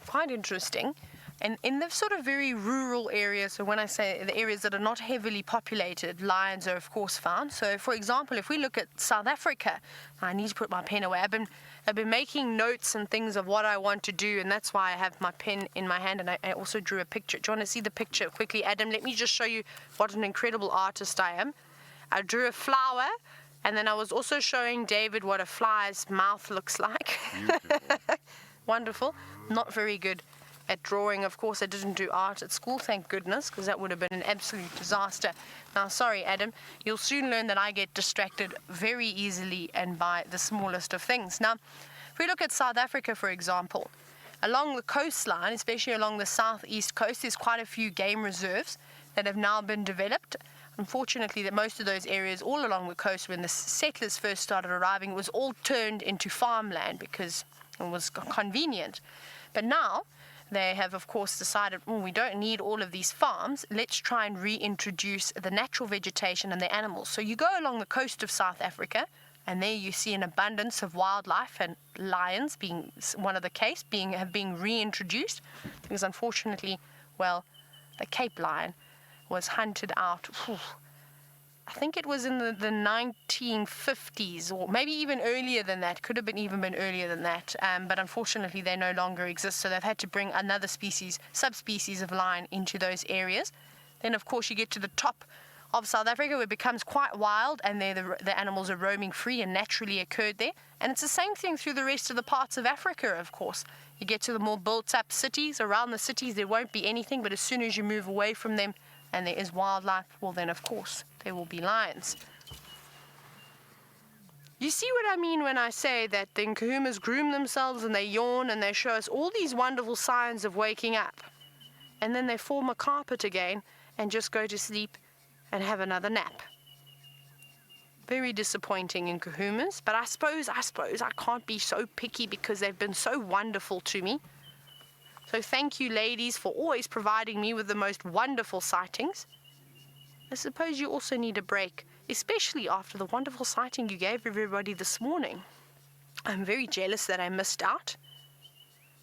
Speaker 1: quite interesting. And in the sort of very rural areas, so when I say the areas that are not heavily populated, lions are of course found. So for example, if we look at South Africa, I need to put my pen away. I've been making notes and things of what I want to do, and that's why I have my pen in my hand, and I also drew a picture. Do you want to see the picture quickly, Adam? Let me just show you what an incredible artist I am. I drew a flower, and then I was also showing David what a fly's mouth looks like. Wonderful. Not very good at drawing, of course. I didn't do art at school, thank goodness, because that would have been an absolute disaster. Now, sorry, Adam, you'll soon learn that I get distracted very easily and by the smallest of things. Now, if we look at South Africa, for example, along the coastline, especially along the southeast coast, there's quite a few game reserves that have now been developed. Unfortunately, that most of those areas all along the coast, when the settlers first started arriving, it was all turned into farmland because it was convenient. But now, they have, of course, decided, we don't need all of these farms. Let's try and reintroduce the natural vegetation and the animals. So you go along the coast of South Africa, and there you see an abundance of wildlife, and lions being one of the case, have been reintroduced. Because unfortunately, well, the Cape lion was hunted out. I think it was in the 1950s, or maybe even earlier than that. Could have even been earlier than that. But unfortunately, they no longer exist. So they've had to bring another subspecies of lion into those areas. Then, of course, you get to the top of South Africa, where it becomes quite wild, and there the animals are roaming free and naturally occurred there. And it's the same thing through the rest of the parts of Africa, of course. You get to the more built-up cities. Around the cities, there won't be anything, but as soon as you move away from them, and there is wildlife, well then, of course, there will be lions. You see what I mean when I say that the Nkuhumas groom themselves and they yawn and they show us all these wonderful signs of waking up. And then they form a carpet again and just go to sleep and have another nap. Very disappointing in Nkuhumas, but I suppose I can't be so picky because they've been so wonderful to me. So thank you, ladies, for always providing me with the most wonderful sightings. I suppose you also need a break, especially after the wonderful sighting you gave everybody this morning. I'm very jealous that I missed out,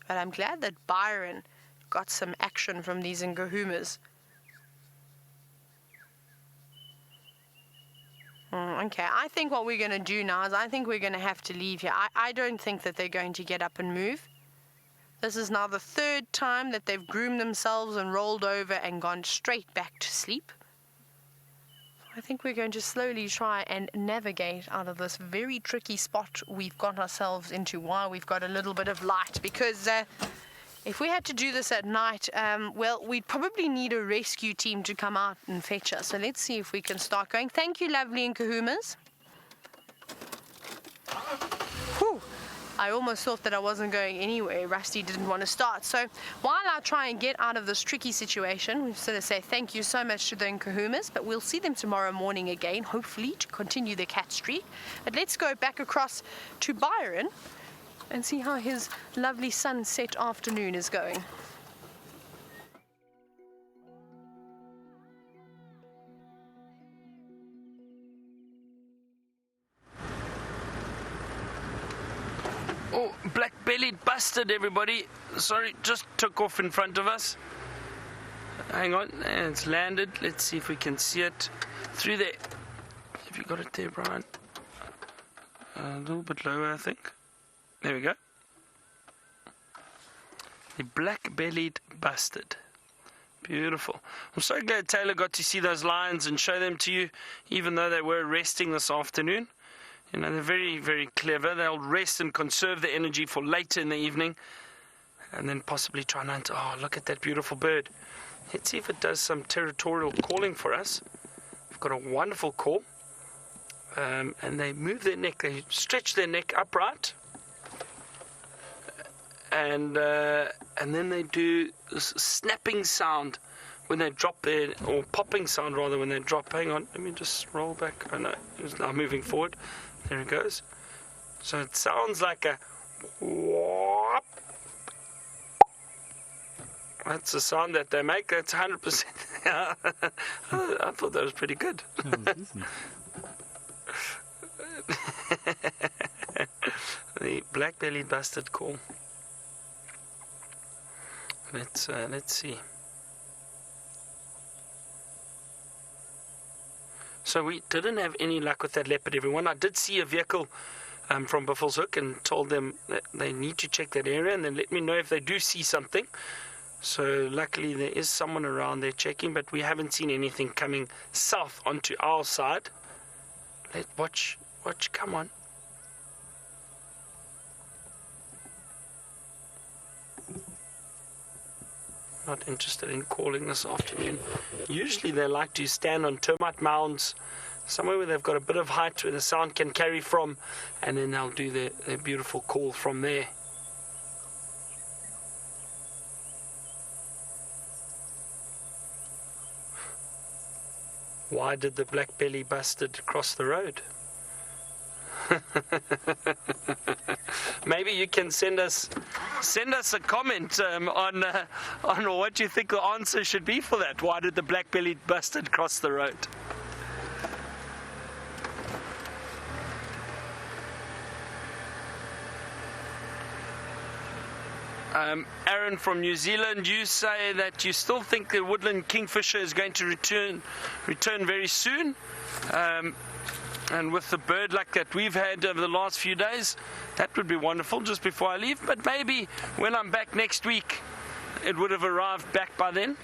Speaker 1: but I'm glad that Byron got some action from these Nkuhumas. Okay, I think what we're going to do now is I think we're going to have to leave here. I don't think that they're going to get up and move. This is now the third time that they've groomed themselves and rolled over and gone straight back to sleep. I think we're going to slowly try and navigate out of this very tricky spot we've got ourselves into while we've got a little bit of light. Because if we had to do this at night, well, we'd probably need a rescue team to come out and fetch us. So let's see if we can start going. Thank you, lovely Nkuhumas. Whew. I almost thought that I wasn't going anywhere. Rusty didn't want to start. So while I try and get out of this tricky situation, we sort of say thank you so much to the Nkuhumas, but we'll see them tomorrow morning again, hopefully, to continue the cat streak. But let's go back across to Byron and see how his lovely sunset afternoon is going.
Speaker 3: Oh, black-bellied bastard, everybody. Sorry, just took off in front of us. Hang on, and it's landed. Let's see if we can see it through there. Have you got it there, Brian? A little bit lower, I think. There we go. The black-bellied bastard. Beautiful. I'm so glad Taylor got to see those lions and show them to you, even though they were resting this afternoon. You know, they're very, very clever. They'll rest and conserve the energy for later in the evening, and then possibly try and hunt. Oh, look at that beautiful bird. Let's see if it does some territorial calling for us. got a wonderful call. And they move their neck, they stretch their neck upright. And then they do this snapping sound when they drop their, or popping sound rather, when they drop. Hang on, let me just roll back. Oh no, it's now moving forward. There it goes. So it sounds like a whoop. That's the sound that they make. That's 100%. I thought that was pretty good. The black-bellied bustard call. Let's see. So we didn't have any luck with that leopard, everyone. I did see a vehicle from Buffelshoek and told them that they need to check that area and then let me know if they do see something. So luckily there is someone around there checking, but we haven't seen anything coming south onto our side. Watch, come on. Not interested in calling this afternoon. Usually they like to stand on termite mounds, somewhere where they've got a bit of height where the sound can carry from, and then they'll do their beautiful call from there. Why did the black belly bastard cross the road? Maybe you can send us a comment on what you think the answer should be for that. Why did the black-bellied bustard cross the road? Aaron from New Zealand, you say that you still think the woodland kingfisher is going to return very soon. And with the bird luck that we've had over the last few days, that would be wonderful just before I leave. But maybe when I'm back next week, it would have arrived back by then.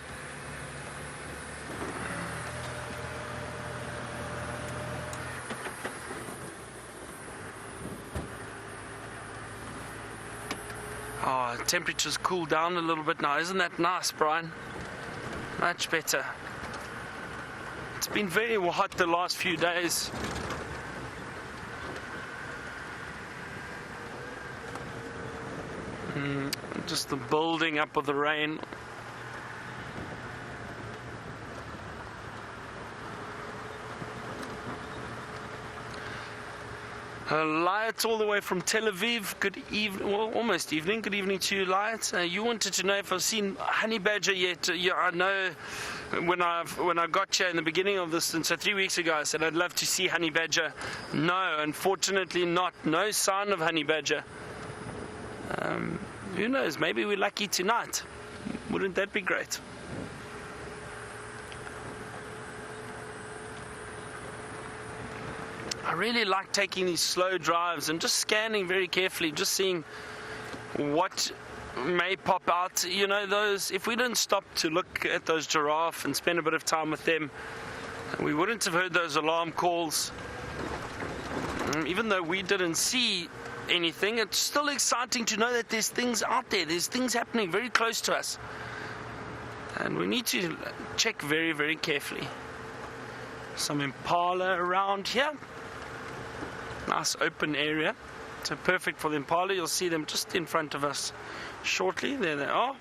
Speaker 3: Oh, temperatures cool down a little bit now. Isn't that nice, Brian? Much better. It's been very hot the last few days. Just the building up of the rain. Light all the way from Tel Aviv. Good evening, well, almost evening. Good evening to you, Light. You wanted to know if I've seen honey badger yet. Yeah, I know. When I got here in the beginning of this, and so 3 weeks ago, I said I'd love to see honey badger. No, unfortunately not. No sign of honey badger. Who knows? Maybe we're lucky tonight. Wouldn't that be great? I really like taking these slow drives and just scanning very carefully, just seeing what may pop out. You know, those, if we didn't stop to look at those giraffe and spend a bit of time with them, we wouldn't have heard those alarm calls. Even though we didn't see anything, it's still exciting to know that there's things out there, there's things happening very close to us, and we need to check very, very carefully. Some impala around here, nice open area, so perfect for the impala. You'll see them just in front of us shortly. There they are.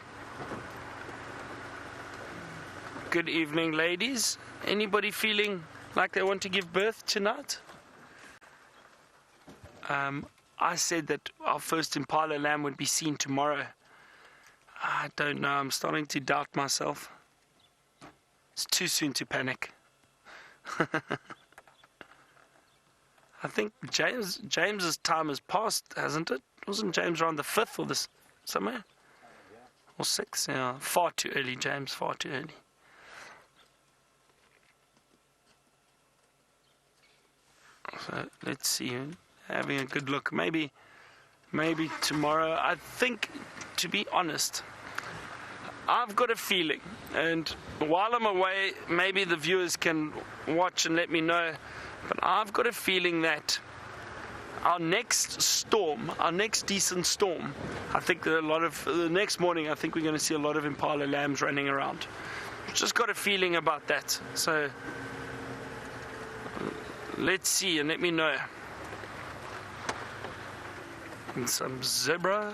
Speaker 3: Good evening, ladies. Anybody feeling like they want to give birth tonight? I said that our first impala lamb would be seen tomorrow. I don't know. I'm starting to doubt myself. It's too soon to panic. I think James's time has passed, hasn't it? Wasn't James around the 5th or this somewhere? Or 6th? Yeah, far too early, James. Far too early. So let's see. Having a good look. Maybe tomorrow. I think, to be honest, I've got a feeling, and while I'm away, maybe the viewers can watch and let me know, but I've got a feeling that our next storm, our next decent storm, I think that the next morning, I think we're going to see a lot of impala lambs running around. Just got a feeling about that. So Let's see and let me know. And some zebra.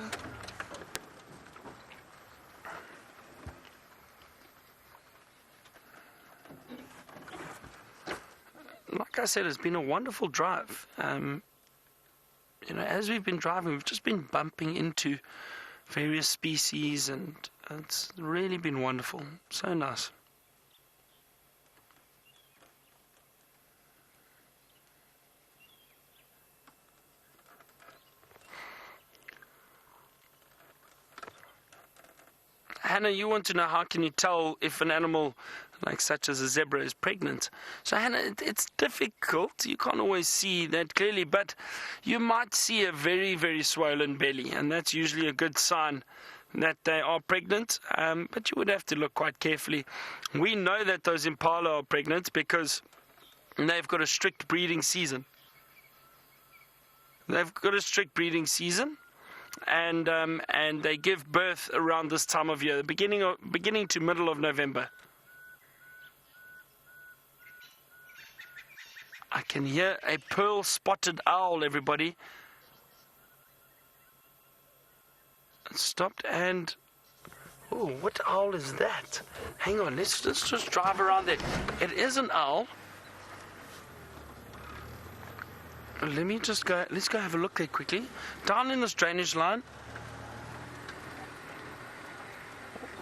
Speaker 3: Like I said, it's been a wonderful drive. You know, as we've been driving, we've just been bumping into various species, and it's really been wonderful. So nice. Hannah, you want to know how can you tell if an animal like such as a zebra is pregnant? So Hannah, it's difficult. You can't always see that clearly, but you might see a very, very swollen belly, and that's usually a good sign that they are pregnant, but you would have to look quite carefully. We know that those impala are pregnant because they've got a strict breeding season. They've got a strict breeding season. And they give birth around this time of year, beginning to middle of November. I can hear a pearl-spotted owl, everybody. It stopped and... Oh, what owl is that? Hang on, let's just drive around there. It is an owl. Let me just go, let's go have a look there quickly. Down in this drainage line.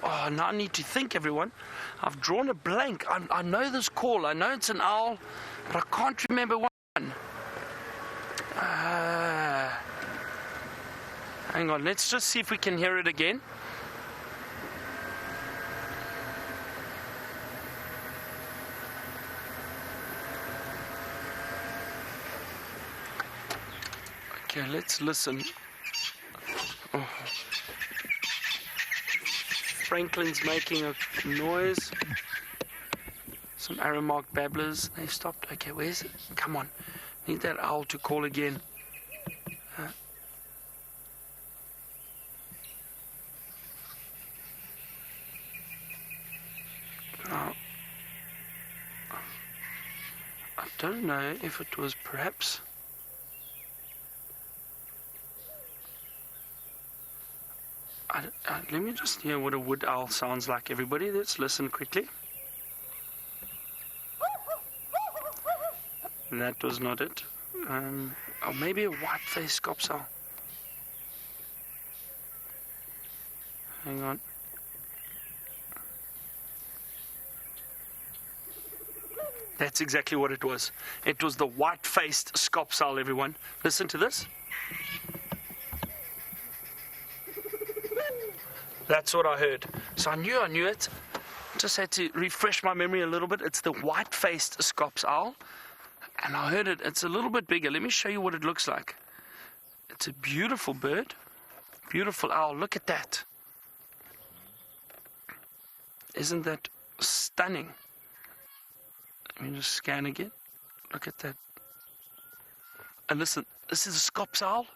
Speaker 3: Oh, now I need to think, everyone. I've drawn a blank. I know this call. I know it's an owl, but I can't remember one. Hang on, let's just see if we can hear it again. Okay, let's listen. Oh. Franklin's making a noise. Some arrow-marked babblers. They stopped. Okay, where's it? Come on. Need that owl to call again. Now, I don't know if it was perhaps... let me just hear what a wood owl sounds like, everybody. Let's listen quickly. That was not it. Or maybe a white-faced scops owl. Hang on. That's exactly what it was. It was the white-faced scops owl, everyone. Listen to this. That's what I heard. So I knew it. Just had to refresh my memory a little bit. It's the white-faced scops owl. And I heard it. It's a little bit bigger. Let me show you what it looks like. It's a beautiful bird. Beautiful owl. Look at that. Isn't that stunning? Let me just scan again. Look at that. And listen, this is a scops owl.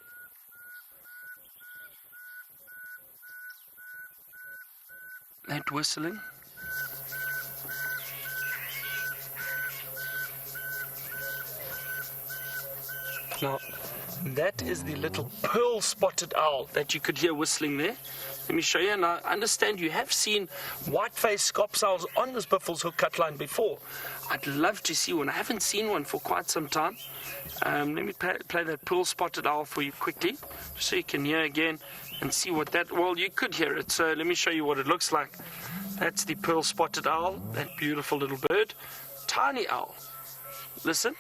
Speaker 3: That whistling. Now, that is the little pearl-spotted owl that you could hear whistling there. Let me show you. And I understand you have seen white-faced scops owls on this Buffelshoek cutline before. I'd love to see one. I haven't seen one for quite some time. Let me play that pearl-spotted owl for you quickly, so you can hear again and see what that... Well, you could hear it, so let me show you what it looks like. That's the pearl-spotted owl, that beautiful little bird. Tiny owl. Listen.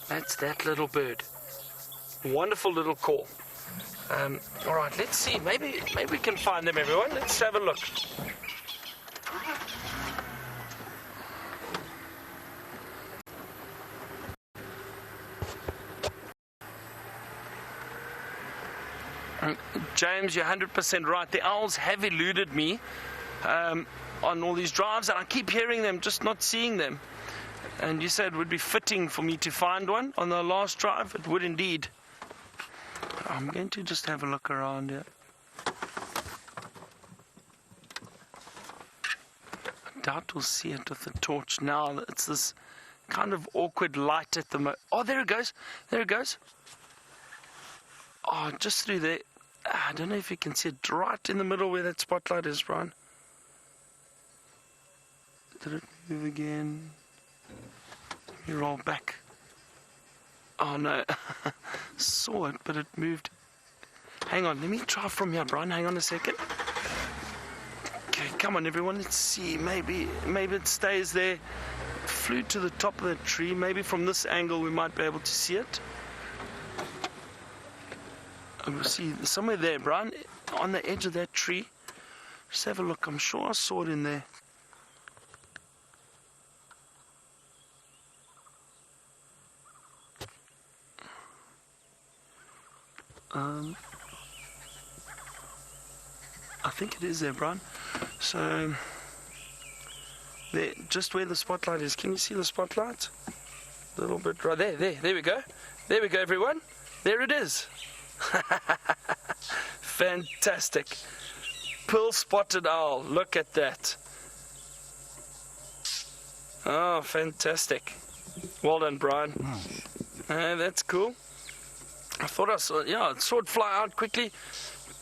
Speaker 3: That's that little bird. Wonderful little call. All right, let's see. Maybe we can find them, everyone. Let's have a look. James, you're 100% right. The owls have eluded me on all these drives, and I keep hearing them, just not seeing them. And you said it would be fitting for me to find one on the last drive. It would indeed. I'm going to just have a look around here. I doubt we'll see it with the torch now. It's this kind of awkward light at the moment. Oh, there it goes. There it goes. Oh, just through there. I don't know if you can see it right in the middle where that spotlight is, Brian. Did it move again? Let me roll back. Oh no, saw it, but it moved. Hang on, let me try from here, Brian. Hang on a second. Okay, come on, everyone. Let's see. Maybe it stays there. Flew to the top of the tree. Maybe from this angle we might be able to see it. And we'll see somewhere there, Brian, on the edge of that tree. Just have a look. I'm sure I saw it in there. I think it is there, Brian. So, there, just where the spotlight is. Can you see the spotlight? A little bit right there. There we go. There we go, everyone. There it is. Fantastic. Pearl-spotted owl. Look at that. Oh, fantastic. Well done, Brian. That's cool. I thought I saw it fly out quickly.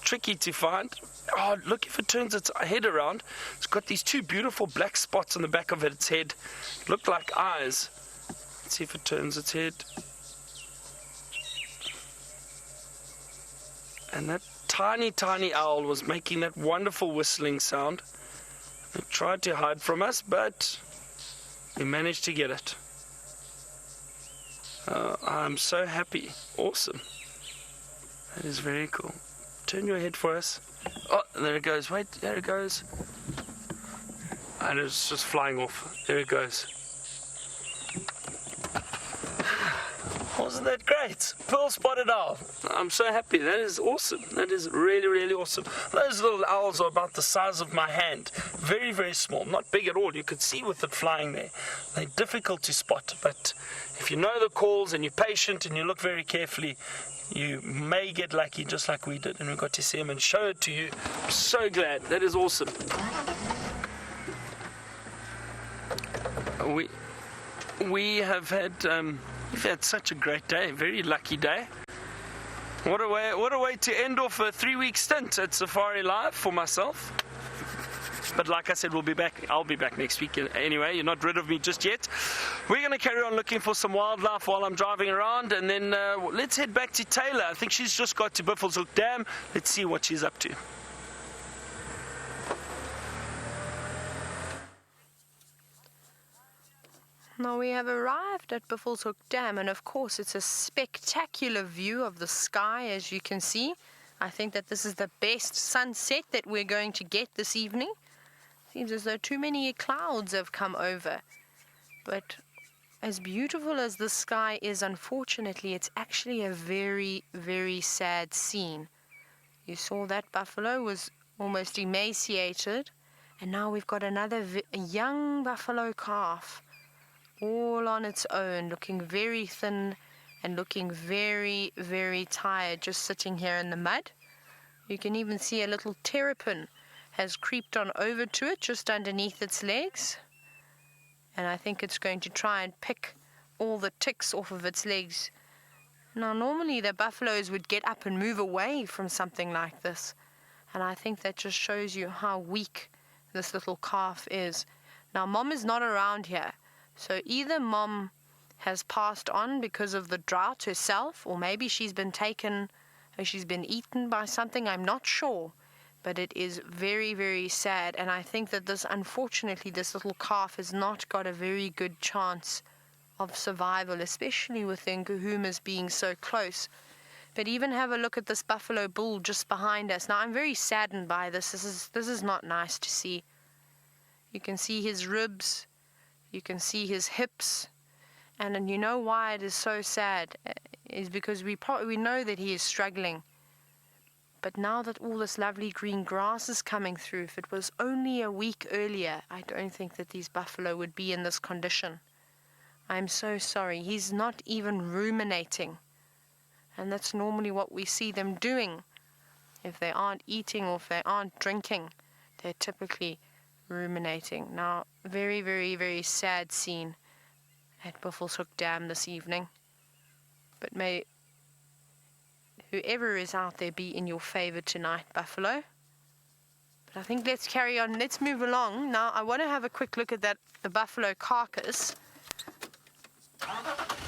Speaker 3: Tricky to find. Oh, look, if it turns its head around, it's got these two beautiful black spots on the back of its head. Look like eyes. Let's see if it turns its head. And that tiny, tiny owl was making that wonderful whistling sound. It tried to hide from us, but we managed to get it. I'm so happy. Awesome. That is very cool. Turn your head for us. Oh, there it goes. Wait, there it goes. And it's just flying off. There it goes. Wasn't that great? Pearl-spotted owl. I'm so happy. That is awesome. That is really, really awesome. Those little owls are about the size of my hand. Very, very small. Not big at all. You could see with it flying there. They're difficult to spot. But if you know the calls and you're patient and you look very carefully, you may get lucky just like we did. And we got to see them and show it to you. I'm so glad. That is awesome. We have had... We've had such a great day, very lucky day. What a way to end off a 3-week stint at safariLIVE for myself. But like I said, we'll be back. I'll be back next week anyway. You're not rid of me just yet. We're going to carry on looking for some wildlife while I'm driving around, and then let's head back to Taylor. I think she's just got to Buffelshoek Dam. Let's see what she's up to.
Speaker 1: Now we have arrived at Buffelshoek Dam, and of course it's a spectacular view of the sky, as you can see. I think that this is the best sunset that we're going to get this evening. Seems as though too many clouds have come over. But as beautiful as the sky is, unfortunately, it's actually a very, very sad scene. You saw that buffalo was almost emaciated, and now we've got another young buffalo calf, all on its own, looking very thin and looking very, very tired, just sitting here in the mud. You can even see a little terrapin has creeped on over to it, just underneath its legs. And I think it's going to try and pick all the ticks off of its legs. Now, normally the buffaloes would get up and move away from something like this. And I think that just shows you how weak this little calf is. Now, Mom is not around here. So either Mom has passed on because of the drought herself, or maybe she's been taken, or she's been eaten by something. I'm not sure. But it is very, very sad. And I think that unfortunately, this little calf has not got a very good chance of survival, especially with the Nkuhumas being so close. But even have a look at this buffalo bull just behind us. Now, I'm very saddened by this. This is not nice to see. You can see his ribs. You can see his hips. And you know why it is so sad? Is because we know that he is struggling. But now that all this lovely green grass is coming through, if it was only a week earlier, I don't think that these buffalo would be in this condition. I'm so sorry. He's not even ruminating. And that's normally what we see them doing. If they aren't eating or if they aren't drinking, they're typically ruminating. Now, very, very, very sad scene at Buffelshoek Dam this evening. But may whoever is out there be in your favor tonight, Buffalo. But I think let's carry on. Let's move along. Now, I want to have a quick look at the buffalo carcass.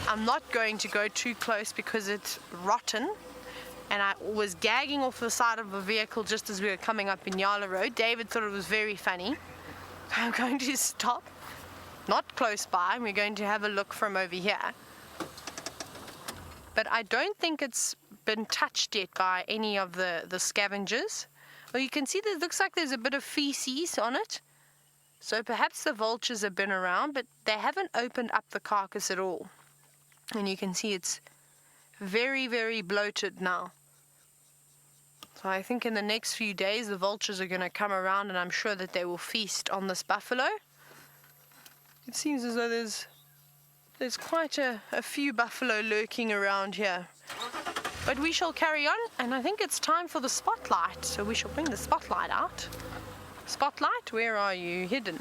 Speaker 1: I'm not going to go too close because it's rotten. And I was gagging off the side of a vehicle just as we were coming up in Yala Road. David thought it was very funny. I'm going to stop, not close by, and we're going to have a look from over here. But I don't think it's been touched yet by any of the scavengers. Well, you can see that it looks like there's a bit of feces on it. So perhaps the vultures have been around, but they haven't opened up the carcass at all. And you can see it's very, very bloated now. So I think in the next few days the vultures are going to come around, and I'm sure that they will feast on this buffalo. It seems as though there's quite a few buffalo lurking around here. But we shall carry on, and I think it's time for the spotlight. So we shall bring the spotlight out. Spotlight, where are you hidden?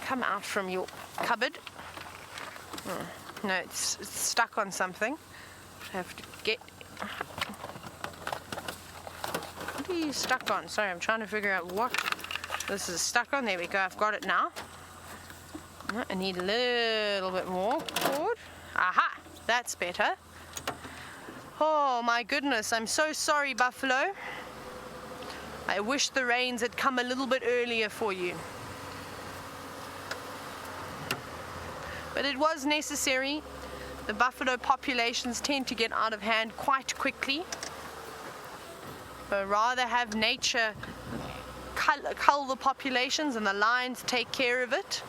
Speaker 1: Come out from your cupboard. No, it's stuck on something. I have to get... What are you stuck on? Sorry, I'm trying to figure out what this is stuck on. There we go, I've got it now. I need a little bit more cord. Aha, that's better. Oh my goodness, I'm so sorry, Buffalo. I wish the rains had come a little bit earlier for you. But it was necessary. The buffalo populations tend to get out of hand quite quickly. But rather have nature cull the populations and the lions take care of it.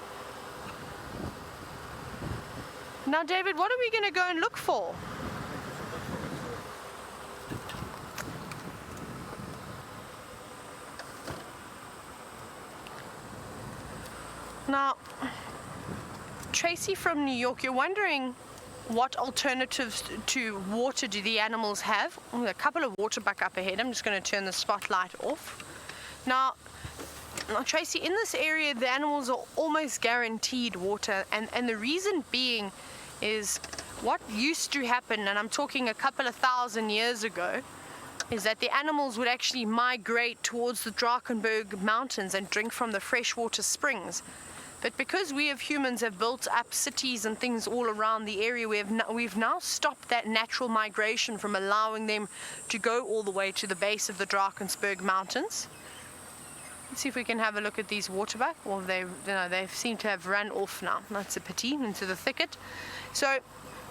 Speaker 1: Now, David, what are we going to go and look for? Now, Tracy from New York, you're wondering what alternatives to water do the animals have? A couple of water buck up ahead. I'm just going to turn the spotlight off. Now, Tracy, in this area, the animals are almost guaranteed water, and the reason being is what used to happen, and I'm talking a couple of thousand years ago, is that the animals would actually migrate towards the Drakensberg Mountains and drink from the freshwater springs. But because we as humans have built up cities and things all around the area, we've now stopped that natural migration from allowing them to go all the way to the base of the Drakensberg Mountains. Let's see if we can have a look at these waterbuck. Well, they seem to have run off now. That's a pity, into the thicket. So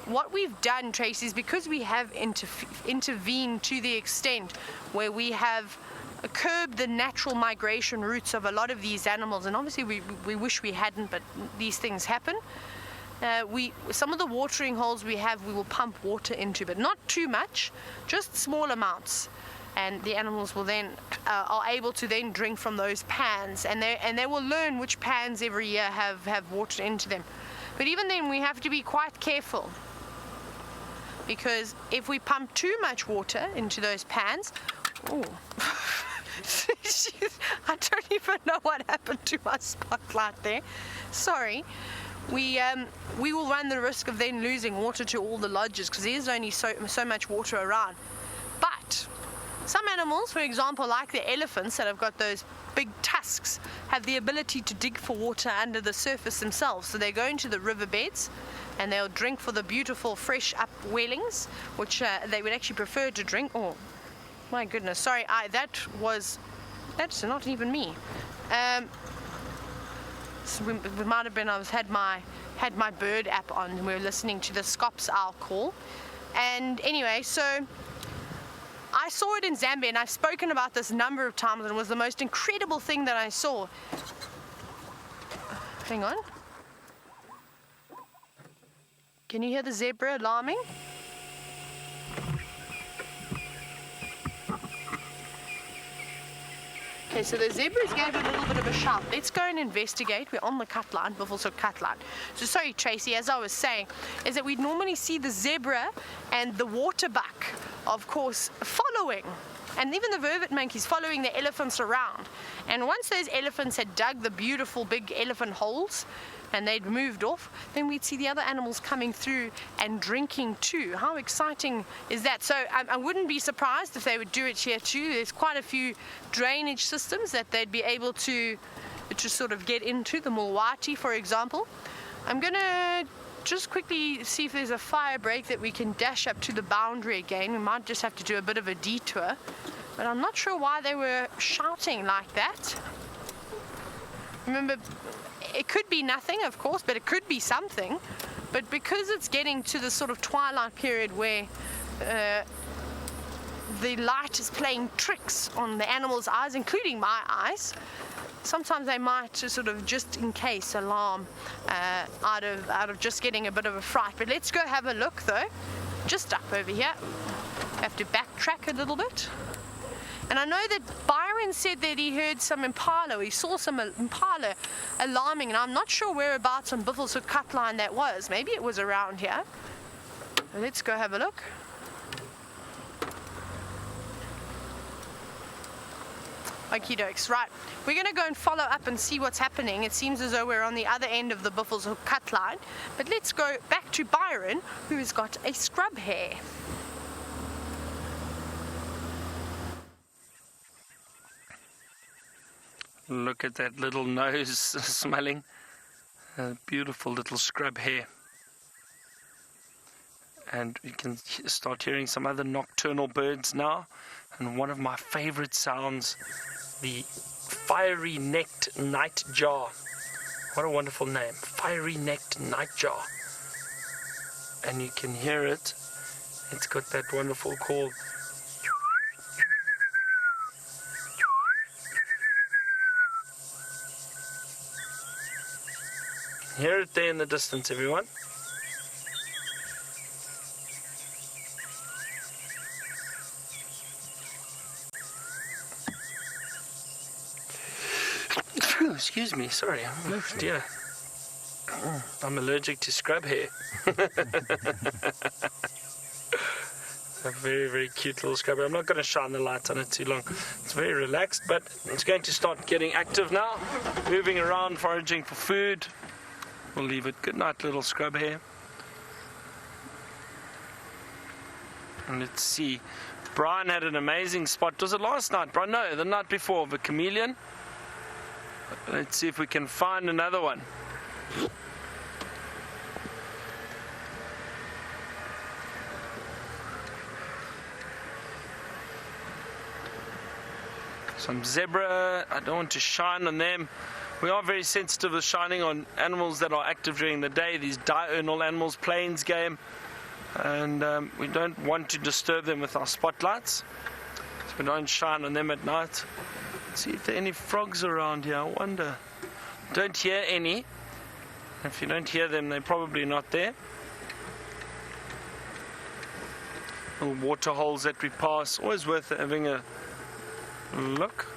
Speaker 1: what we've done, Tracy, is because we have intervened to the extent where we have curbed the natural migration routes of a lot of these animals, and obviously we wish we hadn't, but these things happen. Some of the watering holes we will pump water into, but not too much, just small amounts, and the animals will then are able to then drink from those pans, and they will learn which pans every year have water into them. But even then, we have to be quite careful, because if we pump too much water into those pans, I don't even know what happened to my spotlight there. Sorry. We will run the risk of then losing water to all the lodges, because there's only so much water around. But some animals, for example, like the elephants that have got those big tusks, have the ability to dig for water under the surface themselves. So they go into the riverbeds and they'll drink for the beautiful fresh upwellings, which they would actually prefer to drink. Oh, my goodness, sorry, that's not even me. So it might have been I had my bird app on, and we were listening to the Scops owl call. And anyway, so I saw it in Zambia, and I've spoken about this a number of times, and it was the most incredible thing that I saw. Hang on. Can you hear the zebra alarming? Okay, so the zebras gave a little bit of a shout. Let's go and investigate. We're on the cut line, Buffelshoek cut line. So sorry, Tracy, as I was saying, is that we normally see the zebra and the waterbuck, of course, following. And even the vervet monkeys following the elephants around. And once those elephants had dug the beautiful big elephant holes, and they'd moved off, then we'd see the other animals coming through and drinking too. How exciting is that? So I wouldn't be surprised if they would do it here too. There's quite a few drainage systems that they'd be able to sort of get into, the Mulwati, for example. I'm gonna just quickly see if there's a fire break that we can dash up to the boundary again. We might just have to do a bit of a detour, but I'm not sure why they were shouting like that. Remember, it could be nothing, of course, but it could be something. But because it's getting to the sort of twilight period where the light is playing tricks on the animals' eyes, including my eyes, sometimes they might sort of just in case alarm out of just getting a bit of a fright. But let's go have a look though, just up over here. Have to backtrack a little bit. And I know that Byron said that he heard some impala, he saw some impala alarming, and I'm not sure whereabouts on Buffelshoek cut line that was. Maybe it was around here. Let's go have a look. Okie dokes, right. We're going to go and follow up and see what's happening. It seems as though we're on the other end of the Buffelshoek cut line. But let's go back to Byron, who has got a scrub hare.
Speaker 3: Look at that little nose smelling. A beautiful little scrub hare. And you can start hearing some other nocturnal birds now. And one of my favorite sounds, the fiery-necked nightjar. What a wonderful name. Fiery-necked nightjar. And you can hear it. It's got that wonderful call. Hear it there in the distance, everyone. Excuse me, sorry. Oh dear. I'm allergic to scrub hair. A very, very cute little scrub hair. I'm not going to shine the light on it too long. It's very relaxed, but it's going to start getting active now. Moving around, foraging for food. We'll leave it. Good night, little scrub hair. And let's see. Brian had an amazing spot. Was it last night, Brian? No, the night before, of a chameleon. Let's see if we can find another one. Some zebra. I don't want to shine on them. We are very sensitive of shining on animals that are active during the day, these diurnal animals, plains game, and we don't want to disturb them with our spotlights, so we don't shine on them at night. Let's see if there are any frogs around here, I wonder. Don't hear any. If you don't hear them, they're probably not there. Little water holes that we pass, always worth having a look.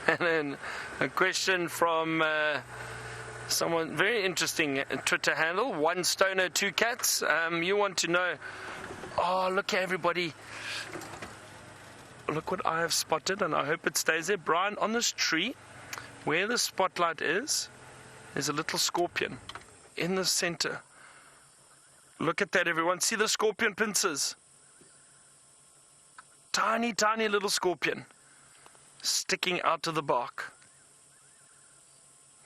Speaker 3: And then a question from someone very interesting Twitter handle, One Stoner Two Cats. You want to know, oh look here everybody, look what I have spotted, and I hope it stays there. Brian, on this tree where the spotlight is, there's a little scorpion in the center. Look at that everyone, see the scorpion pincers? Tiny, tiny little scorpion sticking out of the bark.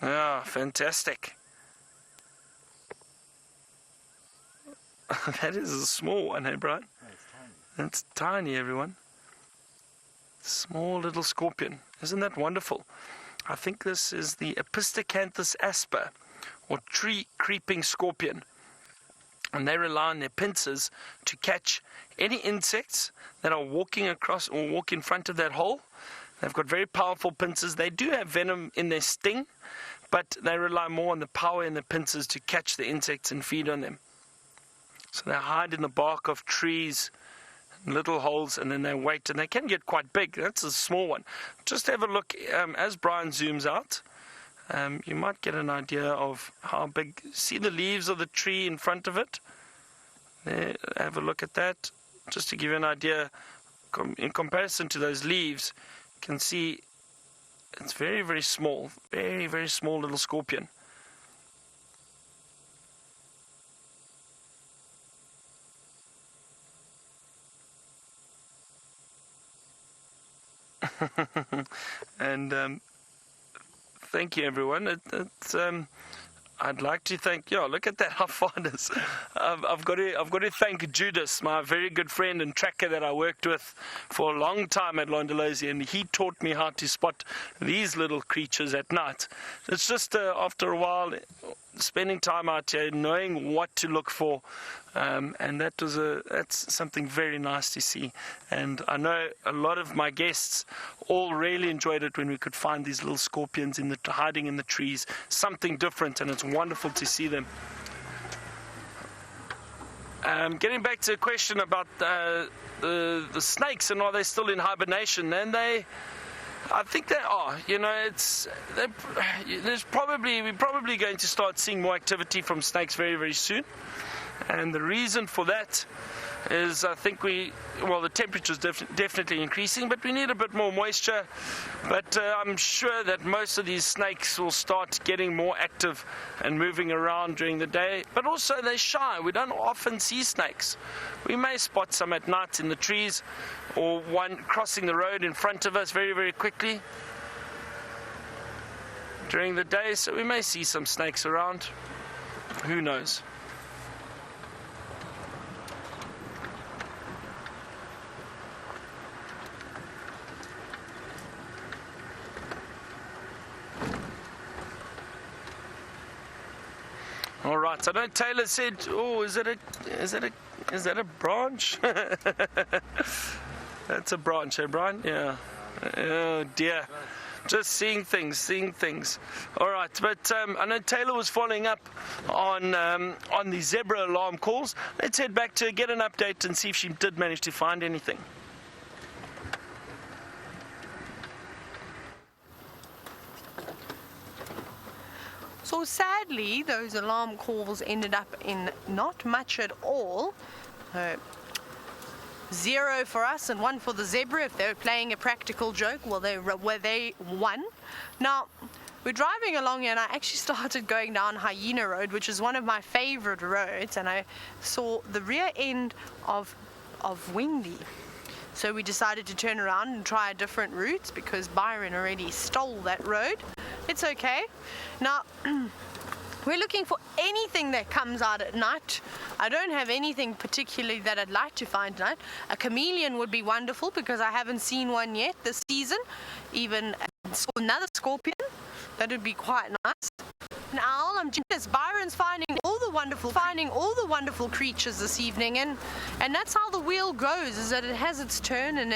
Speaker 3: Ah, fantastic. That is a small one, hey Brian?
Speaker 5: It's tiny.
Speaker 3: That's tiny, everyone. Small little scorpion. Isn't that wonderful? I think this is the Epistocanthus asper, or tree creeping scorpion. And they rely on their pincers to catch any insects that are walking across or walk in front of that hole. They've got very powerful pincers. They do have venom in their sting, but they rely more on the power in the pincers to catch the insects and feed on them. So they hide in the bark of trees, little holes, and then they wait, and they can get quite big. That's a small one. Just have a look as Brian zooms out. You might get an idea of how big. See the leaves of the tree in front of it? There, have a look at that. Just to give you an idea, in comparison to those leaves, you can see it's very, very small. Very, very small little scorpion. And thank you, everyone. I'd like to thank. Look at that, how far it is. I've got to thank Judas, my very good friend and tracker that I worked with for a long time at Londolozi, and he taught me how to spot these little creatures at night. It's just after a while, spending time out here, knowing what to look for, and that's something very nice to see. And I know a lot of my guests all really enjoyed it when we could find these little scorpions hiding in the trees, something different, and it's wonderful to see them. Getting back to the question about the snakes and are they still in hibernation, and I think they are. We're probably going to start seeing more activity from snakes very, very soon. And the reason for that is I think the temperature is definitely increasing, but we need a bit more moisture. But I'm sure that most of these snakes will start getting more active and moving around during the day. But also they're shy. We don't often see snakes. We may spot some at night in the trees, or one crossing the road in front of us very, very quickly during the day. So we may see some snakes around. Who knows? All right. I know Taylor said, "Oh, is that a branch?" That's a branch, eh, Brian? Yeah. Oh dear. Just seeing things. All right, but I know Taylor was following up on the zebra alarm calls. Let's head back to get an update and see if she did manage to find anything.
Speaker 1: So sadly, those alarm calls ended up in not much at all. 0 for us and 1 for the zebra. If they were playing a practical joke, they won. Now, we're driving along here, and I actually started going down Hyena Road, which is one of my favorite roads, and I saw the rear end of Windy. So we decided to turn around and try a different route because Byron already stole that road. It's okay. Now, we're looking for anything that comes out at night. I don't have anything particularly that I'd like to find tonight. A chameleon would be wonderful because I haven't seen one yet this season. Even another scorpion. That would be quite nice. An owl. I'm jealous. Byron's finding all the wonderful creatures this evening, and that's how the wheel goes. Is that it has its turn, and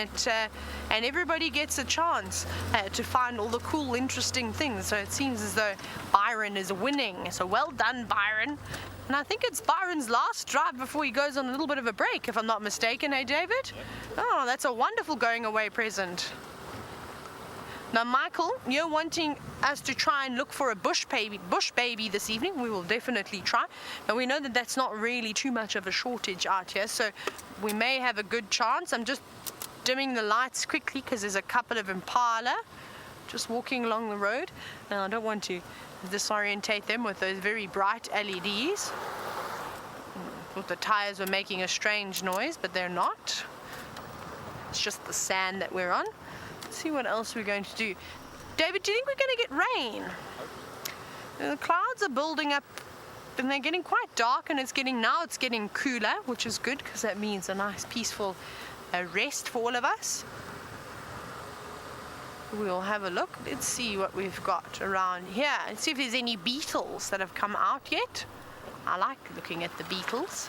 Speaker 1: everybody gets a chance to find all the cool, interesting things. So it seems as though Byron is winning. So well done, Byron. And I think it's Byron's last drive before he goes on a little bit of a break, if I'm not mistaken. Hey, David? Oh, that's a wonderful going away present. Now, Michael, you're wanting us to try and look for a bush baby this evening. We will definitely try. But we know that that's not really too much of a shortage out here, so we may have a good chance. I'm just dimming the lights quickly because there's a couple of impala just walking along the road. Now, I don't want to disorientate them with those very bright LEDs. I thought the tires were making a strange noise, but they're not. It's just the sand that we're on. Let's see what else we're going to do. David, do you think we're going to get rain? The clouds are building up and they're getting quite dark, and it's getting cooler, which is good because that means a nice peaceful rest for all of us. We'll have a look. Let's see what we've got around here. Let's see if there's any beetles that have come out yet. I like looking at the beetles.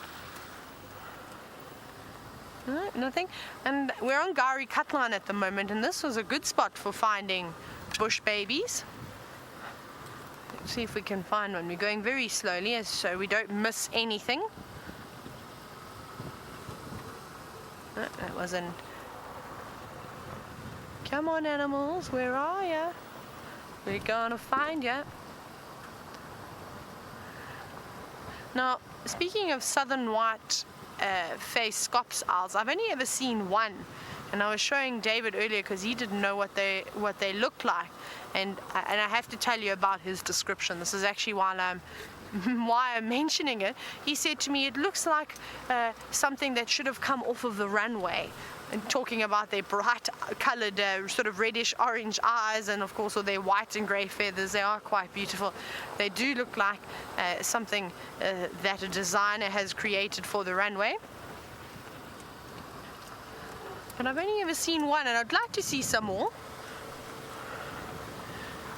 Speaker 1: No, nothing. And we're on Gari Cutline at the moment, and this was a good spot for finding bush babies. Let's see if we can find one. We're going very slowly so we don't miss anything. That wasn't. Come on, animals, where are ya? We're gonna find ya. Now, speaking of southern white face scops owls, I've only ever seen one, and I was showing David earlier because he didn't know what they looked like, and I have to tell you about his description. This is actually why I'm mentioning it. He said to me, it looks like something that should have come off of the runway, and talking about their bright colored sort of reddish orange eyes, and of course with their white and grey feathers. They are quite beautiful. They do look like something that a designer has created for the runway. But I've only ever seen one, and I'd like to see some more.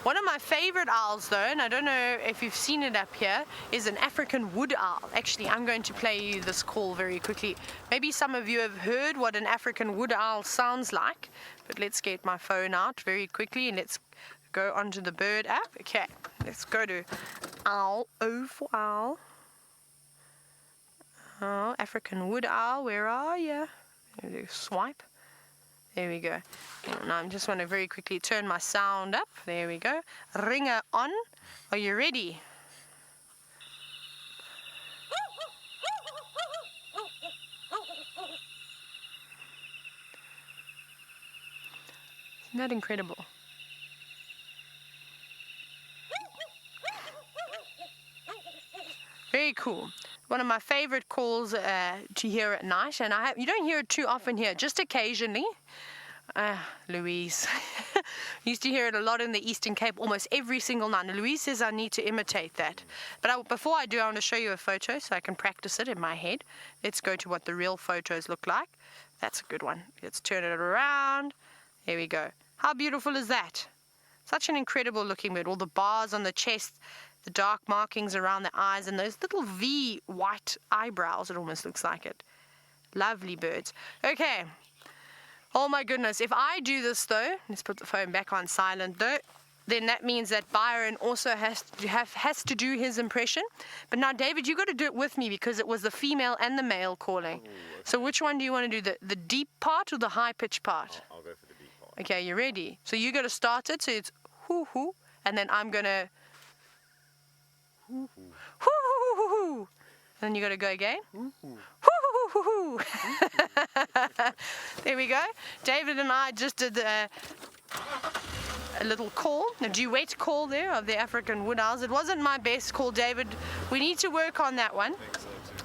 Speaker 1: One of my favorite owls though, and I don't know if you've seen it up here, is an African wood owl. Actually, I'm going to play you this call very quickly. Maybe some of you have heard what an African wood owl sounds like, but let's get my phone out very quickly and let's go onto the bird app. Okay, let's go to owl, O for owl. Oh, African wood owl, where are you? Swipe. There we go. Now I just want to very quickly turn my sound up. There we go. Ringer on. Are you ready? Isn't that incredible? Very cool. One of my favorite calls to hear at night, and you don't hear it too often here, just occasionally. Louise. Used to hear it a lot in the Eastern Cape, almost every single night. And Louise says I need to imitate that. But before I do, I want to show you a photo so I can practice it in my head. Let's go to what the real photos look like. That's a good one. Let's turn it around. There we go. How beautiful is that? Such an incredible looking bird. All the bars on the chest, the dark markings around the eyes, and those little V white eyebrows. It almost looks like it. Lovely birds. Okay. Oh my goodness. If I do this though, let's put the phone back on silent though, then that means that Byron also has to do his impression. But now, David, you got to do it with me because it was the female and the male calling. Ooh, okay. So which one do you want to do? The deep part or the high pitch part?
Speaker 5: I'll go for the deep part.
Speaker 1: Okay, you ready? So you got to start it. So it's hoo hoo, and then I'm gonna hoo hoo hoo hoo hoo. Then you got to go again. Hoo hoo. There we go. David and I just did a little call, a duet call there of the African wood owls. It wasn't my best call, David. We need to work on that one.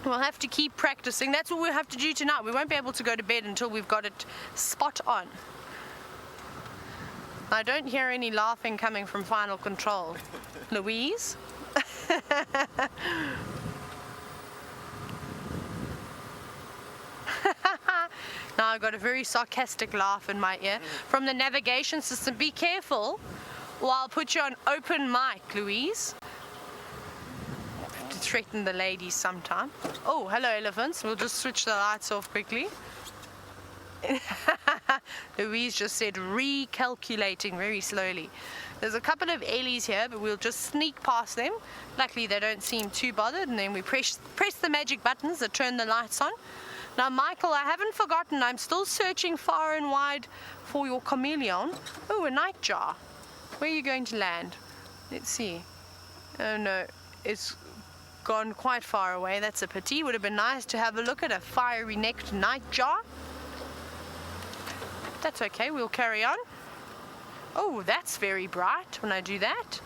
Speaker 1: We'll have to keep practicing. That's what we'll have to do tonight. We won't be able to go to bed until we've got it spot on. I don't hear any laughing coming from Final Control. Louise? Now I've got a very sarcastic laugh in my ear from the navigation system. Be careful, or I'll put you on open mic, Louise. To threaten the ladies sometime. Oh, hello elephants. We'll just switch the lights off quickly. Louise just said recalculating very slowly. There's a couple of Ellies here, but we'll just sneak past them. Luckily they don't seem too bothered, and then we press the magic buttons that turn the lights on. Now, Michael, I haven't forgotten. I'm still searching far and wide for your chameleon. Oh, a nightjar. Where are you going to land? Let's see. Oh, no. It's gone quite far away. That's a pity. Would have been nice to have a look at a fiery-necked nightjar. That's okay. We'll carry on. Oh, that's very bright when I do that.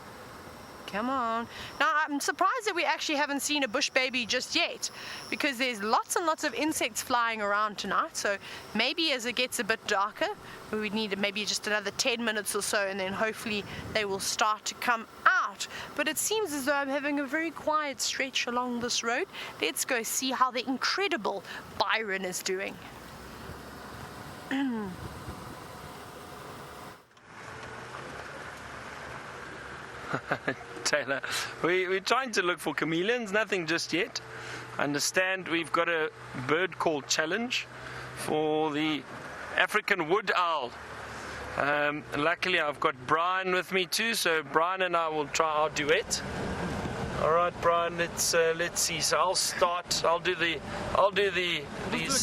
Speaker 1: Come on. Now, I'm surprised that we actually haven't seen a bush baby just yet, because there's lots and lots of insects flying around tonight. So maybe as it gets a bit darker, we need maybe just another 10 minutes or so, and then hopefully they will start to come out. But it seems as though I'm having a very quiet stretch along this road. Let's go see how the incredible Byron is doing.
Speaker 3: Taylor, we're trying to look for chameleons, nothing just yet. I understand we've got a bird call challenge for the African wood owl. Luckily I've got Brian with me too, so Brian and I will try our duet. All right, Brian, let's see. So I'll start. I'll do these.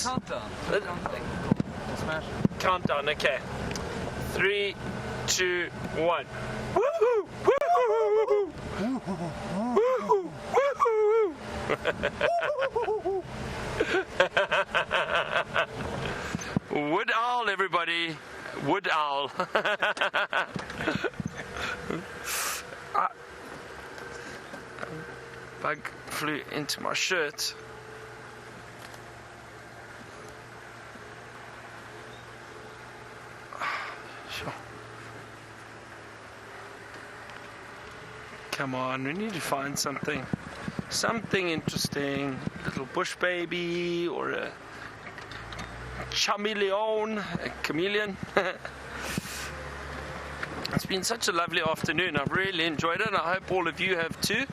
Speaker 2: countdown.
Speaker 5: smash.
Speaker 3: Countdown, okay. 3, 2, 1. Woohoo! Woohoo! Woohoo! Woohoo! Wood owl, everybody. Wood owl. Bug flew into my shirt. Sure. Come on, we need to find something interesting. Little bush baby or a chameleon, a chameleon. It's been such a lovely afternoon. I've really enjoyed it, and I hope all of you have too.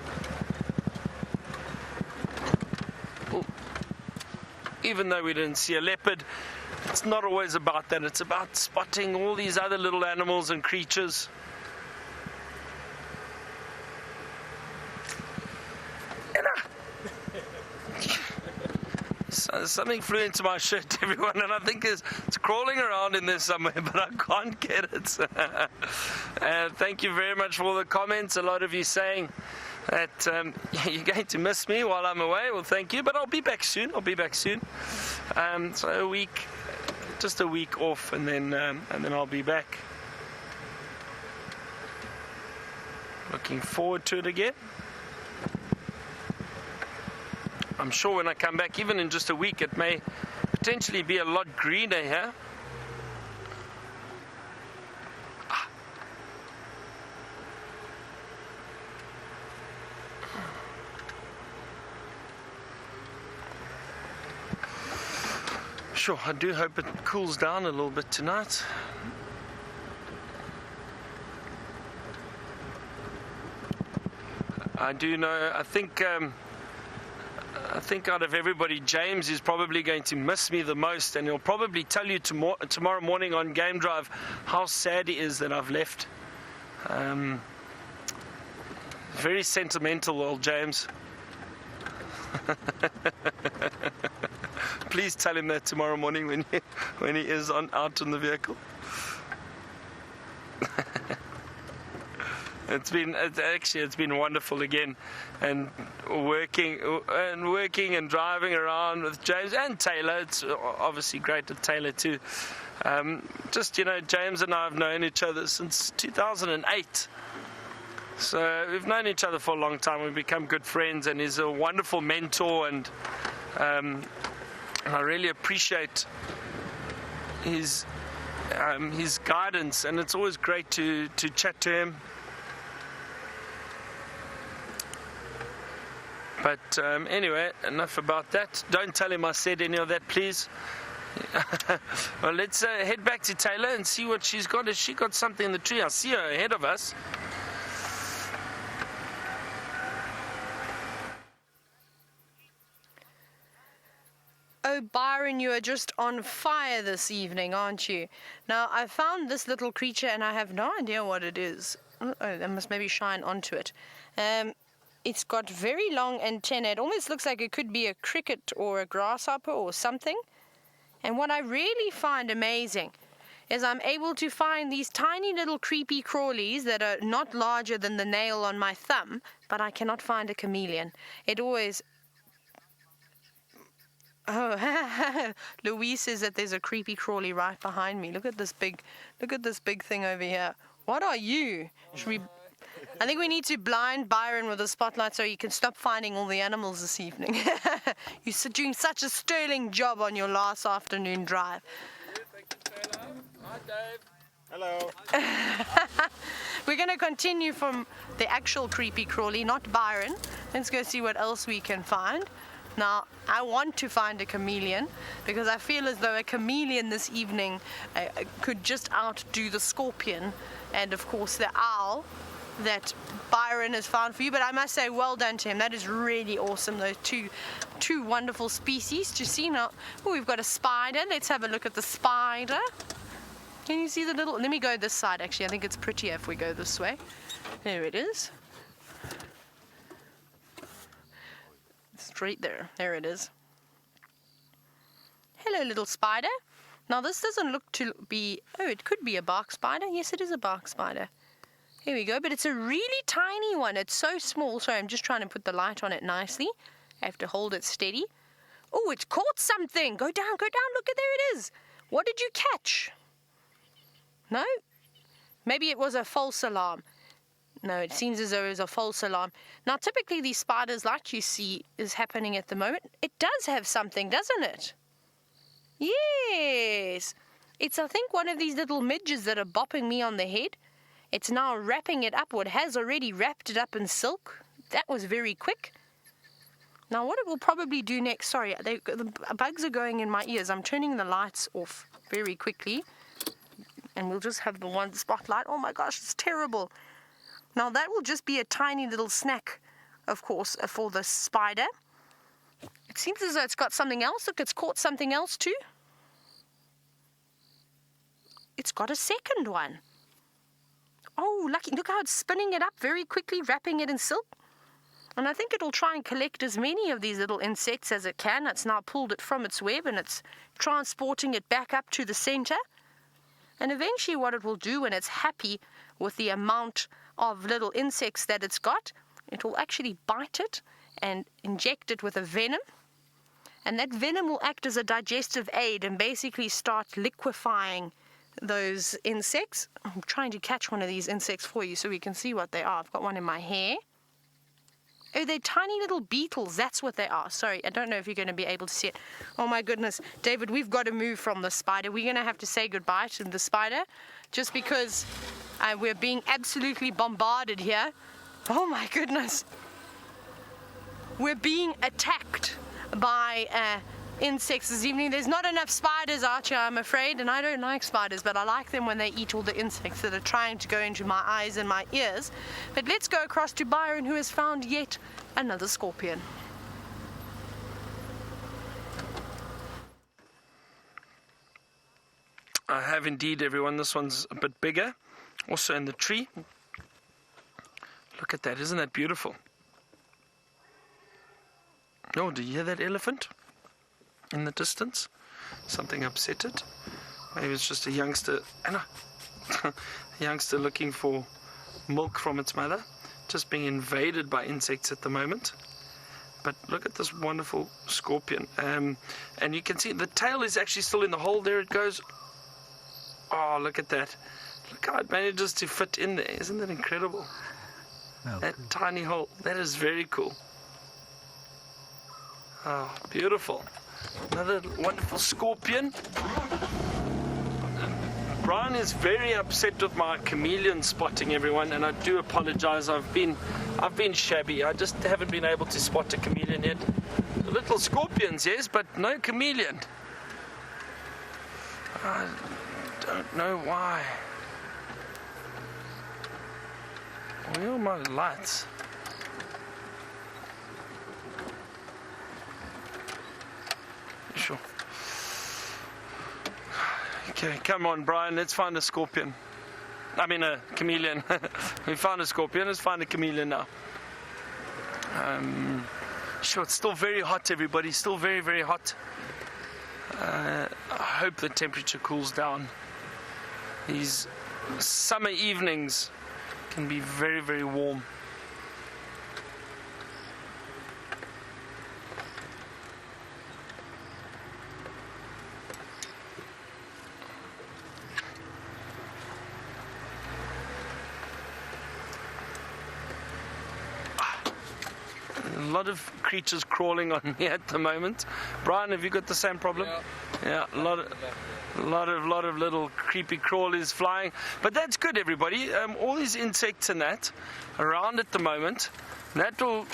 Speaker 3: Ooh. Even though we didn't see a leopard, it's not always about that. It's about spotting all these other little animals and creatures. Something flew into my shirt, everyone, and I think it's crawling around in there somewhere, but I can't get it. Thank you very much for all the comments. A lot of you saying that you're going to miss me while I'm away. Well, thank you, but I'll be back soon. So just a week off, and then I'll be back. Looking forward to it again. I'm sure when I come back, even in just a week, it may potentially be a lot greener here. Sure, I do hope it cools down a little bit tonight. I do know, I think out of everybody, James is probably going to miss me the most, and he'll probably tell you tomorrow morning on Game Drive how sad he is that I've left. Very sentimental, old James. Please tell him that tomorrow morning when he is out in the vehicle. It's been wonderful again, and working and driving around with James and Taylor. It's obviously great with Taylor too. James and I have known each other since 2008. So we've known each other for a long time. We've become good friends, and he's a wonderful mentor, and I really appreciate his guidance, and it's always great to chat to him. But anyway, enough about that. Don't tell him I said any of that, please. Well, let's head back to Taylor and see what she's got. Has she got something in the tree? I see her ahead of us.
Speaker 1: Oh, Byron, you are just on fire this evening, aren't you? Now, I found this little creature, and I have no idea what it is. Oh, I must maybe shine onto it. It's got very long antennae. It almost looks like it could be a cricket or a grasshopper or something. And what I really find amazing is I'm able to find these tiny little creepy crawlies that are not larger than the nail on my thumb, but I cannot find a chameleon. It always... Oh, Louise says that there's a creepy crawly right behind me. Look at this big thing over here. What are you? Should we... I think we need to blind Byron with a spotlight so he can stop finding all the animals this evening. You're doing such a sterling job on your last afternoon drive.
Speaker 5: Hi, Dave. Hello.
Speaker 1: We're going to continue from the actual creepy crawly, not Byron. Let's go see what else we can find. Now, I want to find a chameleon because I feel as though a chameleon this evening could just outdo the scorpion and, of course, the owl that Byron has found for you. But I must say, well done to him. That is really awesome, those two wonderful species to see. Now, oh, we've got a spider. Let's have a look at the spider. Can you see the little... Let me go this side, actually. I think it's prettier if we go this way. There it is. Straight there. There it is. Hello, little spider. Now this doesn't look to be, oh, it could be a bark spider. Yes, it is a bark spider. Here we go, but it's a really tiny one. It's so small. Sorry, I'm just trying to put the light on it nicely. I have to hold it steady. Oh, it's caught something. Go down, go down. Look, there it is. What did you catch? No? Maybe it was a false alarm. No, it seems as though it was a false alarm. Now, typically these spiders, like you see, is happening at the moment. It does have something, doesn't it? Yes. It's, I think, one of these little midges that are bopping me on the head. It's now wrapping it up, or it has already wrapped it up in silk. That was very quick. Now, what it will probably do next, sorry, the bugs are going in my ears. I'm turning the lights off very quickly. And we'll just have the one spotlight. Oh my gosh, it's terrible. Now that will just be a tiny little snack, of course, for the spider. It seems as though it's got something else. Look, it's caught something else too. It's got a second one. Oh, lucky. Look how it's spinning it up very quickly, wrapping it in silk. And I think it'll try and collect as many of these little insects as it can. It's now pulled it from its web and it's transporting it back up to the center. And eventually what it will do when it's happy with the amount of little insects that it's got, it will actually bite it and inject it with a venom. And that venom will act as a digestive aid and basically start liquefying those insects. I'm trying to catch one of these insects for you so we can see what they are. I've got one in my hair. Oh, they're tiny little beetles. That's what they are. Sorry, I don't know if you're going to be able to see it. Oh my goodness. David, we've got to move from the spider. We're going to have to say goodbye to the spider just because we're being absolutely bombarded here. Oh my goodness. We're being attacked by insects this evening. There's not enough spiders out here, I'm afraid, and I don't like spiders, but I like them when they eat all the insects that are trying to go into my eyes and my ears. But let's go across to Byron, who has found yet another scorpion.
Speaker 3: I have indeed, everyone. This one's a bit bigger, also in the tree. Look at that, isn't that beautiful? Oh, do you hear that elephant in the distance? Something upset it. Maybe it's just a youngster, a youngster looking for milk from its mother, just being invaded by insects at the moment. But look at this wonderful scorpion. And you can see the tail is actually still in the hole. There it goes. Oh, look at that. Look how it manages to fit in there. Isn't that incredible? Oh, that cool. Tiny hole. That is very cool. Oh, beautiful. Another wonderful scorpion. Brian is very upset with my chameleon spotting, everyone, and I do apologize. I've been shabby. I just haven't been able to spot a chameleon yet. Little scorpions, yes, but no chameleon. I don't know why. Where are my lights? Sure. Okay, come on, Brian, let's find a scorpion. I mean a chameleon. We found a scorpion, let's find a chameleon now. Sure, it's still very hot, everybody, still very, very hot. I hope the temperature cools down. These summer evenings can be very, very warm. A lot of creatures crawling on me at the moment. Brian, have you got the same problem? Yeah, a lot of little creepy crawlies flying. But that's good, everybody. All these insects and that around at the moment. That will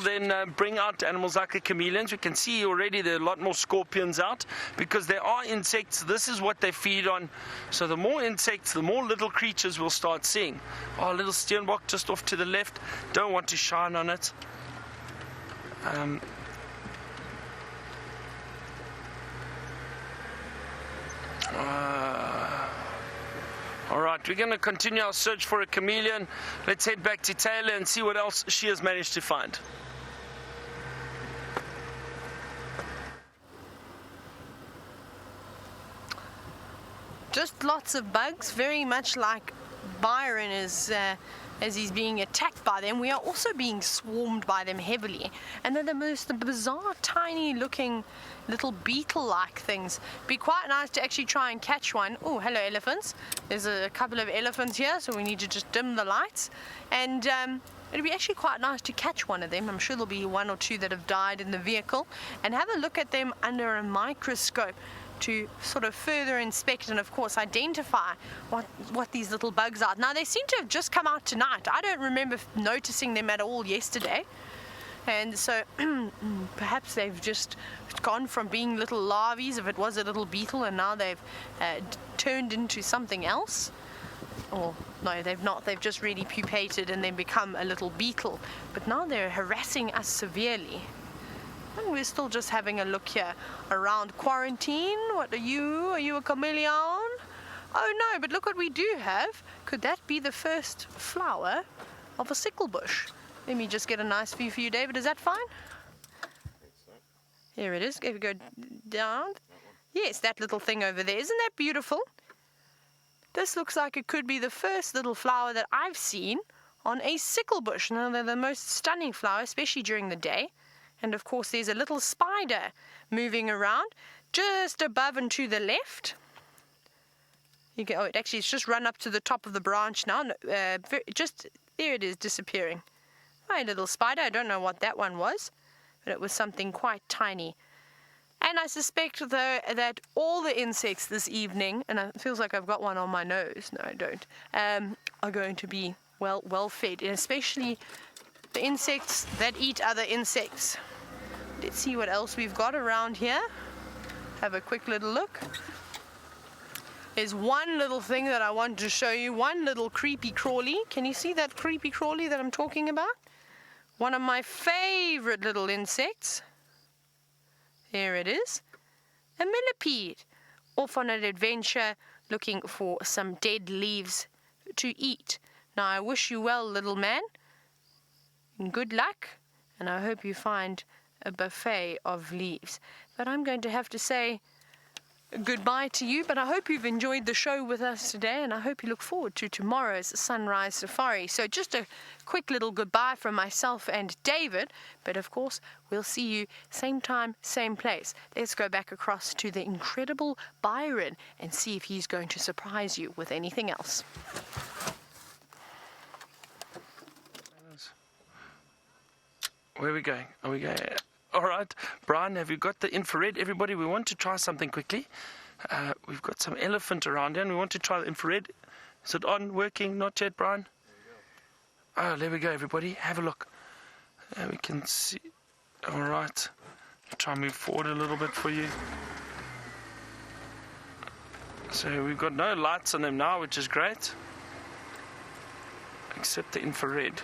Speaker 3: then bring out animals like the chameleons. We can see already there are a lot more scorpions out because there are insects. This is what they feed on. So the more insects, the more little creatures we'll start seeing. Oh, a little steenbok just off to the left. Don't want to shine on it. Alright, we're going to continue our search for a chameleon. Let's head back to Taylor and see what else she has managed to find.
Speaker 1: just lots of bugs, very much like Byron is as he's being attacked by them. We are also being swarmed by them heavily, and they're the most bizarre, tiny looking little beetle-like things. Be quite nice to actually try and catch one. Oh, hello elephants. There's a couple of elephants here, so we need to just dim the lights, and it'd be actually quite nice to catch one of them. I'm sure there'll be one or two that have died in the vehicle, and have a look at them under a microscope to sort of further inspect and of course identify what these little bugs are. Now they seem to have just come out tonight. I don't remember noticing them at all yesterday, and so perhaps they've just gone from being little larvae, if it was a little beetle, and now they've turned into something else. Or no, they've not. They've just really pupated and then become a little beetle, but now they're harassing us severely. And we're still just having a look here around quarantine. What are you? Are you a chameleon? Oh no, but look what we do have. Could that be the first flower of a sickle bush? Let me just get a nice view for you, David. Is that fine? Here it is. If we go down. Yes, that little thing over there. Isn't that beautiful? This looks like it could be the first little flower that I've seen on a sickle bush. Now, they're the most stunning flower, especially during the day. And of course there's a little spider moving around just above and to the left. You can, it actually it's just run up to the top of the branch now. Just there it is, disappearing. Hi, little spider. I don't know what that one was, but it was something quite tiny. And I suspect though that all the insects this evening, and it feels like I've got one on my nose. No, I don't. Are going to be well fed, and especially the insects that eat other insects. Let's see what else we've got around here. Have a quick little look. There's one little thing that I want to show you. One little creepy crawly. Can you see that creepy crawly that I'm talking about? One of my favorite little insects. There it is. A millipede. Off on an adventure looking for some dead leaves to eat. Now I wish you well, little man. Good luck, and I hope you find a buffet of leaves. But I'm going to have to say goodbye to you, but I hope you've enjoyed the show with us today, and I hope you look forward to tomorrow's sunrise safari. So just a quick little goodbye from myself and David, but of course we'll see you same time, same place. Let's go back across to the incredible Byron and see if he's going to surprise you with anything else.
Speaker 3: Where are we going? Are we going? All right, Brian, have you got the infrared? Everybody, we want to try something quickly. We've got some elephant around here, and we want to try the infrared. Is it on, working? Not yet, Brian? Oh, there we go, everybody. Have a look. We can see. All right. Try and move forward a little bit for you. So we've got no lights on them now, which is great. Except the infrared.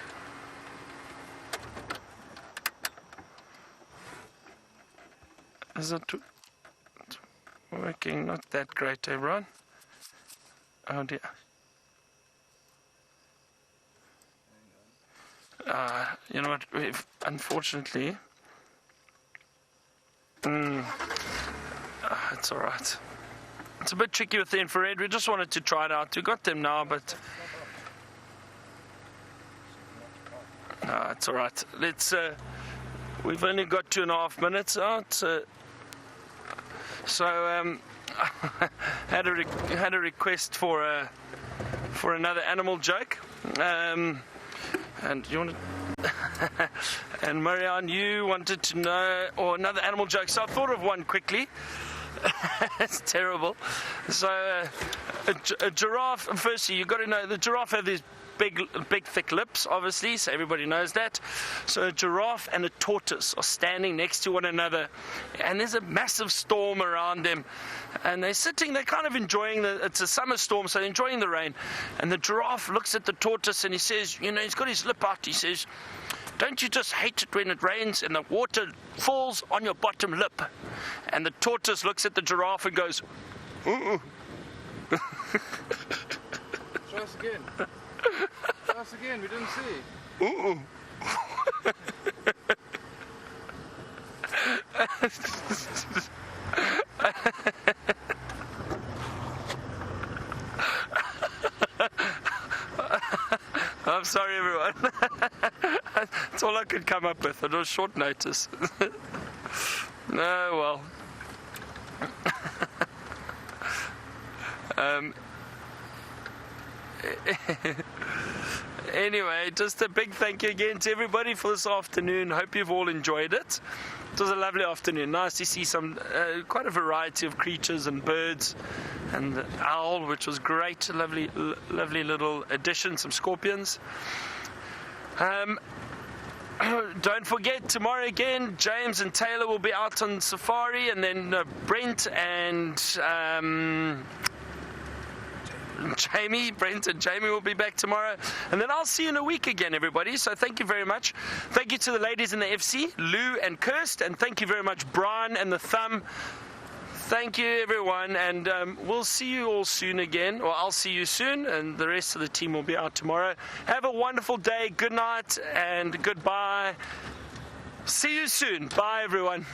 Speaker 3: Is it working? Not that great, everyone. Oh dear. You know what? Unfortunately, it's all right. It's a bit tricky with the infrared. We just wanted to try it out. We got them now, but no, it's all right. Let's. We've only got 2.5 minutes out. So had a request for another animal joke, and you want to, and Marianne, you wanted to know another animal joke. So I thought of one quickly. It's terrible. So a giraffe. Firstly, you've got to know the giraffe have these big thick lips, obviously, so everybody knows that. So a giraffe and a tortoise are standing next to one another, and there's a massive storm around them, and they're kind of enjoying it's a summer storm, so they're enjoying the rain. And the giraffe looks at the tortoise and he says, he's got his lip out, he says, "Don't you just hate it when it rains and the water falls on your bottom lip?" And the tortoise looks at the giraffe and goes, "Uh-uh."
Speaker 5: Try us again. Try us again, we didn't see.
Speaker 3: Uh-uh. one. That's all I could come up with. It was short notice. No, well. Anyway, just a big thank you again to everybody for this afternoon. Hope you've all enjoyed it. It was a lovely afternoon. Nice to see some quite a variety of creatures and birds, and the owl, which was great. Lovely little addition. Some scorpions. Don't forget, tomorrow again, James and Taylor will be out on safari, and then Brent and Brent and Jamie will be back tomorrow, and then I'll see you in a week again, everybody. So thank you very much. Thank you to the ladies in the FC, Lou and Kirst, and thank you very much, Brian and the Thumb. Thank you, everyone, and we'll see you all soon again, or I'll see you soon, and the rest of the team will be out tomorrow. Have a wonderful day. Good night and goodbye. See you soon. Bye, everyone.